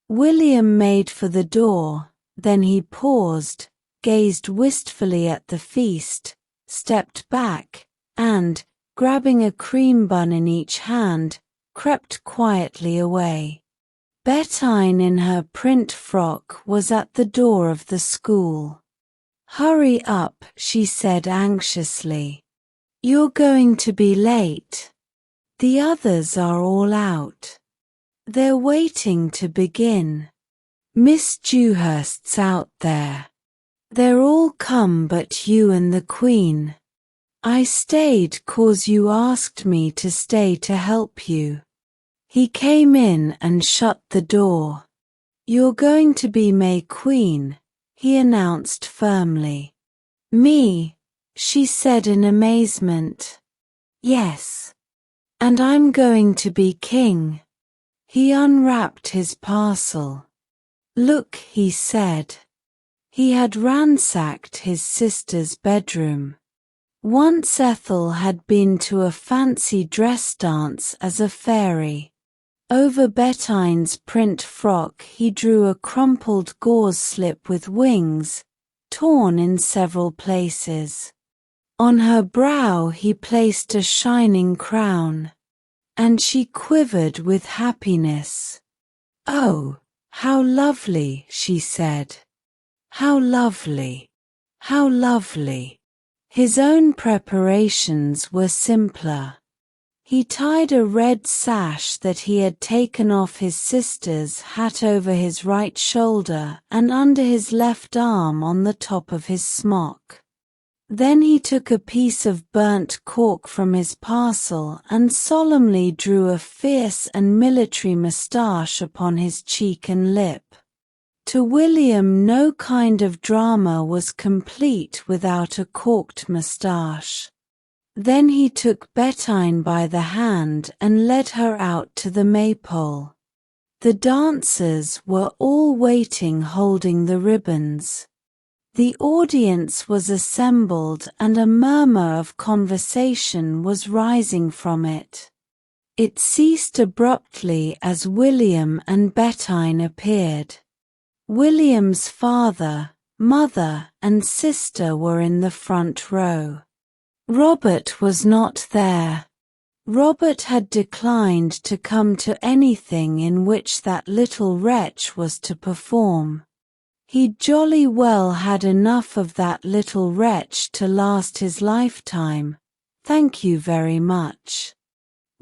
William made for the door, then he paused, gazed wistfully at the feast, stepped back, and, grabbing a cream bun in each hand, crept quietly away. Bettine in her print frock was at the door of the school. Hurry up, she said anxiously. You're going to be late. The others are all out. They're waiting to begin. Miss Dewhurst's out there. They're all come but you and the Queen. I stayed 'cause you asked me to stay to help you. He came in and shut the door. You're going to be May Queen, he announced firmly. Me? She said in amazement. Yes. And I'm going to be king. He unwrapped his parcel. Look, he said. He had ransacked his sister's bedroom. Once Ethel had been to a fancy dress dance as a fairy. Over Bettine's print frock he drew a crumpled gauze slip with wings, torn in several places. On her brow he placed a shining crown, and she quivered with happiness. Oh, how lovely, she said. How lovely, how lovely. His own preparations were simpler. He tied a red sash that he had taken off his sister's hat over his right shoulder and under his left arm on the top of his smock. Then he took a piece of burnt cork from his parcel and solemnly drew a fierce and military moustache upon his cheek and lip. To William no kind of drama was complete without a corked moustache. Then he took Bettine by the hand and led her out to the maypole. The dancers were all waiting holding the ribbons. The audience was assembled and a murmur of conversation was rising from it. It ceased abruptly as William and Bettine appeared. William's father, mother, and sister were in the front row. Robert was not there. Robert had declined to come to anything in which that little wretch was to perform. He jolly well had enough of that little wretch to last his lifetime. Thank you very much.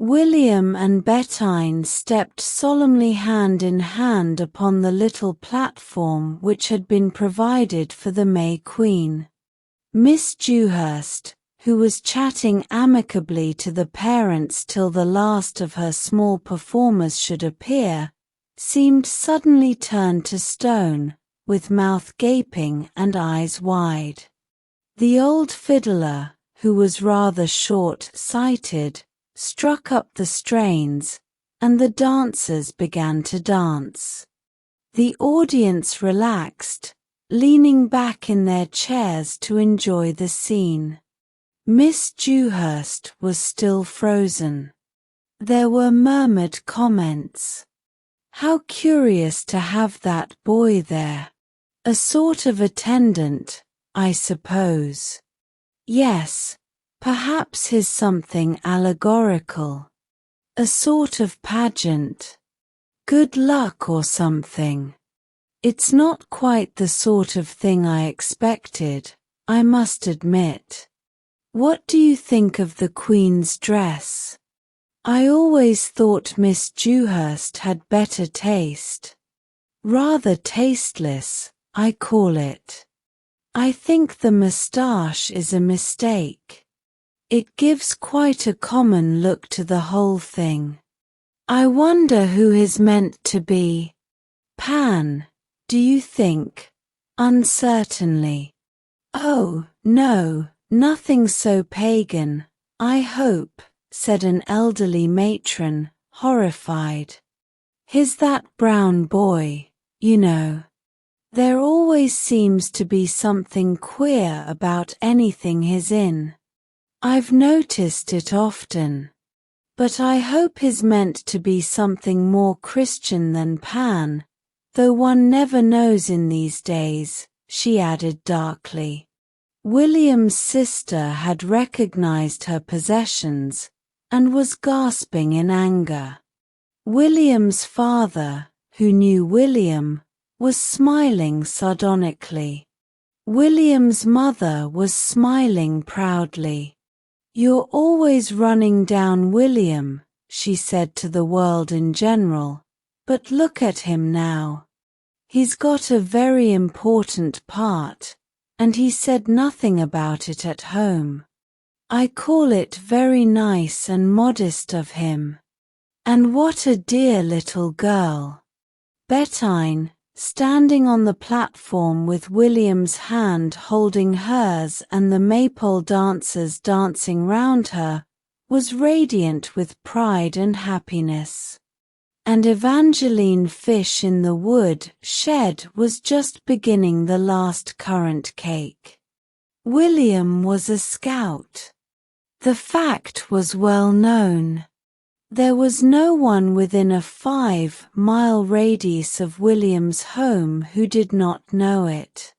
William and Bettine stepped solemnly hand in hand upon the little platform which had been provided for the May Queen. Miss Dewhurst, who was chatting amicably to the parents till the last of her small performers should appear, seemed suddenly turned to stone, with mouth gaping and eyes wide. The old fiddler, who was rather short-sighted, struck up the strains, and the dancers began to dance. The audience relaxed, leaning back in their chairs to enjoy the scene. Miss Dewhurst was still frozen. There were murmured comments. How curious to have that boy there. A sort of attendant, I suppose. Yes, perhaps he's something allegorical. A sort of pageant. Good luck or something. It's not quite the sort of thing I expected, I must admit. What do you think of the Queen's dress? I always thought Miss Dewhurst had better taste. Rather tasteless, I call it. I think the moustache is a mistake. It gives quite a common look to the whole thing. I wonder who is meant to be. Pan, do you think? Uncertainly. Oh, no, nothing so pagan, I hope, said an elderly matron, horrified. He's that brown boy, you know. There always seems to be something queer about anything he's in. I've noticed it often. But I hope he's meant to be something more Christian than Pan, though one never knows in these days, she added darkly. William's sister had recognized her possessions, and was gasping in anger. William's father, who knew William, was smiling sardonically. William's mother was smiling proudly. You're always running down William, she said to the world in general, but look at him now. He's got a very important part, and he said nothing about it at home. I call it very nice and modest of him. And what a dear little girl. Bettine, standing on the platform with William's hand holding hers and the maypole dancers dancing round her, was radiant with pride and happiness. And Evangeline Fish in the wood shed was just beginning the last currant cake. William was a scout. The fact was well known. There was no one within a 5-mile radius of William's home who did not know it.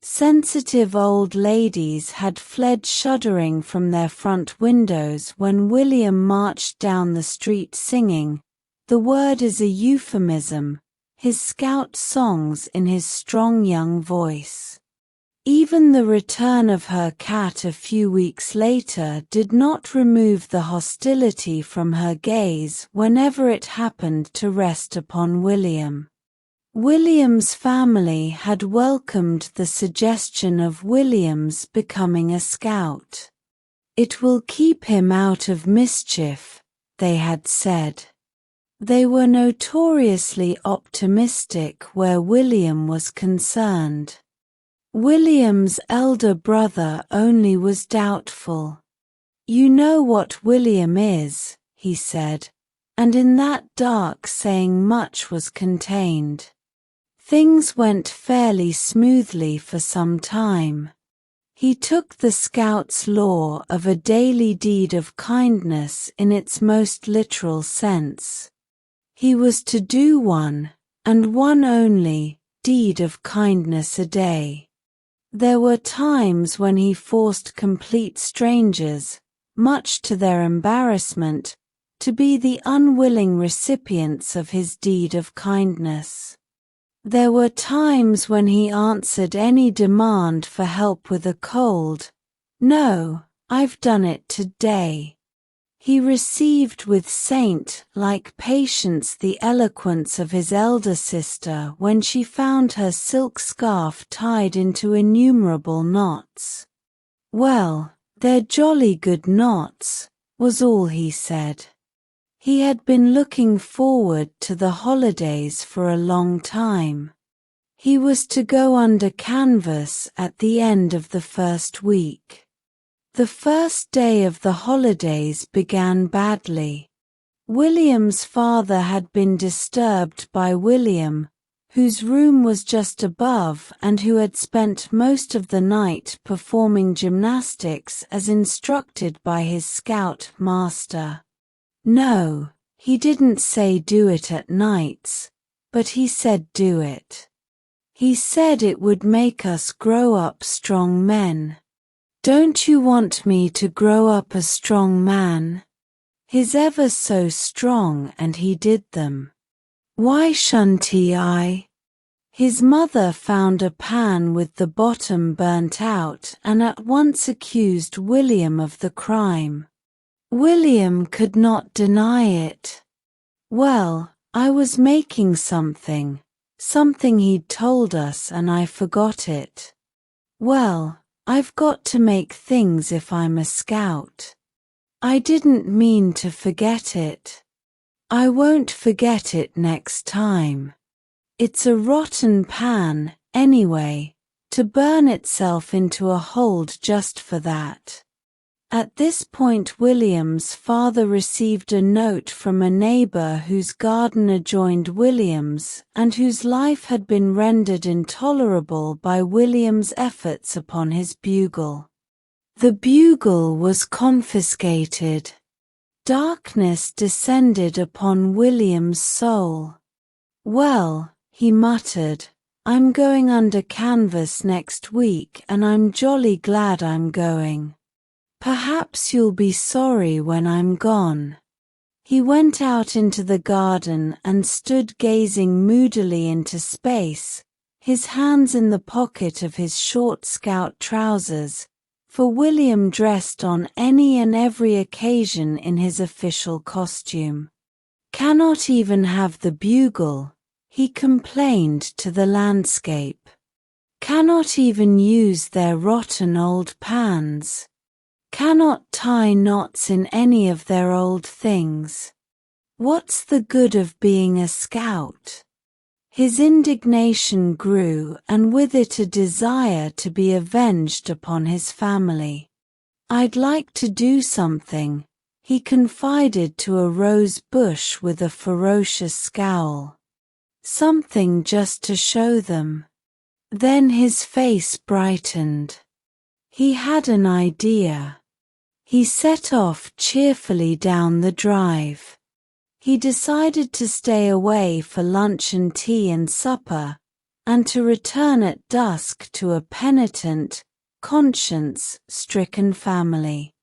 Sensitive old ladies had fled shuddering from their front windows when William marched down the street singing, the word is a euphemism, his scout songs in his strong young voice. Even the return of her cat a few weeks later did not remove the hostility from her gaze whenever it happened to rest upon William. William's family had welcomed the suggestion of William's becoming a scout. It will keep him out of mischief, they had said. They were notoriously optimistic where William was concerned. William's elder brother only was doubtful. You know what William is, he said, and in that dark saying much was contained. Things went fairly smoothly for some time. He took the Scout's law of a daily deed of kindness in its most literal sense. He was to do one, and one only, deed of kindness a day. There were times when he forced complete strangers, much to their embarrassment, to be the unwilling recipients of his deed of kindness. There were times when he answered any demand for help with a cold, "No, I've done it today." He received with saint-like patience the eloquence of his elder sister when she found her silk scarf tied into innumerable knots. "Well, they're jolly good knots," was all he said. He had been looking forward to the holidays for a long time. He was to go under canvas at the end of the first week. The first day of the holidays began badly. William's father had been disturbed by William, whose room was just above and who had spent most of the night performing gymnastics as instructed by his scout master. No, he didn't say do it at nights, but he said do it. He said it would make us grow up strong men. "Don't you want me to grow up a strong man?" He's ever so strong and he did them. "Why shouldn't I?" His mother found a pan with the bottom burnt out and at once accused William of the crime. William could not deny it. "Well, I was making something he'd told us and I forgot it." "Well, I've got to make things if I'm a scout. I didn't mean to forget it. I won't forget it next time. It's a rotten pan, anyway, to burn itself into a hold just for that." At this point William's father received a note from a neighbor whose garden adjoined William's and whose life had been rendered intolerable by William's efforts upon his bugle. The bugle was confiscated. Darkness descended upon William's soul. "Well," he muttered, "I'm going under canvas next week and I'm jolly glad I'm going. Perhaps you'll be sorry when I'm gone." He went out into the garden and stood gazing moodily into space, his hands in the pocket of his short scout trousers, for William dressed on any and every occasion in his official costume. "Cannot even have the bugle," he complained to the landscape. "Cannot even use their rotten old pans. Cannot tie knots in any of their old things. What's the good of being a scout?" His indignation grew and with it a desire to be avenged upon his family. "I'd like to do something," he confided to a rose bush with a ferocious scowl. "Something just to show them." Then his face brightened. He had an idea. He set off cheerfully down the drive. He decided to stay away for lunch and tea and supper, and to return at dusk to a penitent, conscience-stricken family.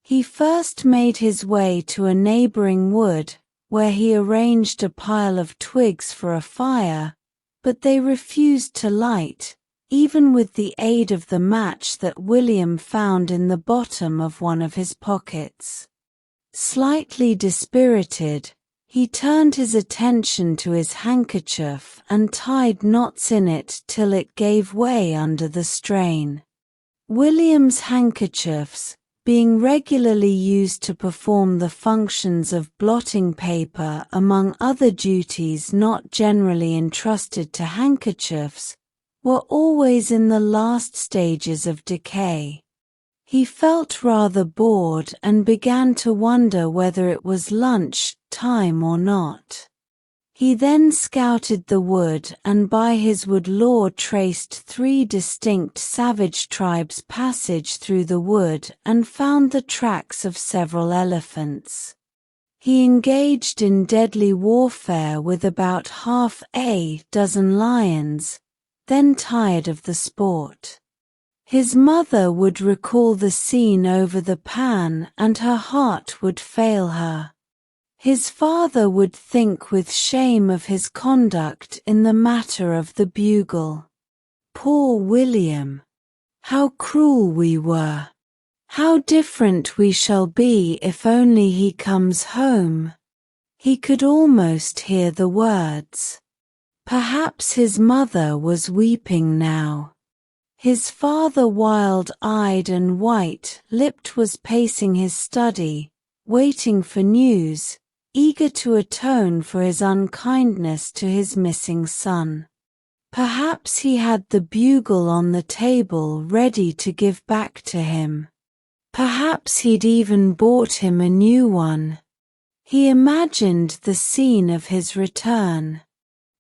He first made his way to a neighboring wood, where he arranged a pile of twigs for a fire, but they refused to light, even with the aid of the match that William found in the bottom of one of his pockets. Slightly dispirited, he turned his attention to his handkerchief and tied knots in it till it gave way under the strain. William's handkerchiefs, being regularly used to perform the functions of blotting paper among other duties not generally entrusted to handkerchiefs, were always in the last stages of decay. He felt rather bored and began to wonder whether it was lunch time or not. He then scouted the wood and by his wood lore traced 3 distinct savage tribes' passage through the wood and found the tracks of several elephants. He engaged in deadly warfare with about half a dozen lions, then tired of the sport. His mother would recall the scene over the pan and her heart would fail her. His father would think with shame of his conduct in the matter of the bugle. Poor William! How cruel we were! How different we shall be if only he comes home. He could almost hear the words. Perhaps his mother was weeping now. His father, wild-eyed and white-lipped, was pacing his study, waiting for news, eager to atone for his unkindness to his missing son. Perhaps he had the bugle on the table ready to give back to him. Perhaps he'd even bought him a new one. He imagined the scene of his return.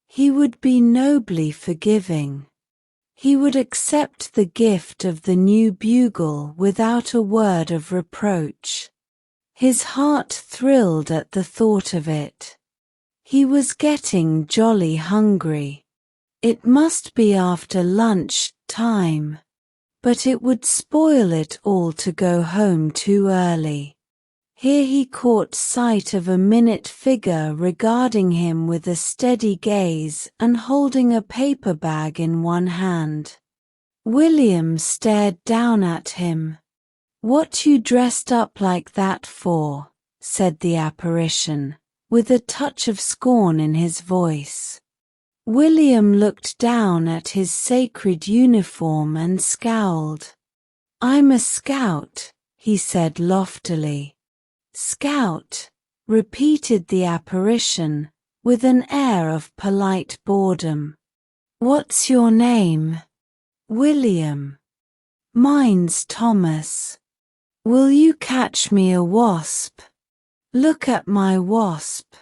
He would be nobly forgiving. He would accept the gift of the new bugle without a word of reproach. His heart thrilled at the thought of it. He was getting jolly hungry. It must be after lunch time. But it would spoil it all to go home too early. Here he caught sight of a minute figure regarding him with a steady gaze and holding a paper bag in one hand. William stared down at him. "What you dressed up like that for?" said the apparition, with a touch of scorn in his voice. William looked down at his sacred uniform and scowled. "I'm a scout," he said loftily. "Scout," repeated the apparition, with an air of polite boredom. "What's your name?" "William." "Mine's Thomas." "Will you catch me a wasp?" "Look at my wasp."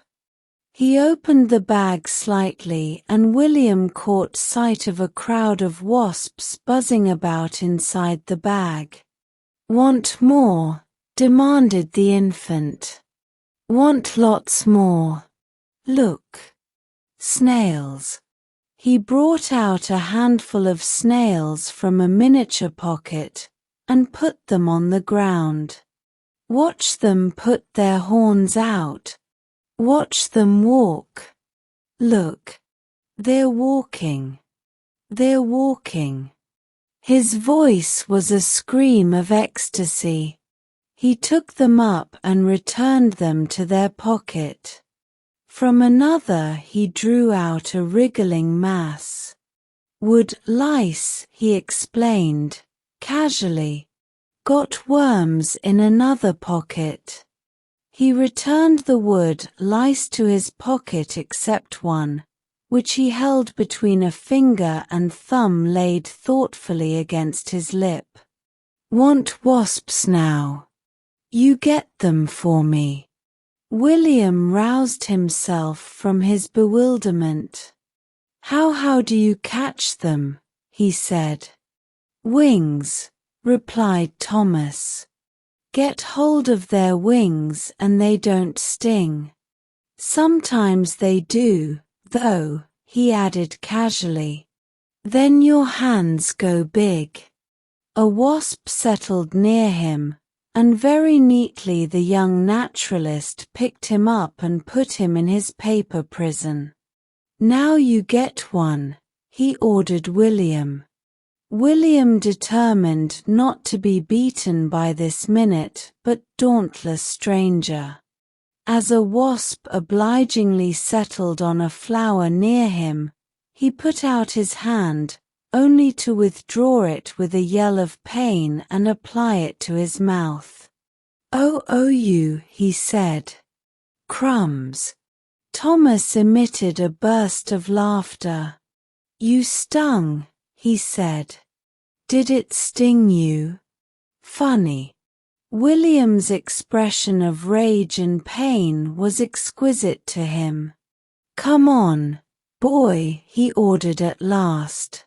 He opened the bag slightly and William caught sight of a crowd of wasps buzzing about inside the bag. "Want more?" demanded the infant. "Want lots more. Look. Snails." He brought out a handful of snails from a miniature pocket and put them on the ground. "Watch them put their horns out. Watch them walk. Look. They're walking. They're walking." His voice was a scream of ecstasy. He took them up and returned them to their pocket. From another he drew out a wriggling mass. "Wood lice," he explained, casually. "Got worms in another pocket." He returned the wood lice to his pocket except one, which he held between a finger and thumb laid thoughtfully against his lip. "Want wasps now? You get them for me." William roused himself from his bewilderment. How do you catch them?" he said. "Wings," replied Thomas. "Get hold of their wings and they don't sting. Sometimes they do, though," he added casually. "Then your hands go big." A wasp settled near him, and very neatly the young naturalist picked him up and put him in his paper prison. "Now you get one," he ordered William. William determined not to be beaten by this minute but dauntless stranger. As a wasp obligingly settled on a flower near him, he put out his hand, only to withdraw it with a yell of pain and apply it to his mouth. Oh, you," he said. "Crumbs." Thomas emitted a burst of laughter. "You stung," he said. "Did it sting you?" Funny. William's expression of rage and pain was exquisite to him. "Come on, boy," he ordered at last.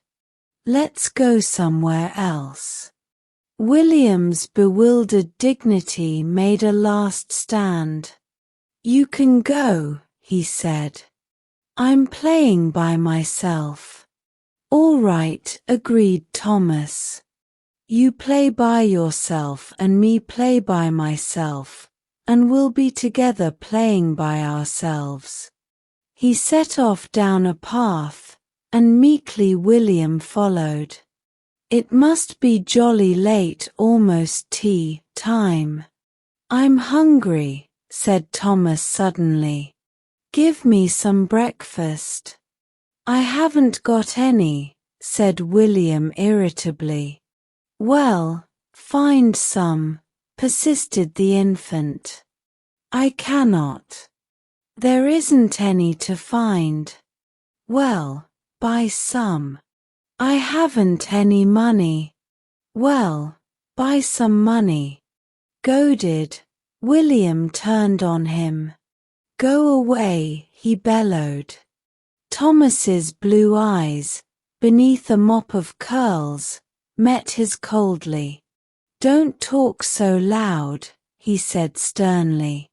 "Let's go somewhere else." William's bewildered dignity made a last stand. "You can go," he said. "I'm playing by myself." "All right," agreed Thomas. "You play by yourself and me play by myself, and we'll be together playing by ourselves." He set off down a path, and meekly William followed. It must be jolly late, almost tea time. I'm hungry, said Thomas suddenly. Give me some breakfast. I haven't got any, said William irritably. Well, find some, persisted the infant. I cannot. There isn't any to find. Well, buy some. I haven't any money. Well, buy some money. Goaded, William turned on him. Go away, he bellowed. Thomas's blue eyes, beneath a mop of curls, met his coldly. Don't talk so loud, he said sternly.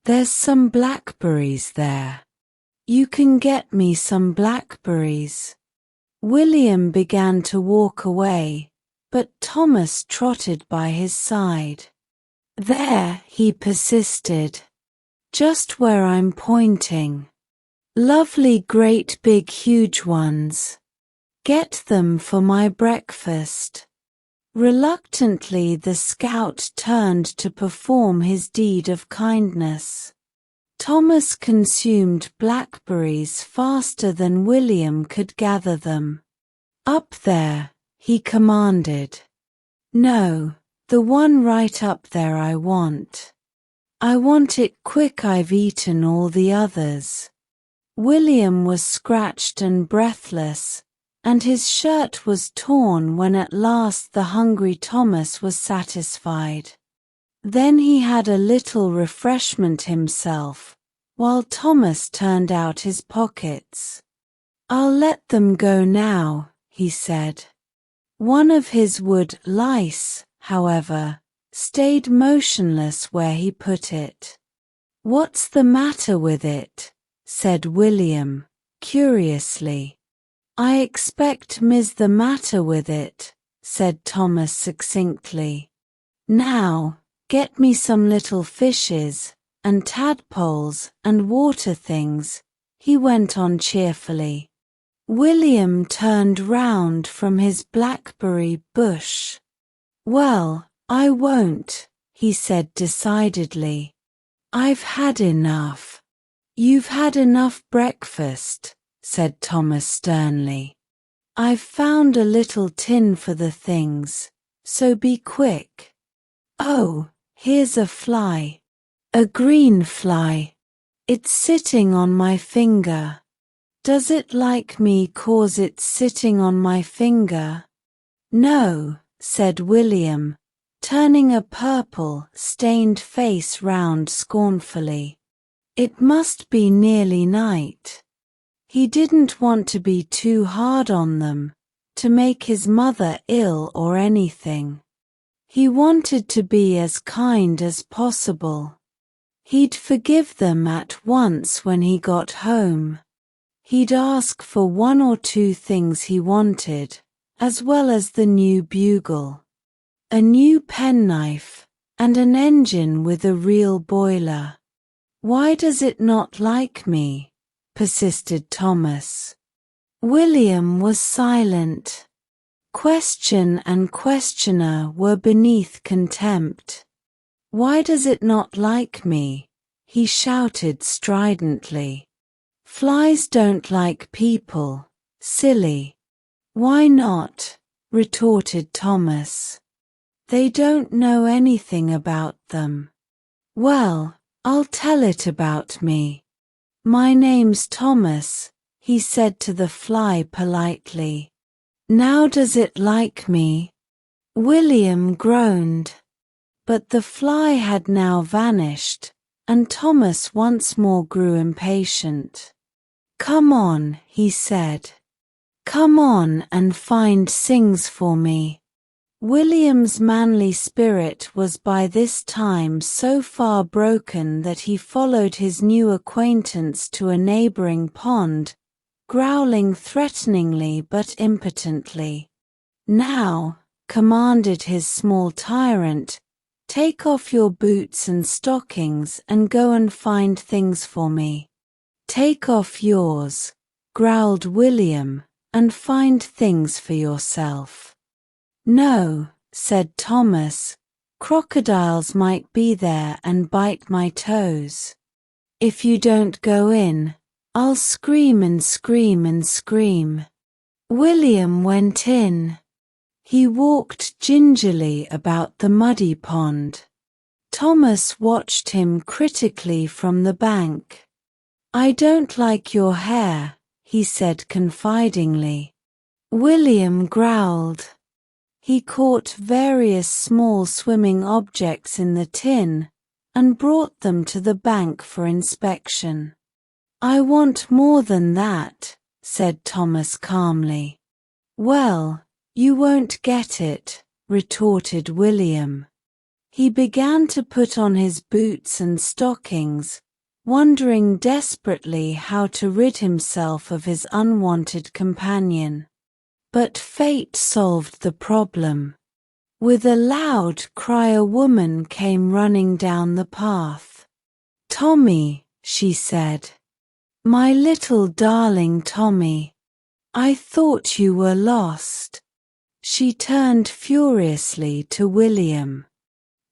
There's some blackberries there. You can get me some blackberries. William began to walk away, but Thomas trotted by his side. There, he persisted. Just where I'm pointing. Lovely great big huge ones. Get them for my breakfast. Reluctantly the scout turned to perform his deed of kindness. Thomas consumed blackberries faster than William could gather them. Up there, he commanded. No, the one right up there I want. I want it quick, I've eaten all the others. William was scratched and breathless, and his shirt was torn when at last the hungry Thomas was satisfied. Then he had a little refreshment himself, while Thomas turned out his pockets. I'll let them go now, he said. One of his wood lice, however, stayed motionless where he put it. What's the matter with it? Said William, curiously. I expect Ms. the matter with it, said Thomas succinctly. Now, get me some little fishes, and tadpoles, and water things, he went on cheerfully. William turned round from his blackberry bush. Well, I won't, he said decidedly. I've had enough. You've had enough breakfast, said Thomas sternly. I've found a little tin for the things, so be quick. Oh, here's a fly. A green fly. It's sitting on my finger. Does it like me 'cause it's sitting on my finger? No, said William, turning a purple, stained face round scornfully. It must be nearly night. He didn't want to be too hard on them, to make his mother ill or anything. He wanted to be as kind as possible. He'd forgive them at once when he got home. He'd ask for one or two things he wanted, as well as the new bugle. A new penknife, and an engine with a real boiler. Why does it not like me? Persisted Thomas. William was silent. Question and questioner were beneath contempt. Why does it not like me? He shouted stridently. Flies don't like people, silly. Why not? Retorted Thomas. They don't know anything about them. Well, I'll tell it about me. My name's Thomas, he said to the fly politely. Now does it like me? William groaned. But the fly had now vanished, and Thomas once more grew impatient. Come on, he said. Come on and find things for me. William's manly spirit was by this time so far broken that he followed his new acquaintance to a neighboring pond, growling threateningly but impotently. Now, commanded his small tyrant, take off your boots and stockings and go and find things for me. Take off yours, growled William, and find things for yourself. No, said Thomas. Crocodiles might be there and bite my toes. If you don't go in, I'll scream and scream and scream. William went in. He walked gingerly about the muddy pond. Thomas watched him critically from the bank. I don't like your hair, he said confidingly. William growled. He caught various small swimming objects in the tin and brought them to the bank for inspection. I want more than that, said Thomas calmly. Well, you won't get it, retorted William. He began to put on his boots and stockings, wondering desperately how to rid himself of his unwanted companion. But fate solved the problem. With a loud cry, a woman came running down the path. Tommy, she said. My little darling Tommy. I thought you were lost. She turned furiously to William.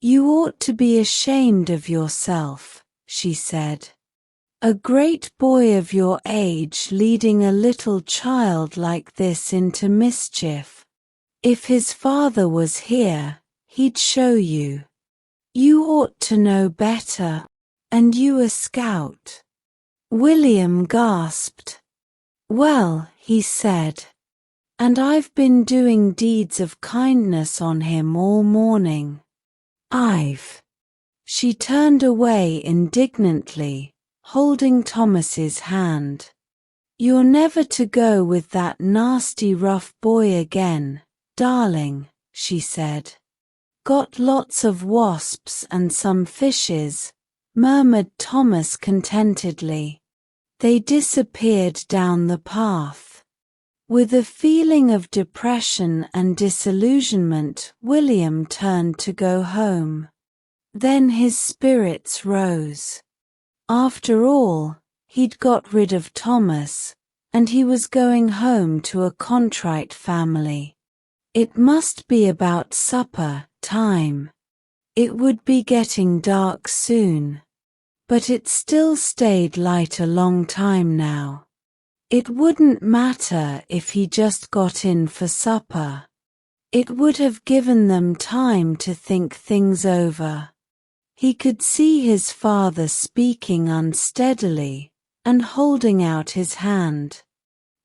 You ought to be ashamed of yourself, she said. A great boy of your age leading a little child like this into mischief. If his father was here, he'd show you. You ought to know better, and you a scout. William gasped. Well, he said, and I've been doing deeds of kindness on him all morning. She turned away indignantly, holding Thomas's hand. You're never to go with that nasty rough boy again, darling, she said. Got lots of wasps and some fishes, murmured Thomas contentedly. They disappeared down the path. With a feeling of depression and disillusionment, William turned to go home. Then his spirits rose. After all, he'd got rid of Thomas, and he was going home to a contrite family. It must be about supper time. It would be getting dark soon. But it still stayed light a long time now. It wouldn't matter if he just got in for supper. It would have given them time to think things over. He could see his father speaking unsteadily and holding out his hand.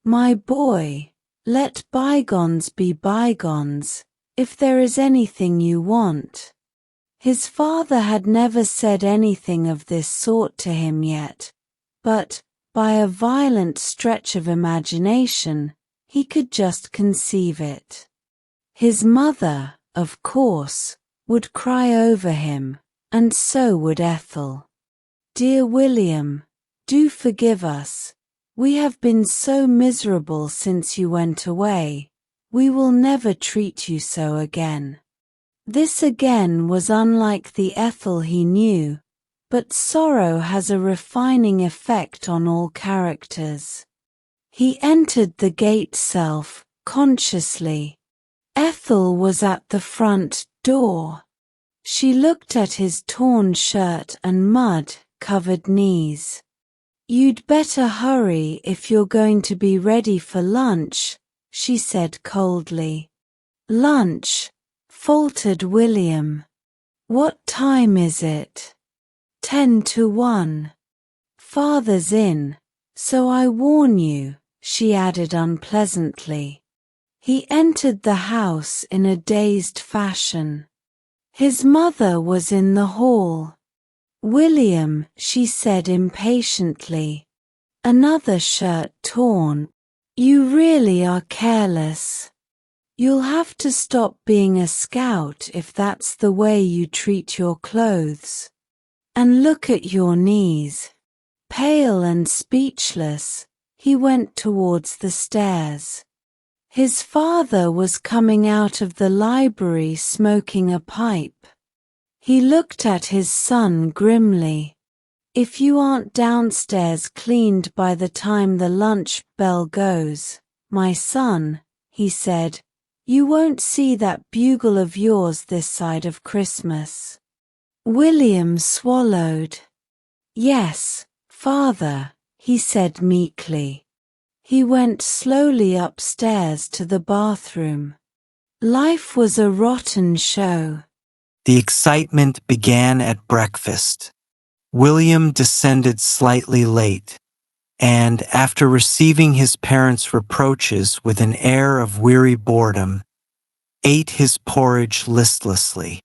My boy, let bygones be bygones, if there is anything you want. His father had never said anything of this sort to him yet, but, by a violent stretch of imagination, he could just conceive it. His mother, of course, would cry over him, and so would Ethel. Dear William, do forgive us. We have been so miserable since you went away. We will never treat you so again. This again was unlike the Ethel he knew, but sorrow has a refining effect on all characters. He entered the gate self-consciously. Ethel was at the front door. She looked at his torn shirt and mud-covered knees. You'd better hurry if you're going to be ready for lunch, she said coldly. Lunch, faltered William. What time is it? 1:50. Father's in, so I warn you, she added unpleasantly. He entered the house in a dazed fashion. His mother was in the hall. William, she said impatiently. Another shirt torn. You really are careless. You'll have to stop being a scout if that's the way you treat your clothes. And look at your knees. Pale and speechless, he went towards the stairs. His father was coming out of the library smoking a pipe. He looked at his son grimly. If you aren't downstairs cleaned by the time the lunch bell goes, my son, he said, You won't see that bugle of yours this side of Christmas. William swallowed. Yes, father, he said meekly. He went slowly upstairs to the bathroom. Life was a rotten show. The excitement began at breakfast. William descended slightly late, and after receiving his parents' reproaches with an air of weary boredom, ate his porridge listlessly.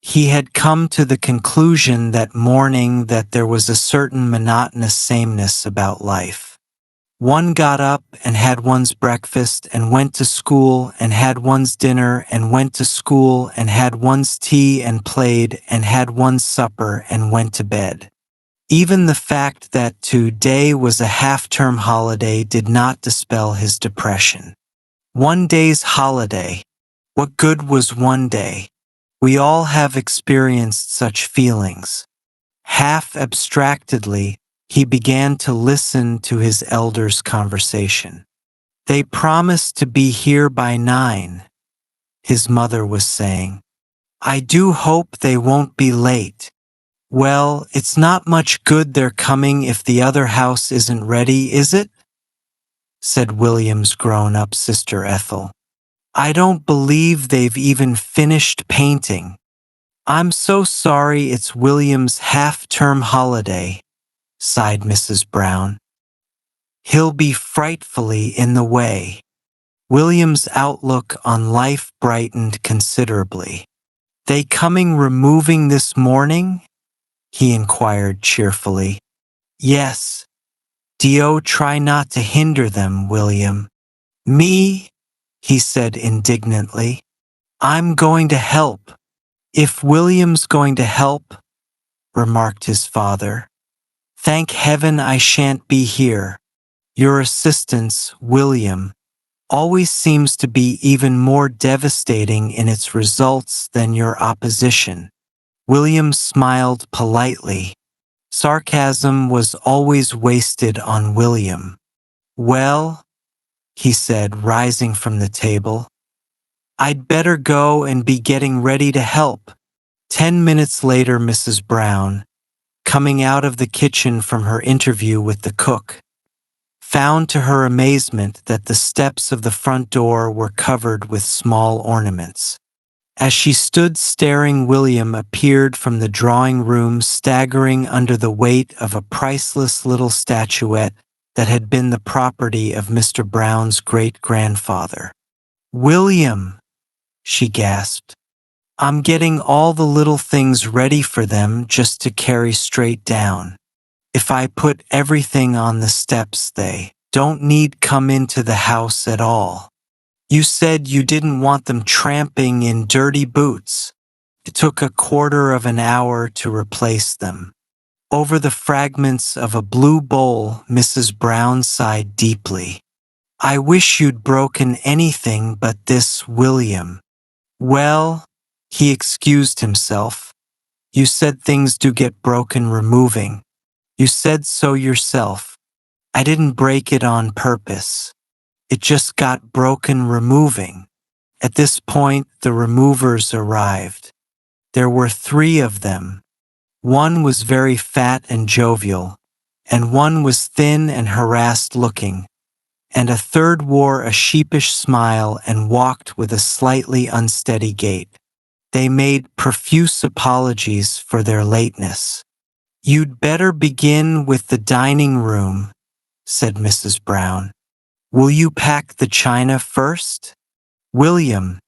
He had come to the conclusion that morning that there was a certain monotonous sameness about life. One got up and had one's breakfast and went to school and had one's dinner and went to school and had one's tea and played and had one's supper and went to bed. Even the fact that today was a half-term holiday did not dispel his depression. One day's holiday. What good was one day? We all have experienced such feelings. Half abstractedly, he began to listen to his elders' conversation. They promised to be here by 9, his mother was saying. I do hope they won't be late. Well, it's not much good their coming if the other house isn't ready, is it? Said William's grown-up sister Ethel. I don't believe they've even finished painting. I'm so sorry it's William's half-term holiday, sighed Mrs. Brown. He'll be frightfully in the way. William's outlook on life brightened considerably. They coming removing this morning? He inquired cheerfully. Yes. Dio, try not to hinder them, William. Me? He said indignantly. I'm going to help. If William's going to help, remarked his father. Thank heaven I shan't be here. Your assistance, William, always seems to be even more devastating in its results than your opposition. William smiled politely. Sarcasm was always wasted on William. Well, he said, rising from the table, I'd better go and be getting ready to help. 10 minutes later, Mrs. Brown, coming out of the kitchen from her interview with the cook, found to her amazement that the steps of the front door were covered with small ornaments. As she stood staring, William appeared from the drawing room, staggering under the weight of a priceless little statuette that had been the property of Mr. Brown's great-grandfather. William, she gasped, I'm getting all the little things ready for them just to carry straight down. If I put everything on the steps, they don't need come into the house at all. You said you didn't want them tramping in dirty boots. It took a quarter of an hour to replace them. Over the fragments of a blue bowl, Mrs. Brown sighed deeply. I wish you'd broken anything but this, William. Well, he excused himself. You said things do get broken removing. You said so yourself. I didn't break it on purpose. It just got broken removing. At this point, the removers arrived. There were 3 of them. One was very fat and jovial, and one was thin and harassed looking, and a third wore a sheepish smile and walked with a slightly unsteady gait. They made profuse apologies for their lateness. You'd better begin with the dining room, said Mrs. Brown. Will you pack the china first? William,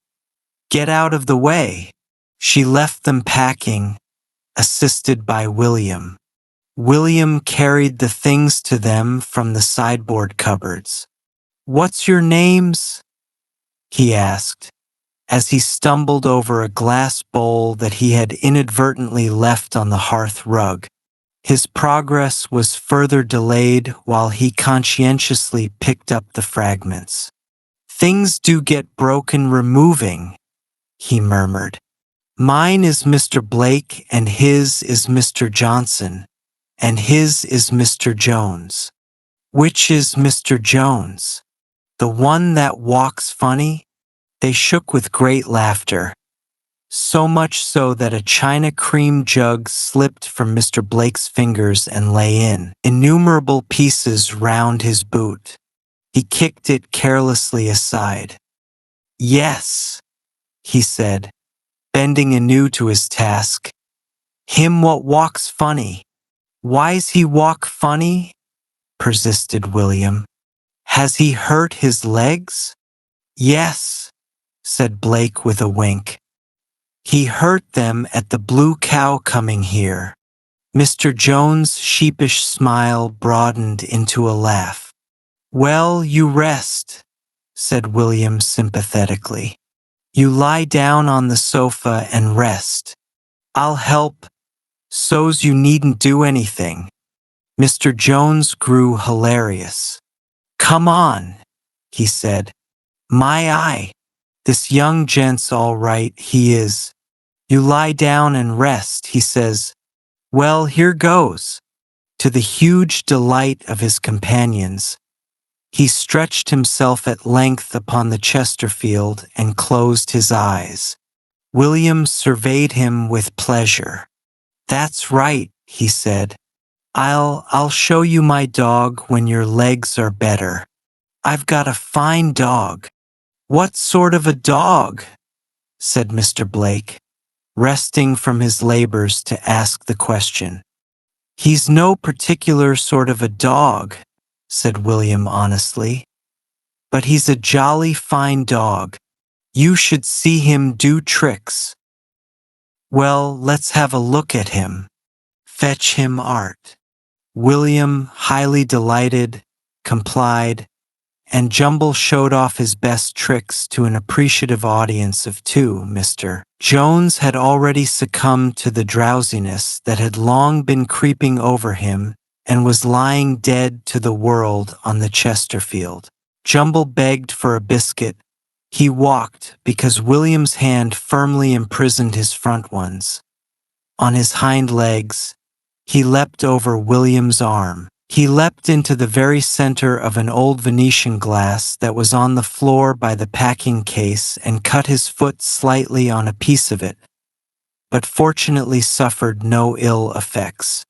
get out of the way. She left them packing, assisted by William. William carried the things to them from the sideboard cupboards. What's your names? He asked, as he stumbled over a glass bowl that he had inadvertently left on the hearth rug. His progress was further delayed while he conscientiously picked up the fragments. Things do get broken removing, he murmured. Mine is Mr. Blake, and his is Mr. Johnson, and his is Mr. Jones. Which is Mr. Jones? The one that walks funny? They shook with great laughter, so much so that a china cream jug slipped from Mr. Blake's fingers and lay in innumerable pieces round his boot. He kicked it carelessly aside. "Yes," he said, bending anew to his task. "Him what walks funny." "Why's he walk funny?" persisted William. "Has he hurt his legs?" "Yes," said Blake with a wink. "He hurt them at the Blue Cow coming here." Mr. Jones' sheepish smile broadened into a laugh. "Well, you rest," said William sympathetically. "You lie down on the sofa and rest. I'll help, so's you needn't do anything." Mr. Jones grew hilarious. "Come on," he said. "My eye, this young gent's all right, he is. You lie down and rest," he says. "Well, here goes." To the huge delight of his companions, he stretched himself at length upon the Chesterfield and closed his eyes. William surveyed him with pleasure. "That's right," he said. I'll show you my dog when your legs are better. I've got a fine dog." "What sort of a dog?" said Mr. Blake, resting from his labors to ask the question. "He's no particular sort of a dog," said William honestly, "but he's a jolly fine dog. You should see him do tricks." "Well, let's have a look at him. Fetch him Art." William, highly delighted, complied, and Jumble showed off his best tricks to an appreciative audience of two. Mr. Jones had already succumbed to the drowsiness that had long been creeping over him and was lying dead to the world on the Chesterfield. Jumble begged for a biscuit. He walked because William's hand firmly imprisoned his front ones. On his hind legs, he leapt over William's arm. He leapt into the very center of an old Venetian glass that was on the floor by the packing case and cut his foot slightly on a piece of it, but fortunately suffered no ill effects.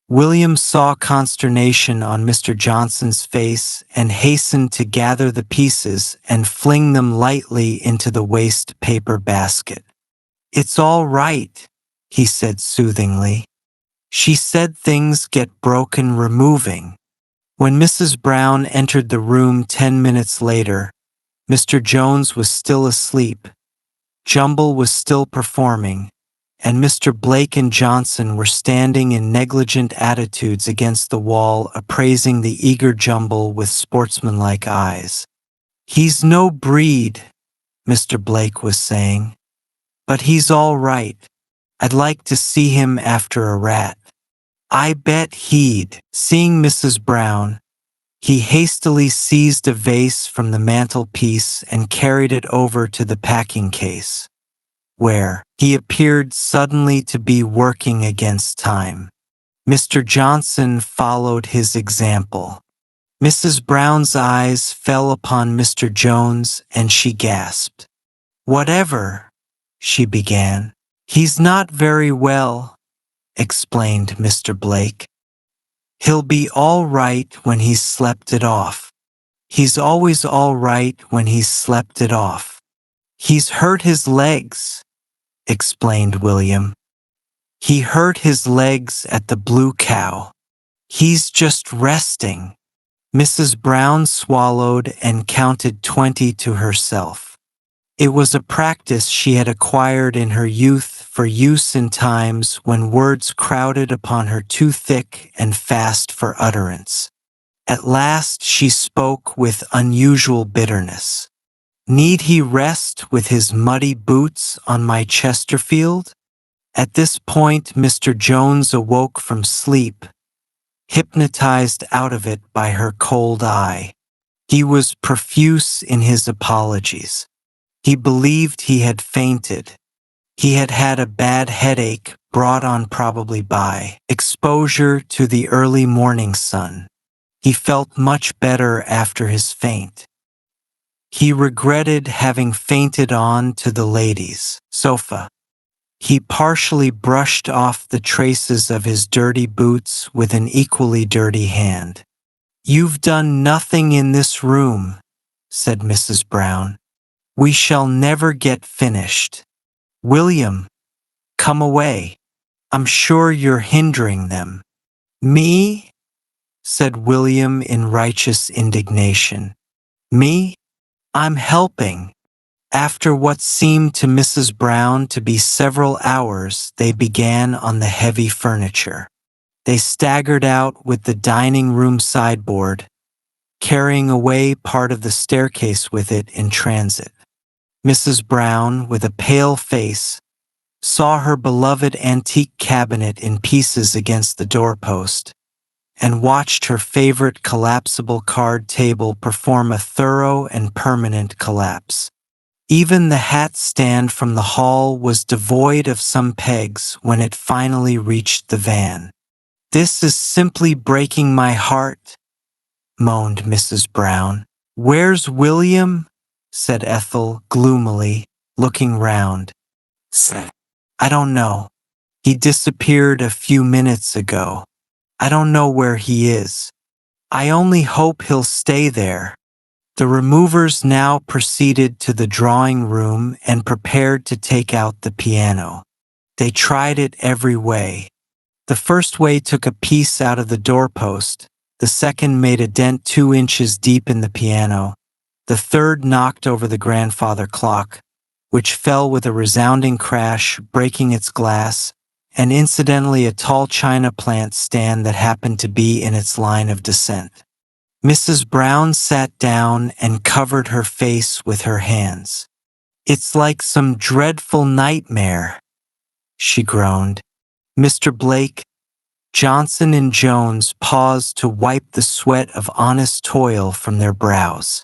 William saw consternation on Mr. Johnson's face and hastened to gather the pieces and fling them lightly into the waste paper basket. "It's all right," he said soothingly. "She said things get broken removing." When Mrs. Brown entered the room 10 minutes later, Mr. Jones was still asleep, Jumble was still performing, and Mr. Blake and Johnson were standing in negligent attitudes against the wall appraising the eager Jumble with sportsmanlike eyes. "He's no breed," Mr. Blake was saying, "but he's all right. I'd like to see him after a rat. I bet he'd." Seeing Mrs. Brown, he hastily seized a vase from the mantelpiece and carried it over to the packing case, where he appeared suddenly to be working against time. Mr. Johnson followed his example. Mrs. Brown's eyes fell upon Mr. Jones and she gasped. "Whatever?" she began. "He's not very well," explained Mr. Blake. "He'll be all right when he's slept it off. He's always all right when he's slept it off." "He's hurt his legs," explained William. "He hurt his legs at the Blue Cow. He's just resting." Mrs. Brown swallowed and counted 20 to herself. It was a practice she had acquired in her youth for use in times when words crowded upon her too thick and fast for utterance. At last she spoke with unusual bitterness. "Need he rest with his muddy boots on my Chesterfield?" At this point Mr. Jones awoke from sleep, hypnotized out of it by her cold eye. He was profuse in his apologies. He believed he had fainted. He had had a bad headache brought on probably by exposure to the early morning sun. He felt much better after his faint. He regretted having fainted on to the ladies' sofa. He partially brushed off the traces of his dirty boots with an equally dirty hand. "You've done nothing in this room," said Mrs. Brown. "We shall never get finished. William, come away. I'm sure you're hindering them." "Me?" said William in righteous indignation. "Me? I'm helping." After what seemed to Mrs. Brown to be several hours, they began on the heavy furniture. They staggered out with the dining room sideboard, carrying away part of the staircase with it in transit. Mrs. Brown, with a pale face, saw her beloved antique cabinet in pieces against the doorpost, and watched her favorite collapsible card table perform a thorough and permanent collapse. Even the hat stand from the hall was devoid of some pegs when it finally reached the van. "This is simply breaking my heart," moaned Mrs. Brown. "Where's William?" said Ethel gloomily, looking round. "I don't know. He disappeared a few minutes ago. I don't know where he is. I only hope he'll stay there." The removers now proceeded to the drawing room and prepared to take out the piano. They tried it every way. The first way took a piece out of the doorpost, the second made a dent 2 inches deep in the piano, the third knocked over the grandfather clock, which fell with a resounding crash, breaking its glass, and incidentally a tall china plant stand that happened to be in its line of descent. Mrs. Brown sat down and covered her face with her hands. "It's like some dreadful nightmare," she groaned. Mr. Blake, Johnson and Jones paused to wipe the sweat of honest toil from their brows.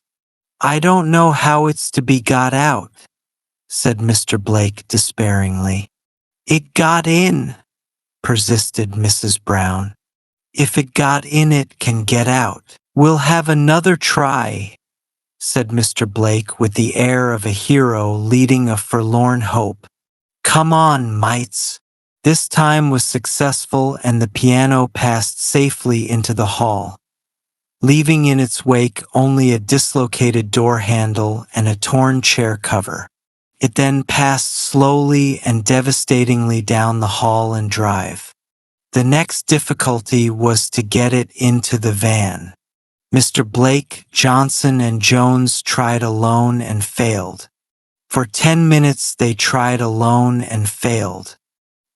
"I don't know how it's to be got out," said Mr. Blake despairingly. "It got in," persisted Mrs. Brown. "If it got in, it can get out." "We'll have another try," said Mr. Blake with the air of a hero leading a forlorn hope. "Come on, mites." This time was successful and the piano passed safely into the hall, leaving in its wake only a dislocated door handle and a torn chair cover. It then passed slowly and devastatingly down the hall and drive. The next difficulty was to get it into the van. Mr. Blake, Johnson, and Jones tried alone and failed. For 10 minutes they tried alone and failed.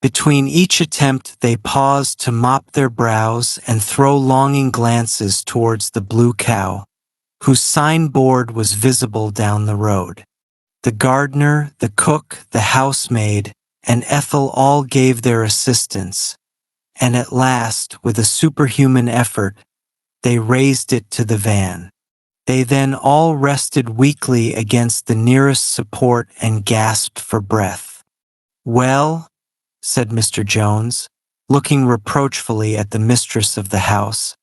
Between each attempt they paused to mop their brows and throw longing glances towards the Blue Cow, whose signboard was visible down the road. The gardener, the cook, the housemaid, and Ethel all gave their assistance, and at last, with a superhuman effort, they raised it to the van. They then all rested weakly against the nearest support and gasped for breath. "Well," said Mr. Jones, looking reproachfully at the mistress of the house,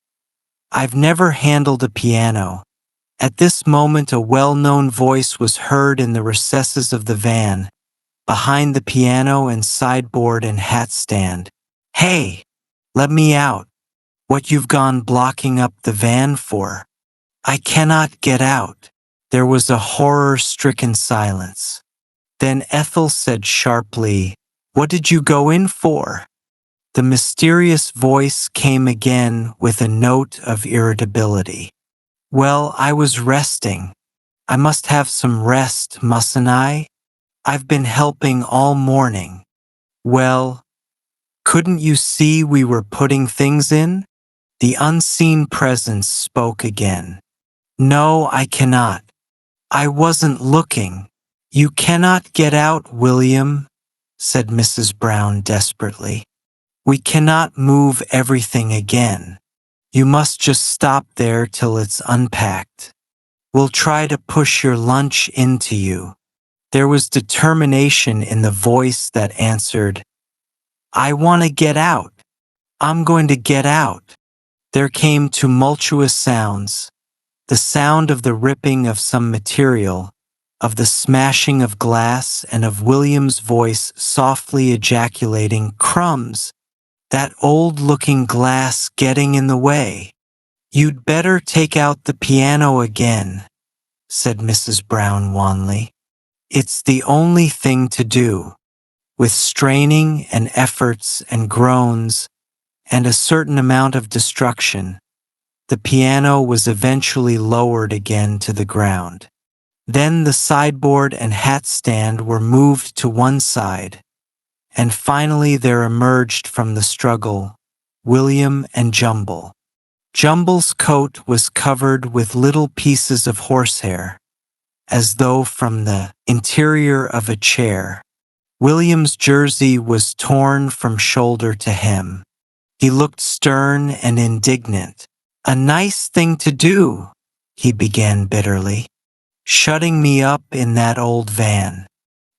"I've never handled a piano." At this moment a well-known voice was heard in the recesses of the van, behind the piano and sideboard and hat stand. "Hey, let me out. What you've gone blocking up the van for? I cannot get out." There was a horror-stricken silence. Then Ethel said sharply, "What did you go in for?" The mysterious voice came again with a note of irritability. "Well, I was resting. I must have some rest, mustn't I? I've been helping all morning." "Well, couldn't you see we were putting things in?" The unseen presence spoke again. "No, I cannot. I wasn't looking." "You cannot get out, William," said Mrs. Brown desperately. "We cannot move everything again. You must just stop there till it's unpacked. We'll try to push your lunch into you." There was determination in the voice that answered, "I want to get out. I'm going to get out." There came tumultuous sounds. the sound of the ripping of some material, of the smashing of glass, and of William's voice softly ejaculating, "Crumbs! That old-looking glass getting in the way. You'd better take out the piano again," said Mrs. Brown wanly. "It's the only thing to do." With straining and efforts and groans and a certain amount of destruction, the piano was eventually lowered again to the ground. Then the sideboard and hat stand were moved to one side, and finally there emerged from the struggle William and Jumble. Jumble's coat was covered with little pieces of horsehair, as though from the interior of a chair. William's jersey was torn from shoulder to hem. He looked stern and indignant. "A nice thing to do," he began bitterly. "Shutting me up in that old van.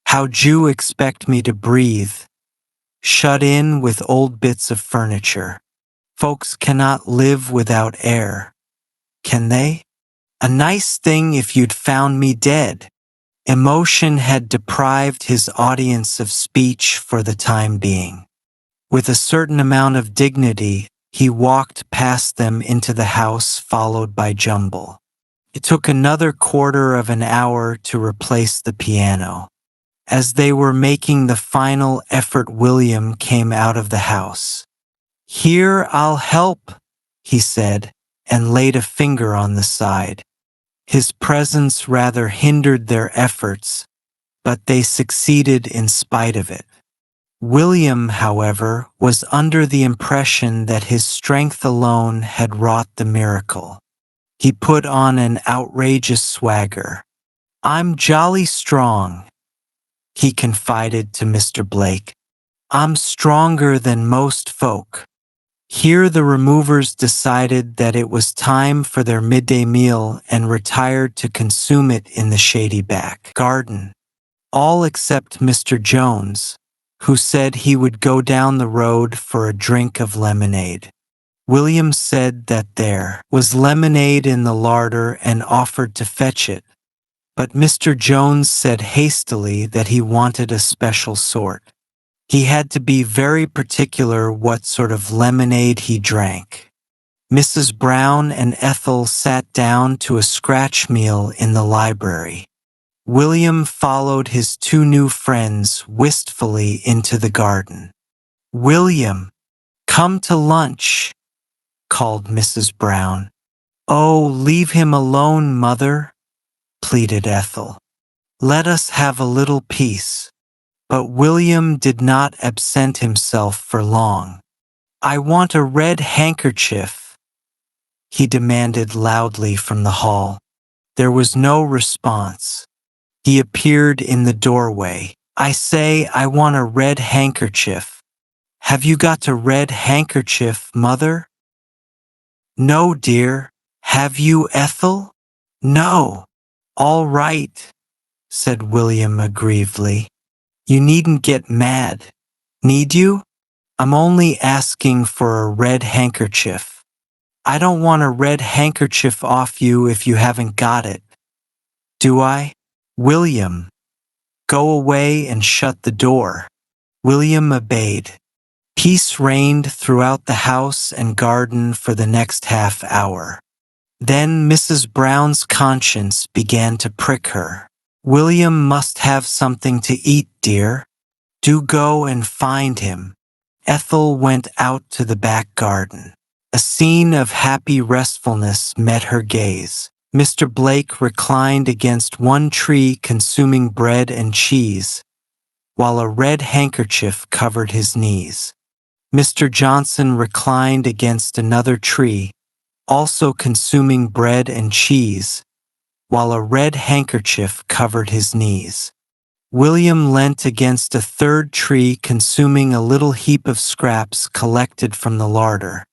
How'd you expect me to breathe? Shut in with old bits of furniture. Folks cannot live without air, can they? A nice thing if you'd found me dead." Emotion had deprived his audience of speech for the time being. With a certain amount of dignity, he walked past them into the house, followed by Jumble. It took another quarter of an hour to replace the piano. As they were making the final effort, William came out of the house. "Here, I'll help," he said, and laid a finger on the side. His presence rather hindered their efforts, but they succeeded in spite of it. William, however, was under the impression that his strength alone had wrought the miracle. He put on an outrageous swagger. "I'm jolly strong," he confided to Mr. Blake. "I'm stronger than most folk." Here the removers decided that it was time for their midday meal and retired to consume it in the shady back garden. All except Mr. Jones, who said he would go down the road for a drink of lemonade. William said that there was lemonade in the larder and offered to fetch it, but Mr. Jones said hastily that he wanted a special sort. He had to be very particular what sort of lemonade he drank. Mrs. Brown and Ethel sat down to a scratch meal in the library. William followed his two new friends wistfully into the garden. "William, come to lunch," called Mrs. Brown. "Oh, leave him alone, Mother," pleaded Ethel. "Let us have a little peace." But William did not absent himself for long. "I want a red handkerchief," he demanded loudly from the hall. There was no response. He appeared in the doorway. "I say, I want a red handkerchief. Have you got a red handkerchief, Mother?" "No, dear. Have you, Ethel?" "No." "All right," said William aggrievedly. "You needn't get mad. Need you? I'm only asking for a red handkerchief. I don't want a red handkerchief off you if you haven't got it. Do I? William, go away and shut the door." William obeyed. Peace reigned throughout the house and garden for the next half hour. Then Mrs. Brown's conscience began to prick her. "William must have something to eat, dear. Do go and find him." Ethel went out to the back garden. A scene of happy restfulness met her gaze. Mr. Blake reclined against one tree consuming bread and cheese, while a red handkerchief covered his knees. Mr. Johnson reclined against another tree, also consuming bread and cheese, while a red handkerchief covered his knees. William leant against a third tree consuming a little heap of scraps collected from the larder,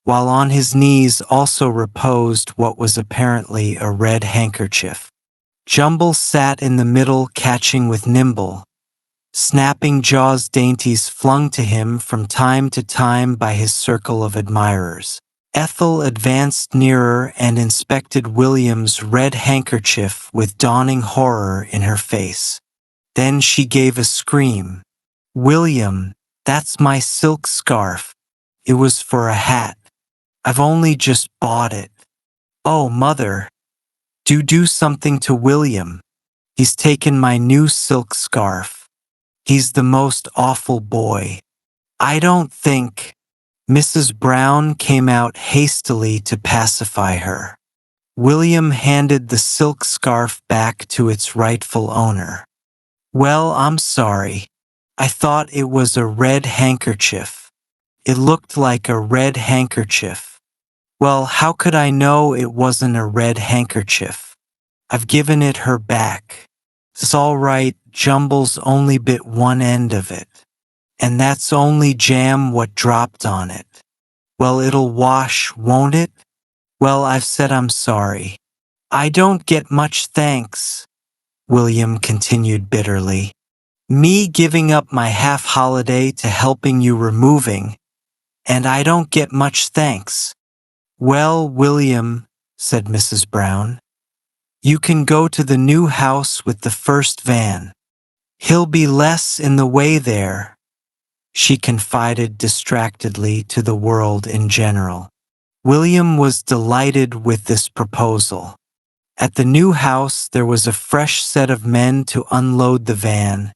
while on his knees also reposed what was apparently a red handkerchief. Jumble sat in the middle catching with Nimble, snapping jaws dainties flung to him from time to time by his circle of admirers. Ethel advanced nearer and inspected William's red handkerchief with dawning horror in her face. Then she gave a scream. "William, that's my silk scarf. It was for a hat. I've only just bought it. Oh, Mother, do something to William. He's taken my new silk scarf. He's the most awful boy. I don't think—" Mrs. Brown came out hastily to pacify her. William handed the silk scarf back to its rightful owner. "Well, I'm sorry. I thought it was a red handkerchief. It looked like a red handkerchief. Well, how could I know it wasn't a red handkerchief? I've given it her back. It's all right, Jumbles only bit one end of it. And that's only jam what dropped on it. Well, it'll wash, won't it? Well, I've said I'm sorry. I don't get much thanks," William continued bitterly. "Me giving up my half-holiday to helping you removing, and I don't get much thanks." "Well, William," said Mrs. Brown, "you can go to the new house with the first van. He'll be less in the way there," she confided distractedly to the world in general. William was delighted with this proposal. At the new house there was a fresh set of men to unload the van,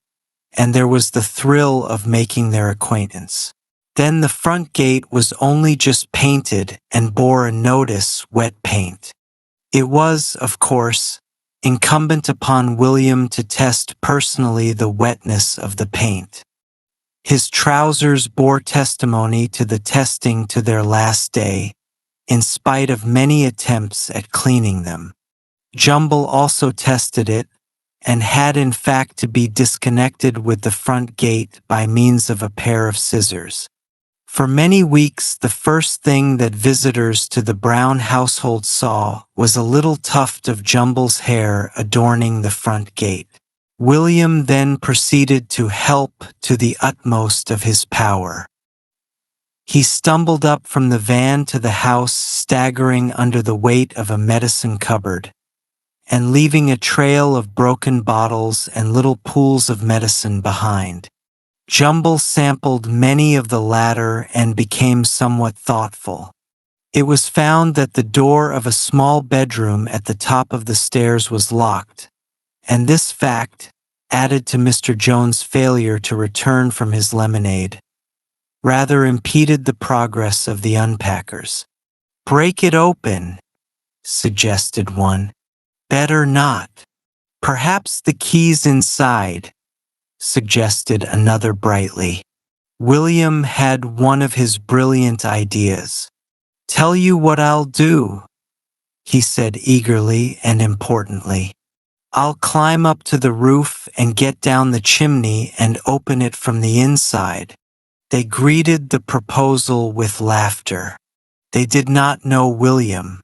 and there was the thrill of making their acquaintance. Then the front gate was only just painted and bore a notice, "Wet paint." It was, of course, incumbent upon William to test personally the wetness of the paint. His trousers bore testimony to the testing to their last day, in spite of many attempts at cleaning them. Jumble also tested it, and had in fact to be disconnected with the front gate by means of a pair of scissors. For many weeks, the first thing that visitors to the Brown household saw was a little tuft of Jumble's hair adorning the front gate. William then proceeded to help to the utmost of his power. He stumbled up from the van to the house, staggering under the weight of a medicine cupboard, and leaving a trail of broken bottles and little pools of medicine behind. Jumble sampled many of the latter and became somewhat thoughtful. It was found that the door of a small bedroom at the top of the stairs was locked, and this fact, added to Mr. Jones' failure to return from his lemonade, rather impeded the progress of the unpackers. "Break it open," suggested one. "Better not. Perhaps the key's inside," suggested another brightly. William had one of his brilliant ideas. "Tell you what I'll do," he said eagerly and importantly. "I'll climb up to the roof and get down the chimney and open it from the inside." They greeted the proposal with laughter. They did not know William.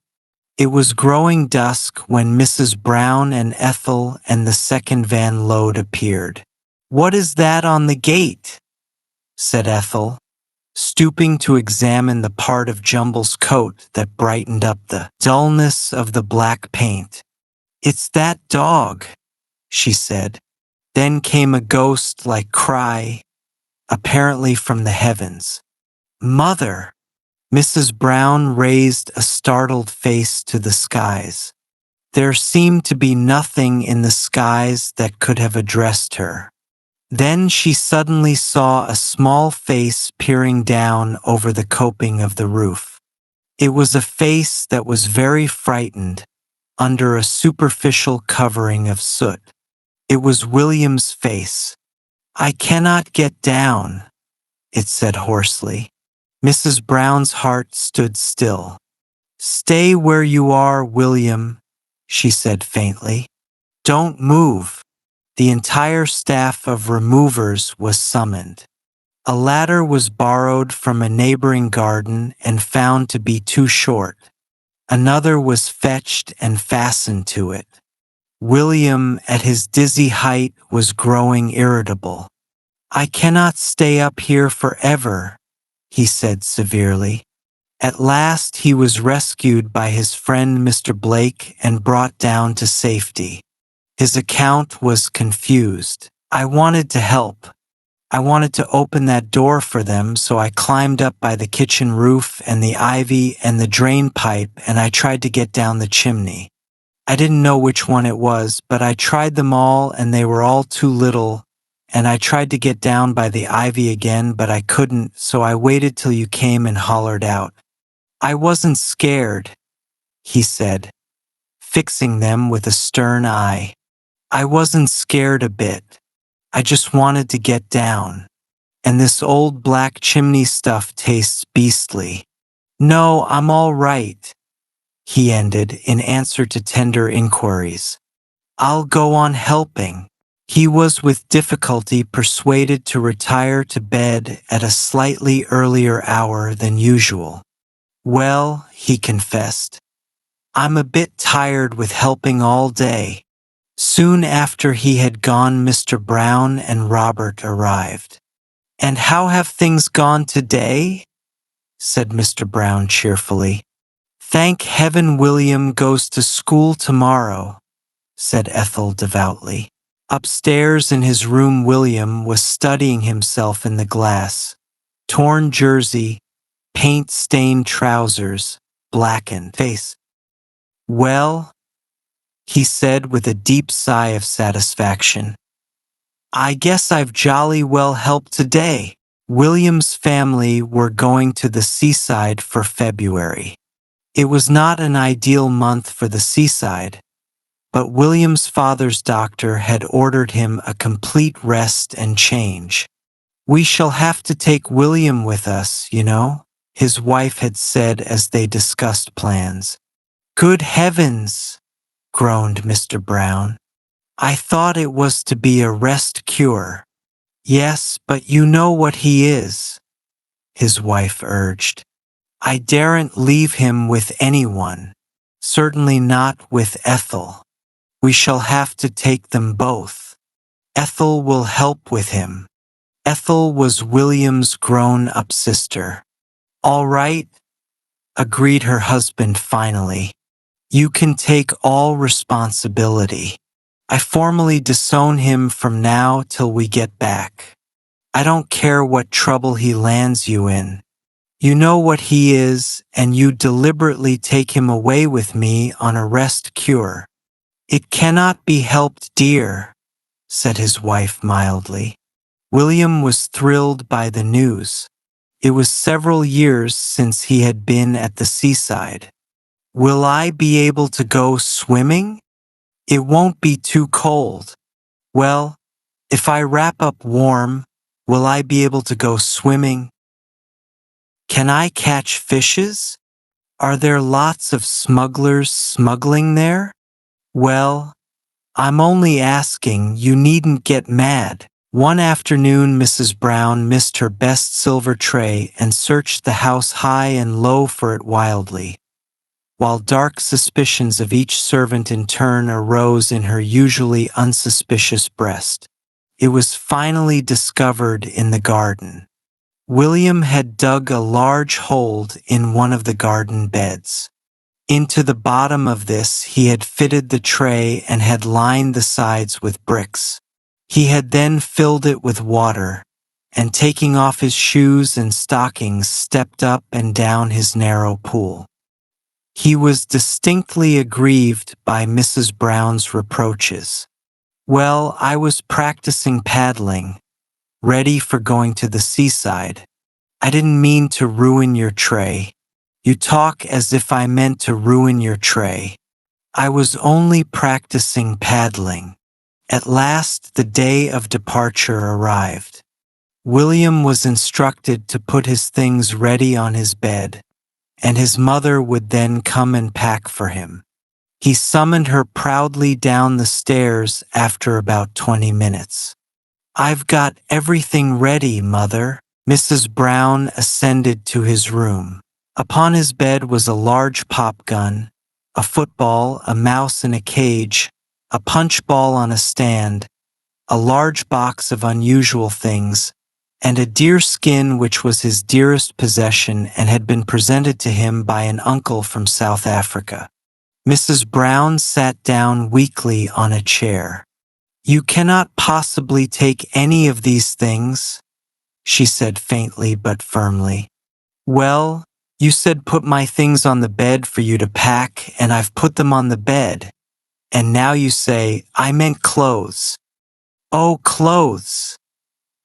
It was growing dusk when Mrs. Brown and Ethel and the second van load appeared. "What is that on the gate?" said Ethel, stooping to examine the part of Jumble's coat that brightened up the dullness of the black paint. "It's that dog," she said. Then came a ghost-like cry, apparently from the heavens. "Mother!" Mrs. Brown raised a startled face to the skies. There seemed to be nothing in the skies that could have addressed her. Then she suddenly saw a small face peering down over the coping of the roof. It was a face that was very frightened under a superficial covering of soot. It was William's face. "I cannot get down," it said hoarsely. Mrs. Brown's heart stood still. "Stay where you are, William," she said faintly. "Don't move." The entire staff of removers was summoned. A ladder was borrowed from a neighboring garden and found to be too short. Another was fetched and fastened to it. William, at his dizzy height, was growing irritable. "I cannot stay up here forever," he said severely. At last he was rescued by his friend Mr. Blake and brought down to safety. His account was confused. I wanted to help. I wanted to open that door for them, so I climbed up by the kitchen roof and the ivy and the drain pipe, and I tried to get down the chimney. I didn't know which one it was, but I tried them all and they were all too little, and I tried to get down by the ivy again, but I couldn't, so I waited till you came and hollered out. I wasn't scared, he said, fixing them with a stern eye. I wasn't scared a bit. I just wanted to get down. And this old black chimney stuff tastes beastly. No, I'm all right, he ended in answer to tender inquiries. I'll go on helping. He was with difficulty persuaded to retire to bed at a slightly earlier hour than usual. Well, he confessed, I'm a bit tired with helping all day. Soon after he had gone, Mr. Brown and Robert arrived. And how have things gone today? Said Mr. Brown cheerfully. Thank heaven William goes to school tomorrow, said Ethel devoutly. Upstairs in his room, William was studying himself in the glass. Torn jersey, paint-stained trousers, blackened face. Well, he said with a deep sigh of satisfaction, I guess I've jolly well helped today. William's family were going to the seaside for February. It was not an ideal month for the seaside, but William's father's doctor had ordered him a complete rest and change. We shall have to take William with us, you know, his wife had said as they discussed plans. Good heavens, groaned Mr. Brown. I thought it was to be a rest cure. Yes, but you know what he is, his wife urged. I daren't leave him with anyone, certainly not with Ethel. We shall have to take them both. Ethel will help with him. Ethel was William's grown-up sister. All right, agreed her husband finally. You can take all responsibility. I formally disown him from now till we get back. I don't care what trouble he lands you in. You know what he is, and you deliberately take him away with me on a rest cure. It cannot be helped, dear, said his wife mildly. William was thrilled by the news. It was several years since he had been at the seaside. Will I be able to go swimming? It won't be too cold. Well, if I wrap up warm, will I be able to go swimming? Can I catch fishes? Are there lots of smugglers smuggling there? Well, I'm only asking, you needn't get mad. One afternoon, Mrs. Brown missed her best silver tray and searched the house high and low for it wildly, while dark suspicions of each servant in turn arose in her usually unsuspicious breast. It was finally discovered in the garden. William had dug a large hole in one of the garden beds. Into the bottom of this he had fitted the tray and had lined the sides with bricks. He had then filled it with water, and taking off his shoes and stockings, stepped up and down his narrow pool. He was distinctly aggrieved by Mrs. Brown's reproaches. Well, I was practicing paddling, ready for going to the seaside. I didn't mean to ruin your tray. You talk as if I meant to ruin your tray. I was only practicing paddling. At last the day of departure arrived. William was instructed to put his things ready on his bed, and his mother would then come and pack for him. He summoned her proudly down the stairs after about 20 minutes. I've got everything ready, Mother. Mrs. Brown ascended to his room. Upon his bed was a large pop gun, a football, a mouse in a cage, a punch ball on a stand, a large box of unusual things, and a deer skin which was his dearest possession and had been presented to him by an uncle from South Africa. Mrs. Brown sat down weakly on a chair. "You cannot possibly take any of these things," she said faintly but firmly. "Well, you said put my things on the bed for you to pack, and I've put them on the bed. And now you say, I meant clothes." "Oh, clothes,"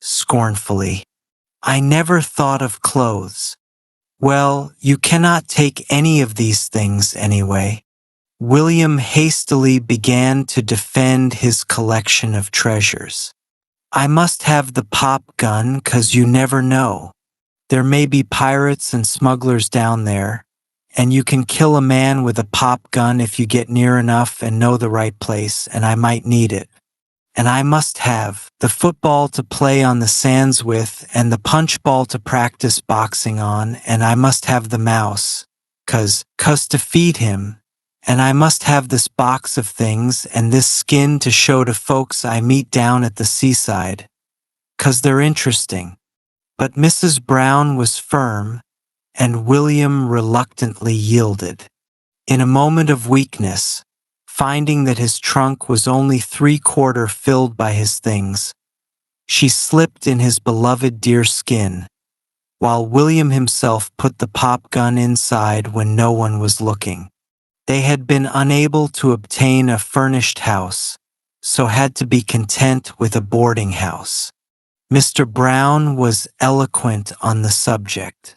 scornfully. "I never thought of clothes." "Well, you cannot take any of these things anyway." William hastily began to defend his collection of treasures. "I must have the pop gun 'cause you never know. There may be pirates and smugglers down there, and you can kill a man with a pop gun if you get near enough and know the right place, and I might need it. And I must have the football to play on the sands with and the punch ball to practice boxing on, and I must have the mouse, 'cause to feed him, and I must have this box of things and this skin to show to folks I meet down at the seaside, 'cause they're interesting." But Mrs. Brown was firm, and William reluctantly yielded. In a moment of weakness, finding that his trunk was only 3/4 filled by his things, she slipped in his beloved deer skin, while William himself put the pop gun inside when no one was looking. They had been unable to obtain a furnished house, so had to be content with a boarding house. Mr. Brown was eloquent on the subject.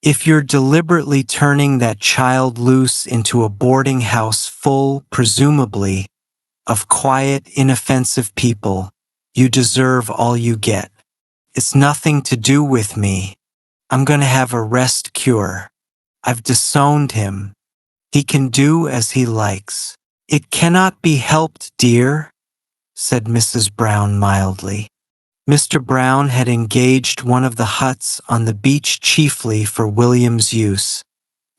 "If you're deliberately turning that child loose into a boarding house full, presumably, of quiet, inoffensive people, you deserve all you get. It's nothing to do with me. I'm going to have a rest cure. I've disowned him. He can do as he likes." "It cannot be helped, dear," said Mrs. Brown mildly. Mr. Brown had engaged one of the huts on the beach chiefly for William's use,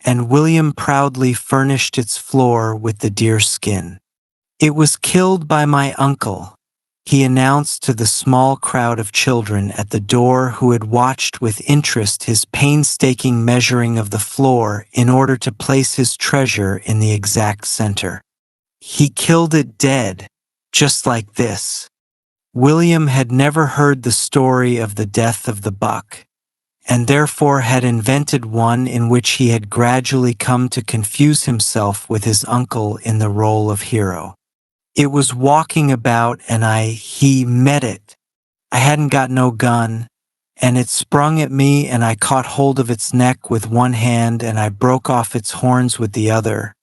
and William proudly furnished its floor with the deer skin. "It was killed by my uncle," he announced to the small crowd of children at the door who had watched with interest his painstaking measuring of the floor in order to place his treasure in the exact center. "He killed it dead, just like this." William had never heard the story of the death of the buck, and therefore had invented one in which he had gradually come to confuse himself with his uncle in the role of hero. "It was walking about and he met it. I hadn't got no gun, and it sprung at me and I caught hold of its neck with one hand and I broke off its horns with the other,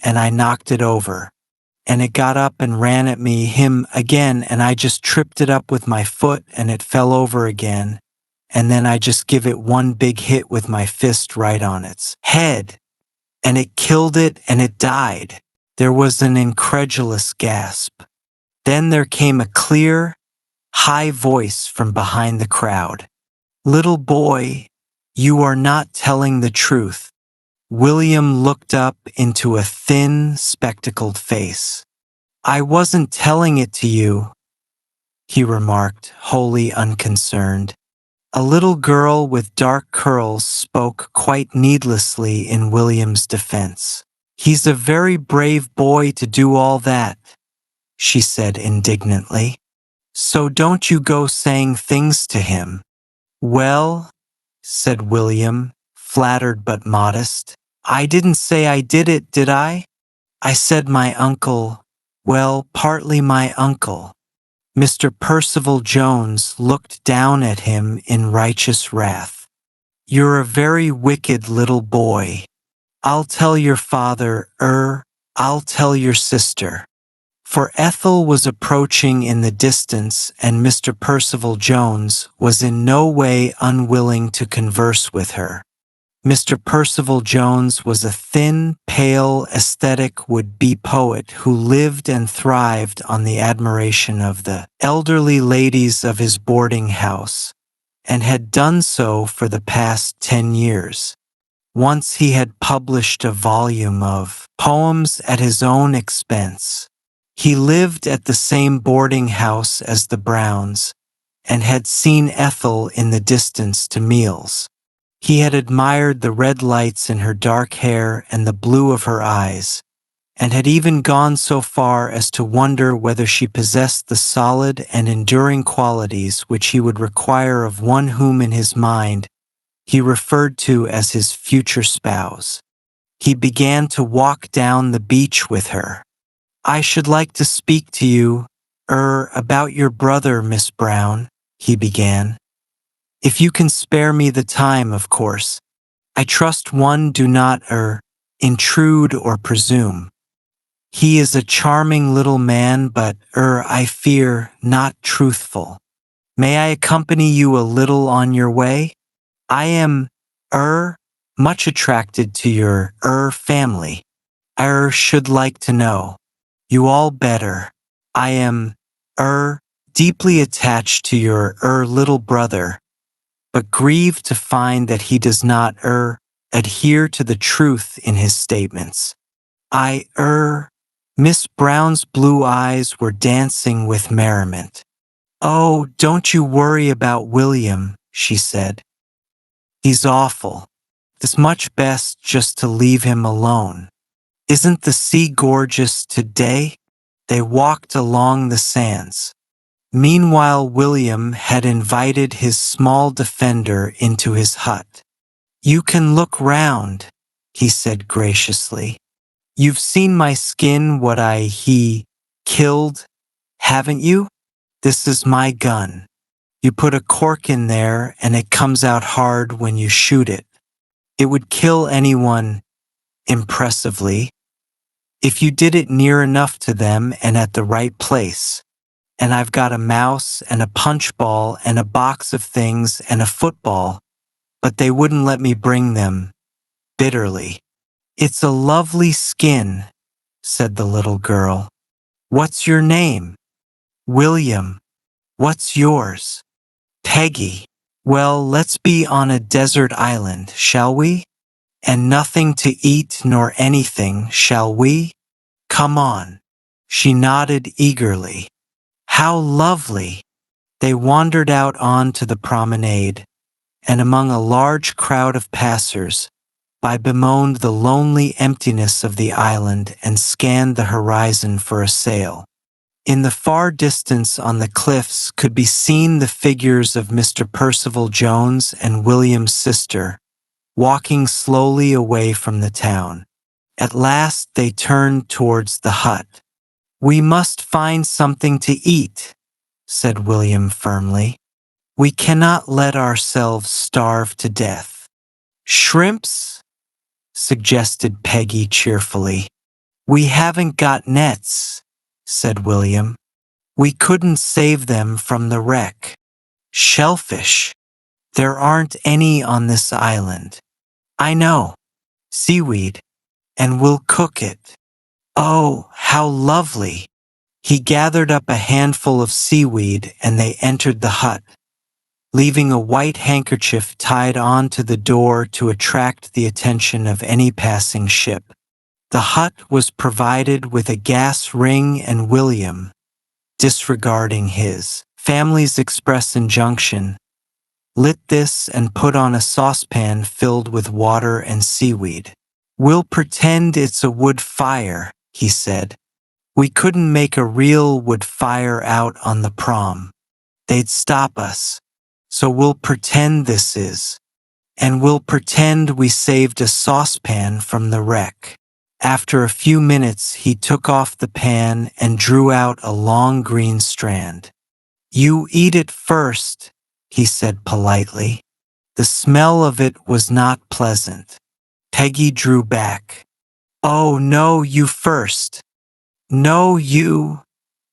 and I knocked it over. And it got up and ran at him again, and I just tripped it up with my foot and it fell over again, and then I just give it one big hit with my fist right on its head, and it killed it and it died." There was an incredulous gasp. Then there came a clear, high voice from behind the crowd. "Little boy, you are not telling the truth." William looked up into a thin, spectacled face. "I wasn't telling it to you," he remarked, wholly unconcerned. A little girl with dark curls spoke quite needlessly in William's defense. "He's a very brave boy to do all that," she said indignantly. "So don't you go saying things to him." "Well," said William, flattered but modest, "I didn't say I did it, did I? I said my uncle, well, partly my uncle." Mr. Percival Jones looked down at him in righteous wrath. "You're a very wicked little boy. I'll tell your father, I'll tell your sister." For Ethel was approaching in the distance, and Mr. Percival Jones was in no way unwilling to converse with her. Mr. Percival Jones was a thin, pale, aesthetic would-be poet who lived and thrived on the admiration of the elderly ladies of his boarding house, and had done so for the past 10 years. Once he had published a volume of poems at his own expense. He lived at the same boarding house as the Browns, and had seen Ethel in the distance to meals. He had admired the red lights in her dark hair and the blue of her eyes, and had even gone so far as to wonder whether she possessed the solid and enduring qualities which he would require of one whom in his mind he referred to as his future spouse. He began to walk down the beach with her. "I should like to speak to you, about your brother, Miss Brown," he began. "If you can spare me the time, of course. I trust one do not, intrude or presume. He is a charming little man, but, I fear, not truthful. May I accompany you a little on your way? I am, much attracted to your, family. I, should like to know you all better. I am, deeply attached to your, little brother, but grieved to find that he does not, adhere to the truth in his statements. I, Miss Brown's blue eyes were dancing with merriment. "Oh, don't you worry about William," she said. "He's awful. It's much best just to leave him alone. Isn't the sea gorgeous today?" They walked along the sands. Meanwhile, William had invited his small defender into his hut. "You can look round," he said graciously. "You've seen my skin, what he killed, haven't you? This is my gun. You put a cork in there and it comes out hard when you shoot it. It would kill anyone impressively if you did it near enough to them and at the right place. And I've got a mouse and a punch ball and a box of things and a football, but they wouldn't let me bring them," bitterly. "It's a lovely skin," said the little girl. "What's your name?" "William." "What's yours?" "Peggy." "Well, let's be on a desert island, shall we? And nothing to eat nor anything, shall we? Come on." She nodded eagerly. "How lovely!" They wandered out onto the promenade, and among a large crowd of passers, bemoaned the lonely emptiness of the island and scanned the horizon for a sail. In the far distance on the cliffs could be seen the figures of Mr. Percival Jones and William's sister, walking slowly away from the town. At last they turned towards the hut. "We must find something to eat," said William firmly. "We cannot let ourselves starve to death." "Shrimps?" suggested Peggy cheerfully. "We haven't got nets," said William. "We couldn't save them from the wreck." "Shellfish? There aren't any on this island." "I know. Seaweed. And we'll cook it." "Oh, how lovely!" He gathered up a handful of seaweed and they entered the hut, leaving a white handkerchief tied onto the door to attract the attention of any passing ship. The hut was provided with a gas ring, and William, disregarding his family's express injunction, lit this and put on a saucepan filled with water and seaweed. "We'll pretend it's a wood fire," he said. "We couldn't make a real wood fire out on the prom. They'd stop us. So we'll pretend this is. And we'll pretend we saved a saucepan from the wreck." After a few minutes, he took off the pan and drew out a long green strand. "You eat it first," he said politely. The smell of it was not pleasant. Peggy drew back. "Oh, no, you first." "No, you,"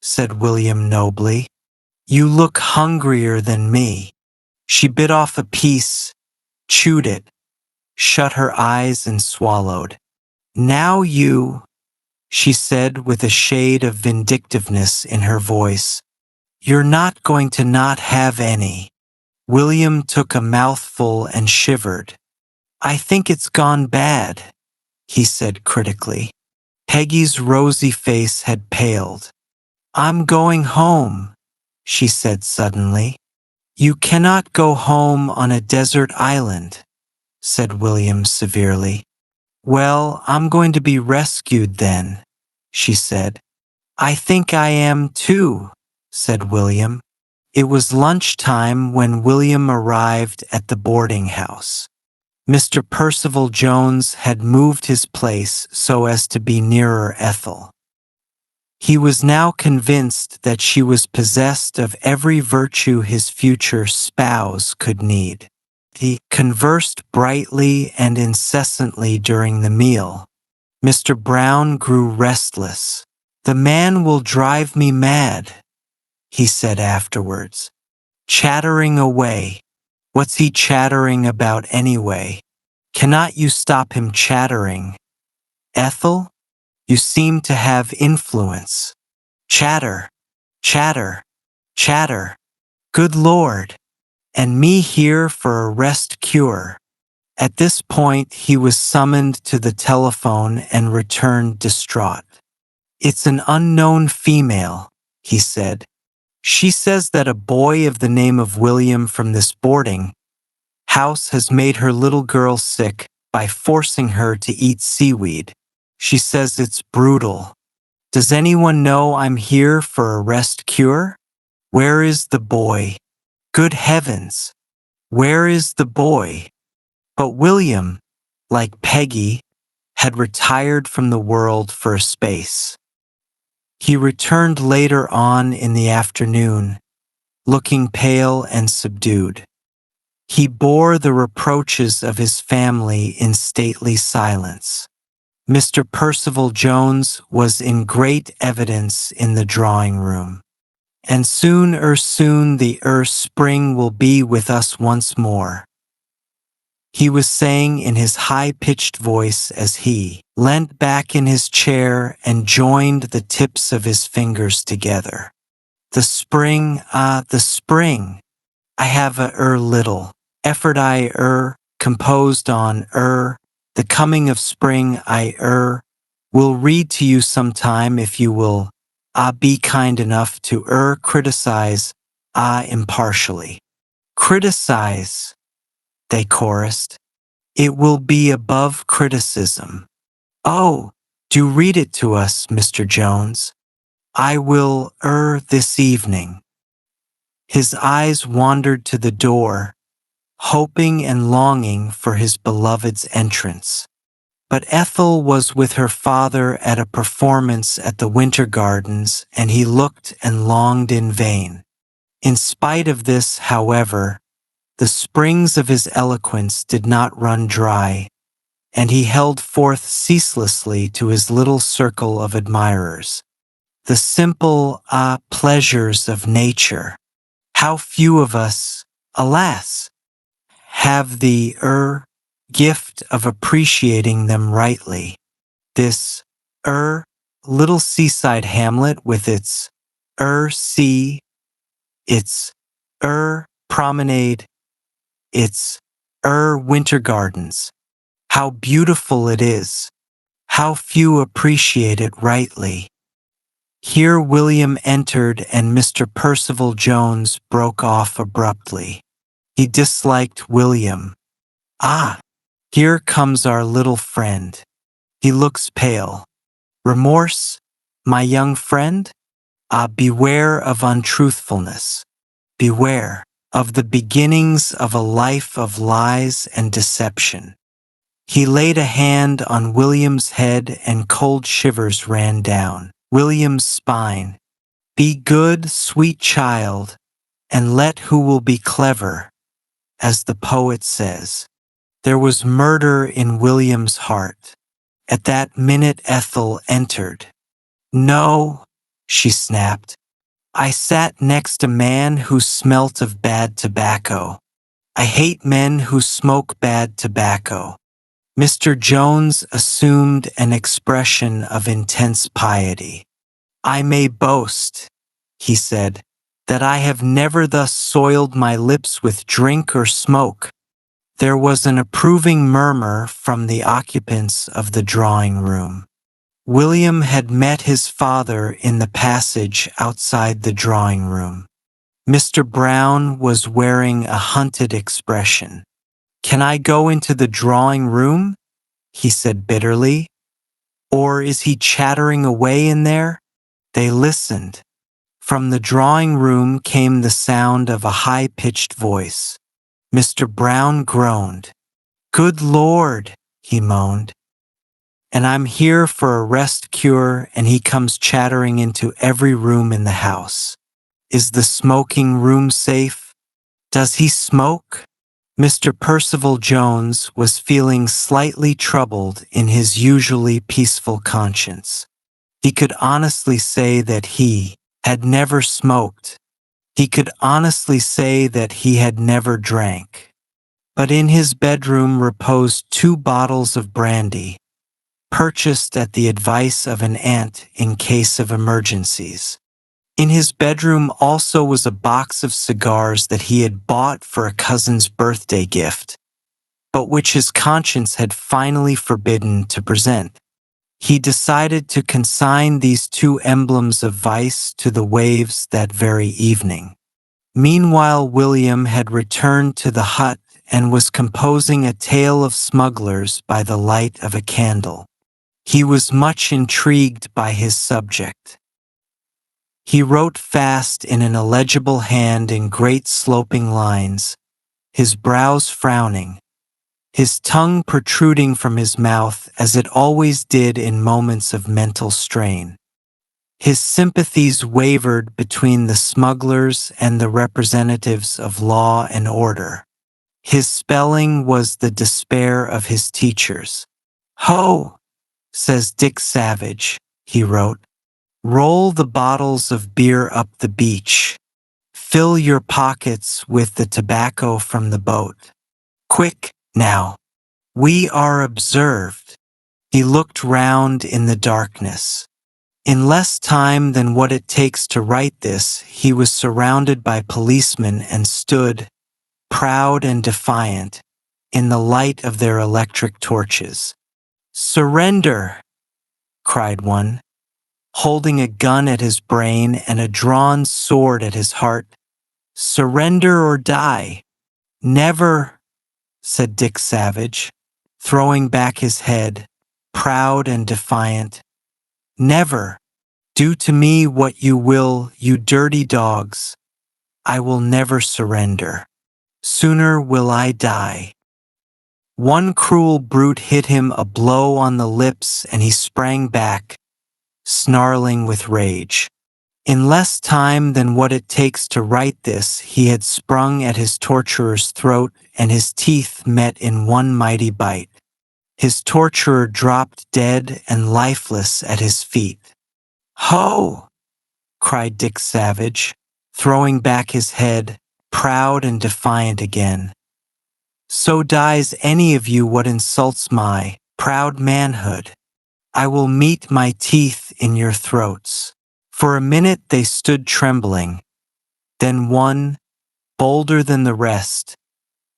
said William nobly. "You look hungrier than me." She bit off a piece, chewed it, shut her eyes and swallowed. "Now you," she said with a shade of vindictiveness in her voice. "You're not going to not have any." William took a mouthful and shivered. "I think it's gone bad," he said critically. Peggy's rosy face had paled. "I'm going home," she said suddenly. You cannot go home on a desert island, said William severely. Well, I'm going to be rescued then, she said. I think I am too, said William. It was lunchtime when William arrived at the boarding house. Mr. Percival Jones had moved his place so as to be nearer Ethel. He was now convinced that she was possessed of every virtue his future spouse could need. He conversed brightly and incessantly during the meal. Mr. Brown grew restless. The man will drive me mad, he said afterwards. Chattering away. What's he chattering about anyway? Cannot you stop him chattering? Ethel, you seem to have influence. Chatter, chatter, chatter. Good Lord! And me here for a rest cure. At this point he was summoned to the telephone and returned distraught. It's an unknown female, he said. She says that a boy of the name of William from this boarding house has made her little girl sick by forcing her to eat seaweed. She says it's brutal. Does anyone know I'm here for a rest cure? Where is the boy? Good heavens! Where is the boy? But William, like Peggy, had retired from the world for a space. He returned later on in the afternoon, looking pale and subdued. He bore the reproaches of his family in stately silence. Mr. Percival Jones was in great evidence in the drawing room. And soon the spring will be with us once more, he was saying in his high-pitched voice as he leant back in his chair and joined the tips of his fingers together. The spring, the spring. I have a little effort composed on the coming of spring will read to you sometime if you will be kind enough to criticize impartially. Criticize, they chorused. It will be above criticism. Oh, do read it to us, Mr. Jones. I will this evening. His eyes wandered to the door, hoping and longing for his beloved's entrance. But Ethel was with her father at a performance at the Winter Gardens, and he looked and longed in vain. In spite of this, however, the springs of his eloquence did not run dry, and he held forth ceaselessly to his little circle of admirers. The simple, pleasures of nature. How few of us, alas, have the, gift of appreciating them rightly. This, little seaside hamlet with its, sea, its, promenade, its, winter gardens. How beautiful it is. How few appreciate it rightly. Here William entered and Mr. Percival Jones broke off abruptly. He disliked William. Ah, here comes our little friend. He looks pale. Remorse, my young friend? Beware of untruthfulness. Beware of the beginnings of a life of lies and deception. He laid a hand on William's head and cold shivers ran down William's spine. Be good, sweet child, and let who will be clever, as the poet says. There was murder in William's heart. At that minute Ethel entered. No, she snapped. I sat next a man who smelt of bad tobacco. I hate men who smoke bad tobacco. Mr. Jones assumed an expression of intense piety. I may boast, he said, that I have never thus soiled my lips with drink or smoke. There was an approving murmur from the occupants of the drawing room. William had met his father in the passage outside the drawing room. Mr. Brown was wearing a hunted expression. "Can I go into the drawing room?" he said bitterly. "Or is he chattering away in there?" They listened. From the drawing room came the sound of a high-pitched voice. Mr. Brown groaned. "Good Lord," he moaned. "And I'm here for a rest cure, and he comes chattering into every room in the house. Is the smoking room safe? Does he smoke?" Mr. Percival Jones was feeling slightly troubled in his usually peaceful conscience. He could honestly say that he had never smoked. He could honestly say that he had never drank. But in his bedroom reposed 2 bottles of brandy, purchased at the advice of an aunt in case of emergencies. In his bedroom also was a box of cigars that he had bought for a cousin's birthday gift, but which his conscience had finally forbidden to present. He decided to consign these 2 emblems of vice to the waves that very evening. Meanwhile, William had returned to the hut and was composing a tale of smugglers by the light of a candle. He was much intrigued by his subject. He wrote fast in an illegible hand in great sloping lines, his brows frowning, his tongue protruding from his mouth as it always did in moments of mental strain. His sympathies wavered between the smugglers and the representatives of law and order. His spelling was the despair of his teachers. "Ho!" says Dick Savage, he wrote. "Roll the bottles of beer up the beach. Fill your pockets with the tobacco from the boat. Quick, now. We are observed." He looked round in the darkness. In less time than what it takes to write this, he was surrounded by policemen and stood, proud and defiant, in the light of their electric torches. "Surrender!" cried one, holding a gun at his brain and a drawn sword at his heart. "Surrender or die." "Never," said Dick Savage, throwing back his head, proud and defiant. "Never. Do to me what you will, you dirty dogs. I will never surrender. Sooner will I die." One cruel brute hit him a blow on the lips and he sprang back, snarling with rage. In less time than what it takes to write this, he had sprung at his torturer's throat and his teeth met in one mighty bite. His torturer dropped dead and lifeless at his feet. "Ho!" cried Dick Savage, throwing back his head, proud and defiant again. "So dies any of you what insults my proud manhood. I will meet my teeth in your throats." For a minute they stood trembling. Then one, bolder than the rest,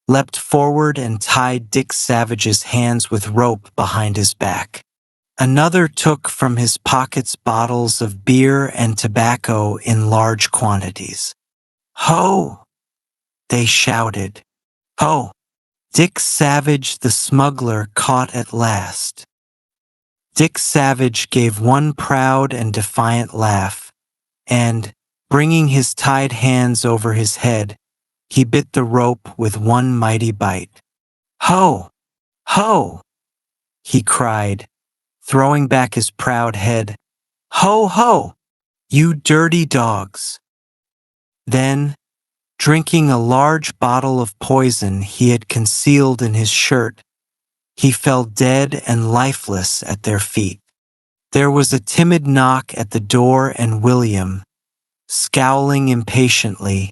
leapt forward and tied Dick Savage's hands with rope behind his back. Another took from his pockets bottles of beer and tobacco in large quantities. "Ho!" they shouted. "Ho!" Dick Savage the smuggler caught at last. Dick Savage gave one proud and defiant laugh, and, bringing his tied hands over his head, he bit the rope with one mighty bite. "Ho! Ho!" he cried, throwing back his proud head. "Ho! Ho! You dirty dogs!" Then, drinking a large bottle of poison he had concealed in his shirt, he fell dead and lifeless at their feet. There was a timid knock at the door and William, scowling impatiently,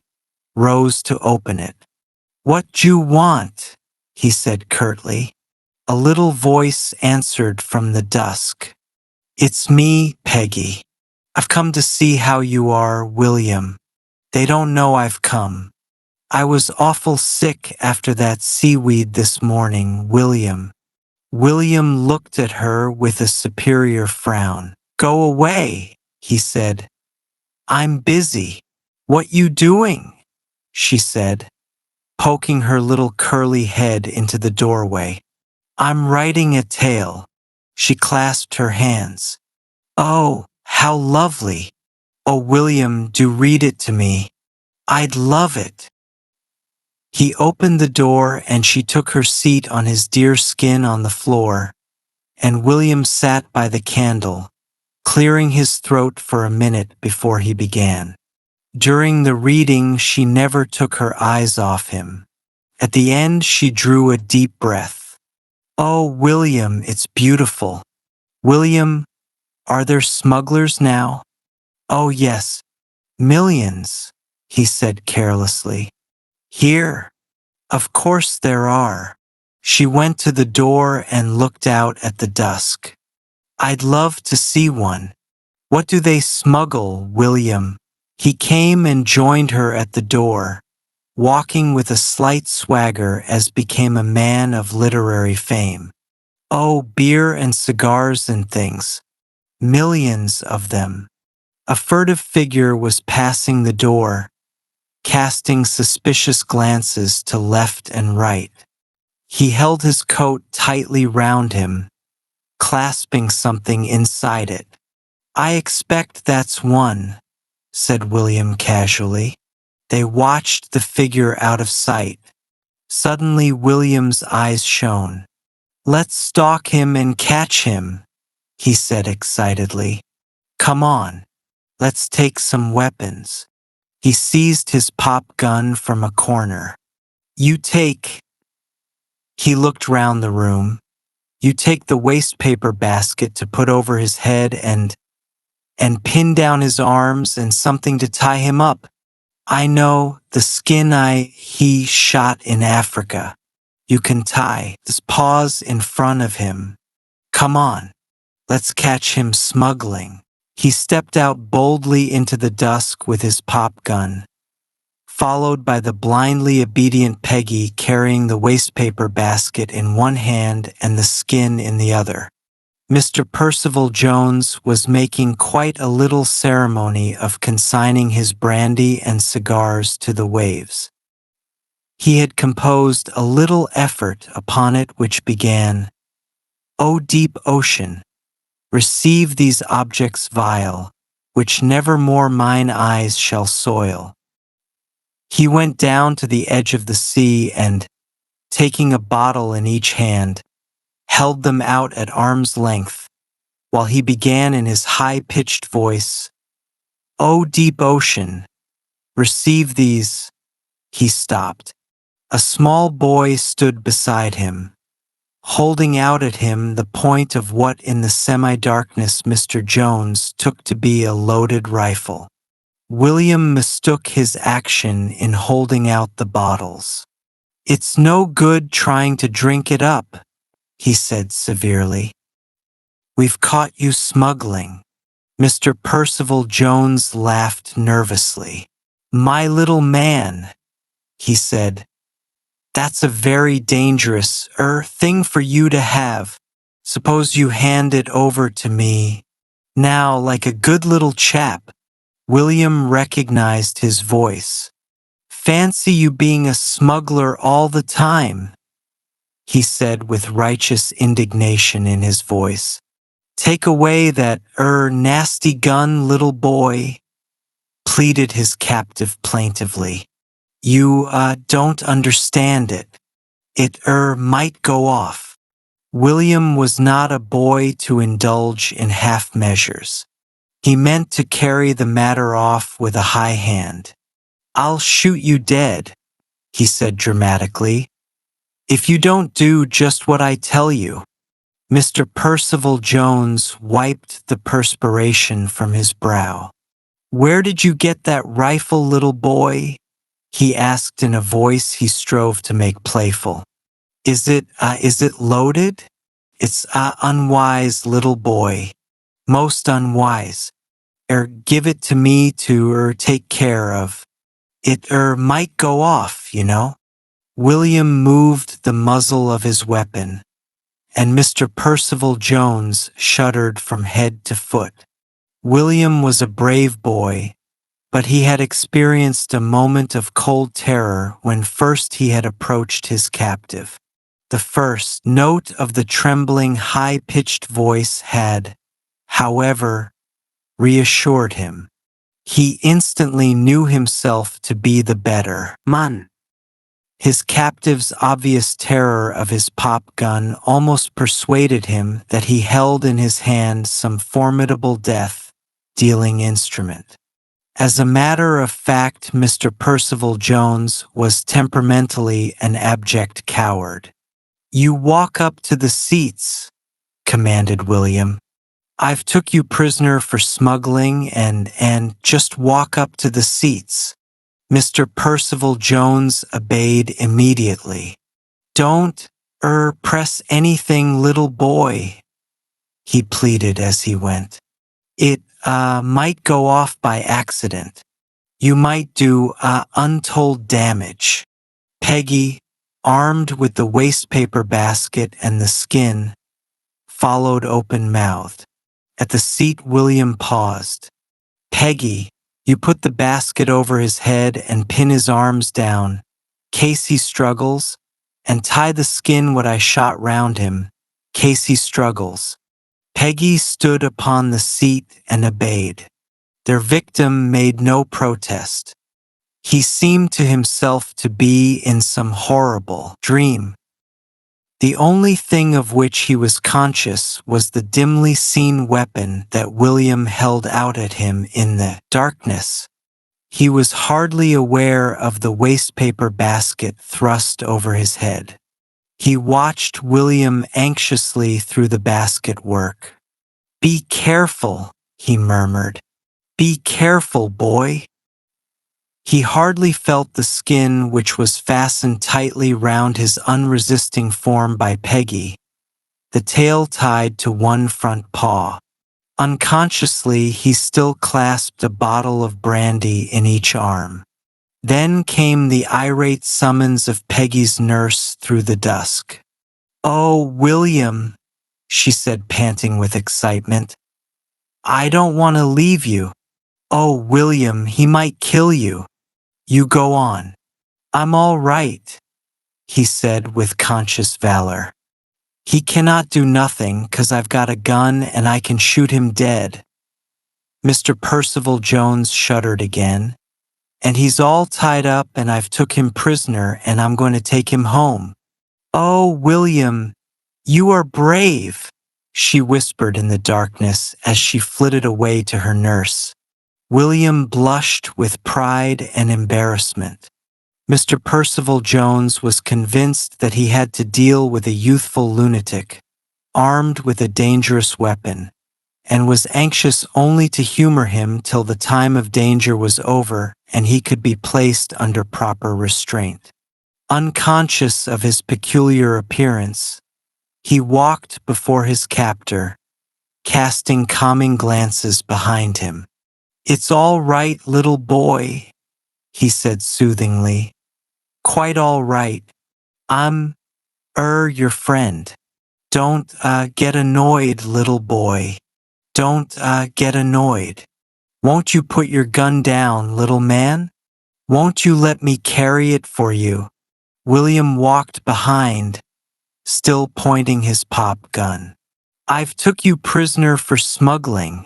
rose to open it. "What d'you want?" he said curtly. A little voice answered from the dusk. "It's me, Peggy. I've come to see how you are, William. They don't know I've come. I was awful sick after that seaweed this morning, William." William looked at her with a superior frown. "Go away," he said. "I'm busy." "What you doing?" she said, poking her little curly head into the doorway. "I'm writing a tale." She clasped her hands. "Oh, how lovely. Oh, William, do read it to me. I'd love it." He opened the door and she took her seat on his deer skin on the floor, and William sat by the candle, clearing his throat for a minute before he began. During the reading, she never took her eyes off him. At the end, she drew a deep breath. "Oh, William, it's beautiful. William, are there smugglers now?" "Oh, yes, millions," he said carelessly. "Here? Of course there are." She went to the door and looked out at the dusk. "I'd love to see one. What do they smuggle, William?" He came and joined her at the door, walking with a slight swagger as became a man of literary fame. "Oh, beer and cigars and things. Millions of them." A furtive figure was passing the door, casting suspicious glances to left and right. He held his coat tightly round him, clasping something inside it. "I expect that's one," said William casually. They watched the figure out of sight. Suddenly William's eyes shone. "Let's stalk him and catch him," he said excitedly. "Come on, let's take some weapons." He seized his pop gun from a corner. "You take," he looked round the room, "you take the wastepaper basket to put over his head and pin down his arms and something to tie him up. I know, the skin he shot in Africa. You can tie his paws in front of him. Come on, let's catch him smuggling." He stepped out boldly into the dusk with his pop gun, followed by the blindly obedient Peggy carrying the wastepaper basket in one hand and the skin in the other. Mr. Percival Jones was making quite a little ceremony of consigning his brandy and cigars to the waves. He had composed a little effort upon it which began, "O deep ocean, receive these objects vile, which never more mine eyes shall soil." He went down to the edge of the sea and, taking a bottle in each hand, held them out at arm's length, while he began in his high-pitched voice, "O deep ocean, receive these." He stopped. A small boy stood beside him, holding out at him the point of what in the semi-darkness Mr. Jones took to be a loaded rifle. William mistook his action in holding out the bottles. "It's no good trying to drink it up," he said severely. "We've caught you smuggling." Mr. Percival Jones laughed nervously. "My little man," he said, "that's a very dangerous thing for you to have. Suppose you hand it over to me. Now, like a good little chap." William recognized his voice. "Fancy you being a smuggler all the time," he said with righteous indignation in his voice. "Take away that nasty gun, little boy," pleaded his captive plaintively. "You don't understand it. It might go off." William was not a boy to indulge in half measures. He meant to carry the matter off with a high hand. "I'll shoot you dead," he said dramatically, "if you don't do just what I tell you." Mr. Percival Jones wiped the perspiration from his brow. "Where did you get that rifle, little boy?" he asked in a voice he strove to make playful. Is it loaded?" "It's unwise, little boy. Most unwise. Give it to me to take care of. It might go off, you know." William moved the muzzle of his weapon, and Mr. Percival Jones shuddered from head to foot. William was a brave boy, but he had experienced a moment of cold terror when first he had approached his captive. The first note of the trembling, high-pitched voice had, however, reassured him. He instantly knew himself to be the better man. His captive's obvious terror of his pop gun almost persuaded him that he held in his hand some formidable death-dealing instrument. As a matter of fact, Mr. Percival Jones was temperamentally an abject coward. "You walk up to the seats," commanded William. "I've took you prisoner for smuggling and just walk up to the seats." Mr. Percival Jones obeyed immediately. "Don't, press anything, little boy," he pleaded as he went. "It, might go off by accident. You might do, untold damage." Peggy, armed with the wastepaper basket and the skin, followed open-mouthed. At the seat, William paused. "Peggy, you put the basket over his head and pin his arms down, case he struggles, and tie the skin what I shot round him, case he struggles." Peggy stood upon the seat and obeyed. Their victim made no protest. He seemed to himself to be in some horrible dream. The only thing of which he was conscious was the dimly seen weapon that William held out at him in the darkness. He was hardly aware of the wastepaper basket thrust over his head. He watched William anxiously through the basket work. "Be careful," he murmured. "Be careful, boy." He hardly felt the skin which was fastened tightly round his unresisting form by Peggy, the tail tied to one front paw. Unconsciously, he still clasped a bottle of brandy in each arm. Then came the irate summons of Peggy's nurse through the dusk. "Oh, William," she said, panting with excitement. "I don't want to leave you. Oh, William, he might kill you. You go on." "I'm all right," he said with conscious valor. "He cannot do nothing, 'cause I've got a gun and I can shoot him dead." Mr. Percival Jones shuddered again. "And he's all tied up and I've took him prisoner and I'm going to take him home." "Oh, William, you are brave," she whispered in the darkness as she flitted away to her nurse. William blushed with pride and embarrassment. Mr. Percival Jones was convinced that he had to deal with a youthful lunatic, armed with a dangerous weapon, and was anxious only to humor him till the time of danger was over and he could be placed under proper restraint. Unconscious of his peculiar appearance, he walked before his captor, casting calming glances behind him. "It's all right, little boy," he said soothingly. "Quite all right. I'm, your friend. Don't, get annoyed, little boy. Don't, get annoyed. Won't you put your gun down, little man? Won't you let me carry it for you?" William walked behind, still pointing his pop gun. "I've took you prisoner for smuggling,"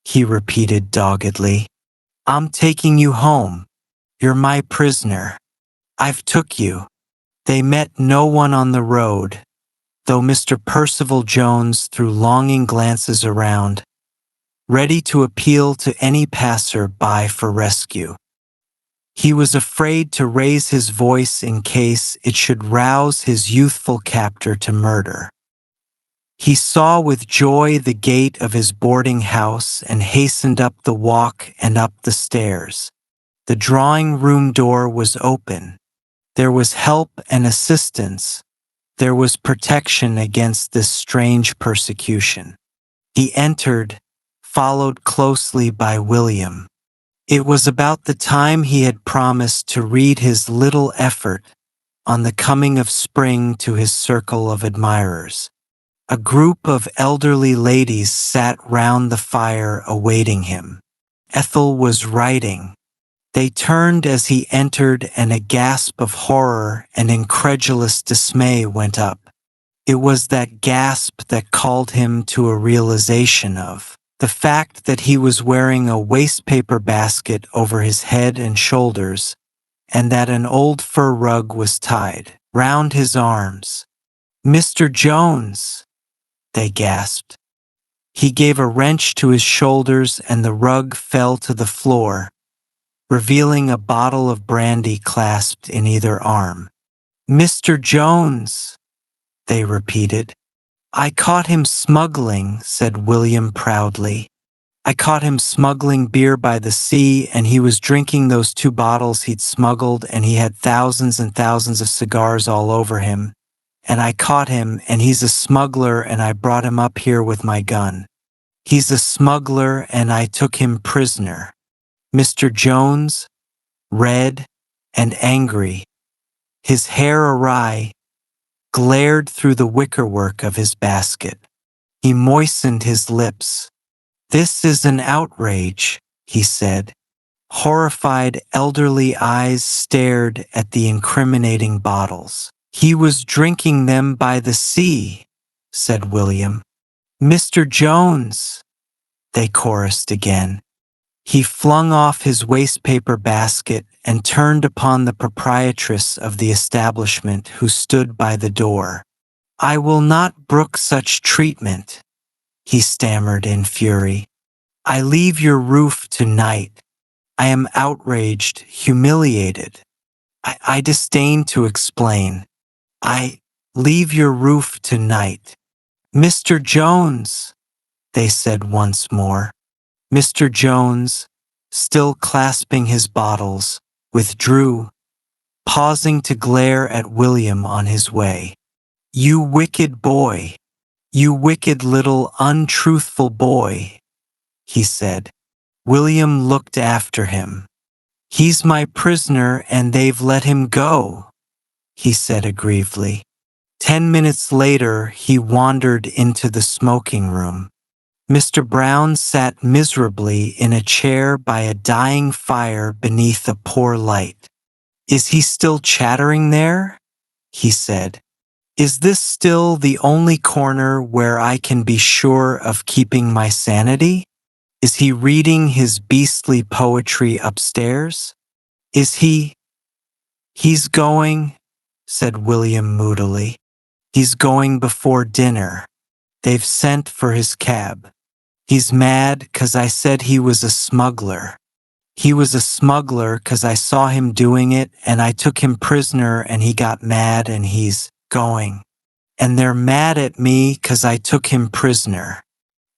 he repeated doggedly. "I'm taking you home. You're my prisoner. I've took you." They met no one on the road, though Mr. Percival Jones threw longing glances around, ready to appeal to any passer-by for rescue. He was afraid to raise his voice in case it should rouse his youthful captor to murder. He saw with joy the gate of his boarding house and hastened up the walk and up the stairs. The drawing-room door was open. There was help and assistance. There was protection against this strange persecution. He entered, followed closely by William. It was about the time he had promised to read his little effort on the coming of spring to his circle of admirers. A group of elderly ladies sat round the fire awaiting him. Ethel was writing. They turned as he entered, and a gasp of horror and incredulous dismay went up. It was that gasp that called him to a realization of the fact that he was wearing a wastepaper basket over his head and shoulders, and that an old fur rug was tied round his arms. "Mr. Jones!" they gasped. He gave a wrench to his shoulders, and the rug fell to the floor, revealing a bottle of brandy clasped in either arm. "Mr. Jones!" they repeated. "I caught him smuggling," said William proudly. "I caught him smuggling beer by the sea, and he was drinking those 2 bottles he'd smuggled, and he had thousands and thousands of cigars all over him. And I caught him, and he's a smuggler, and I brought him up here with my gun. He's a smuggler, and I took him prisoner." Mr. Jones, red and angry, his hair awry, glared through the wickerwork of his basket. He moistened his lips. "This is an outrage," he said. Horrified elderly eyes stared at the incriminating bottles. "He was drinking them by the sea," said William. "Mr. Jones!" they chorused again. He flung off his wastepaper basket and turned upon the proprietress of the establishment, who stood by the door. "I will not brook such treatment," he stammered in fury. "I leave your roof tonight. I am outraged, humiliated. I disdain to explain. I leave your roof tonight." "Mr. Jones!" they said once more. Mr. Jones, still clasping his bottles, withdrew, pausing to glare at William on his way. "You wicked boy! You wicked little untruthful boy!" he said. William looked after him. "He's my prisoner, and they've let him go," he said aggrievedly. 10 minutes later, he wandered into the smoking room. Mr. Brown sat miserably in a chair by a dying fire beneath a poor light. "Is he still chattering there?" he said. "Is this still the only corner where I can be sure of keeping my sanity? Is he reading his beastly poetry upstairs? Is he—" "He's going," said William moodily. "He's going before dinner. They've sent for his cab. He's mad 'cause I said he was a smuggler. He was a smuggler 'cause I saw him doing it, and I took him prisoner, and he got mad, and he's going. And they're mad at me 'cause I took him prisoner.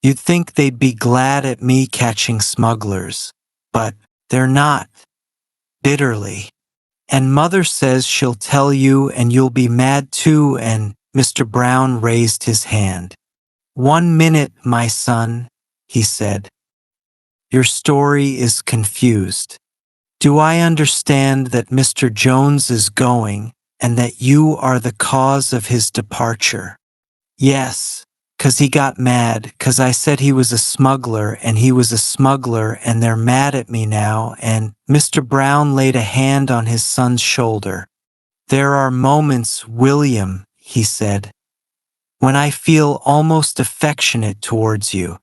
You'd think they'd be glad at me catching smugglers, but they're not." Bitterly. "And Mother says she'll tell you, and you'll be mad too," and Mr. Brown raised his hand. "1 minute, my son," he said. "Your story is confused. Do I understand that Mr. Jones is going, and that you are the cause of his departure?" "Yes, 'cause he got mad, 'cause I said he was a smuggler, and he was a smuggler, and they're mad at me now, and—" Mr. Brown laid a hand on his son's shoulder. "There are moments, William," he said, "when I feel almost affectionate towards you.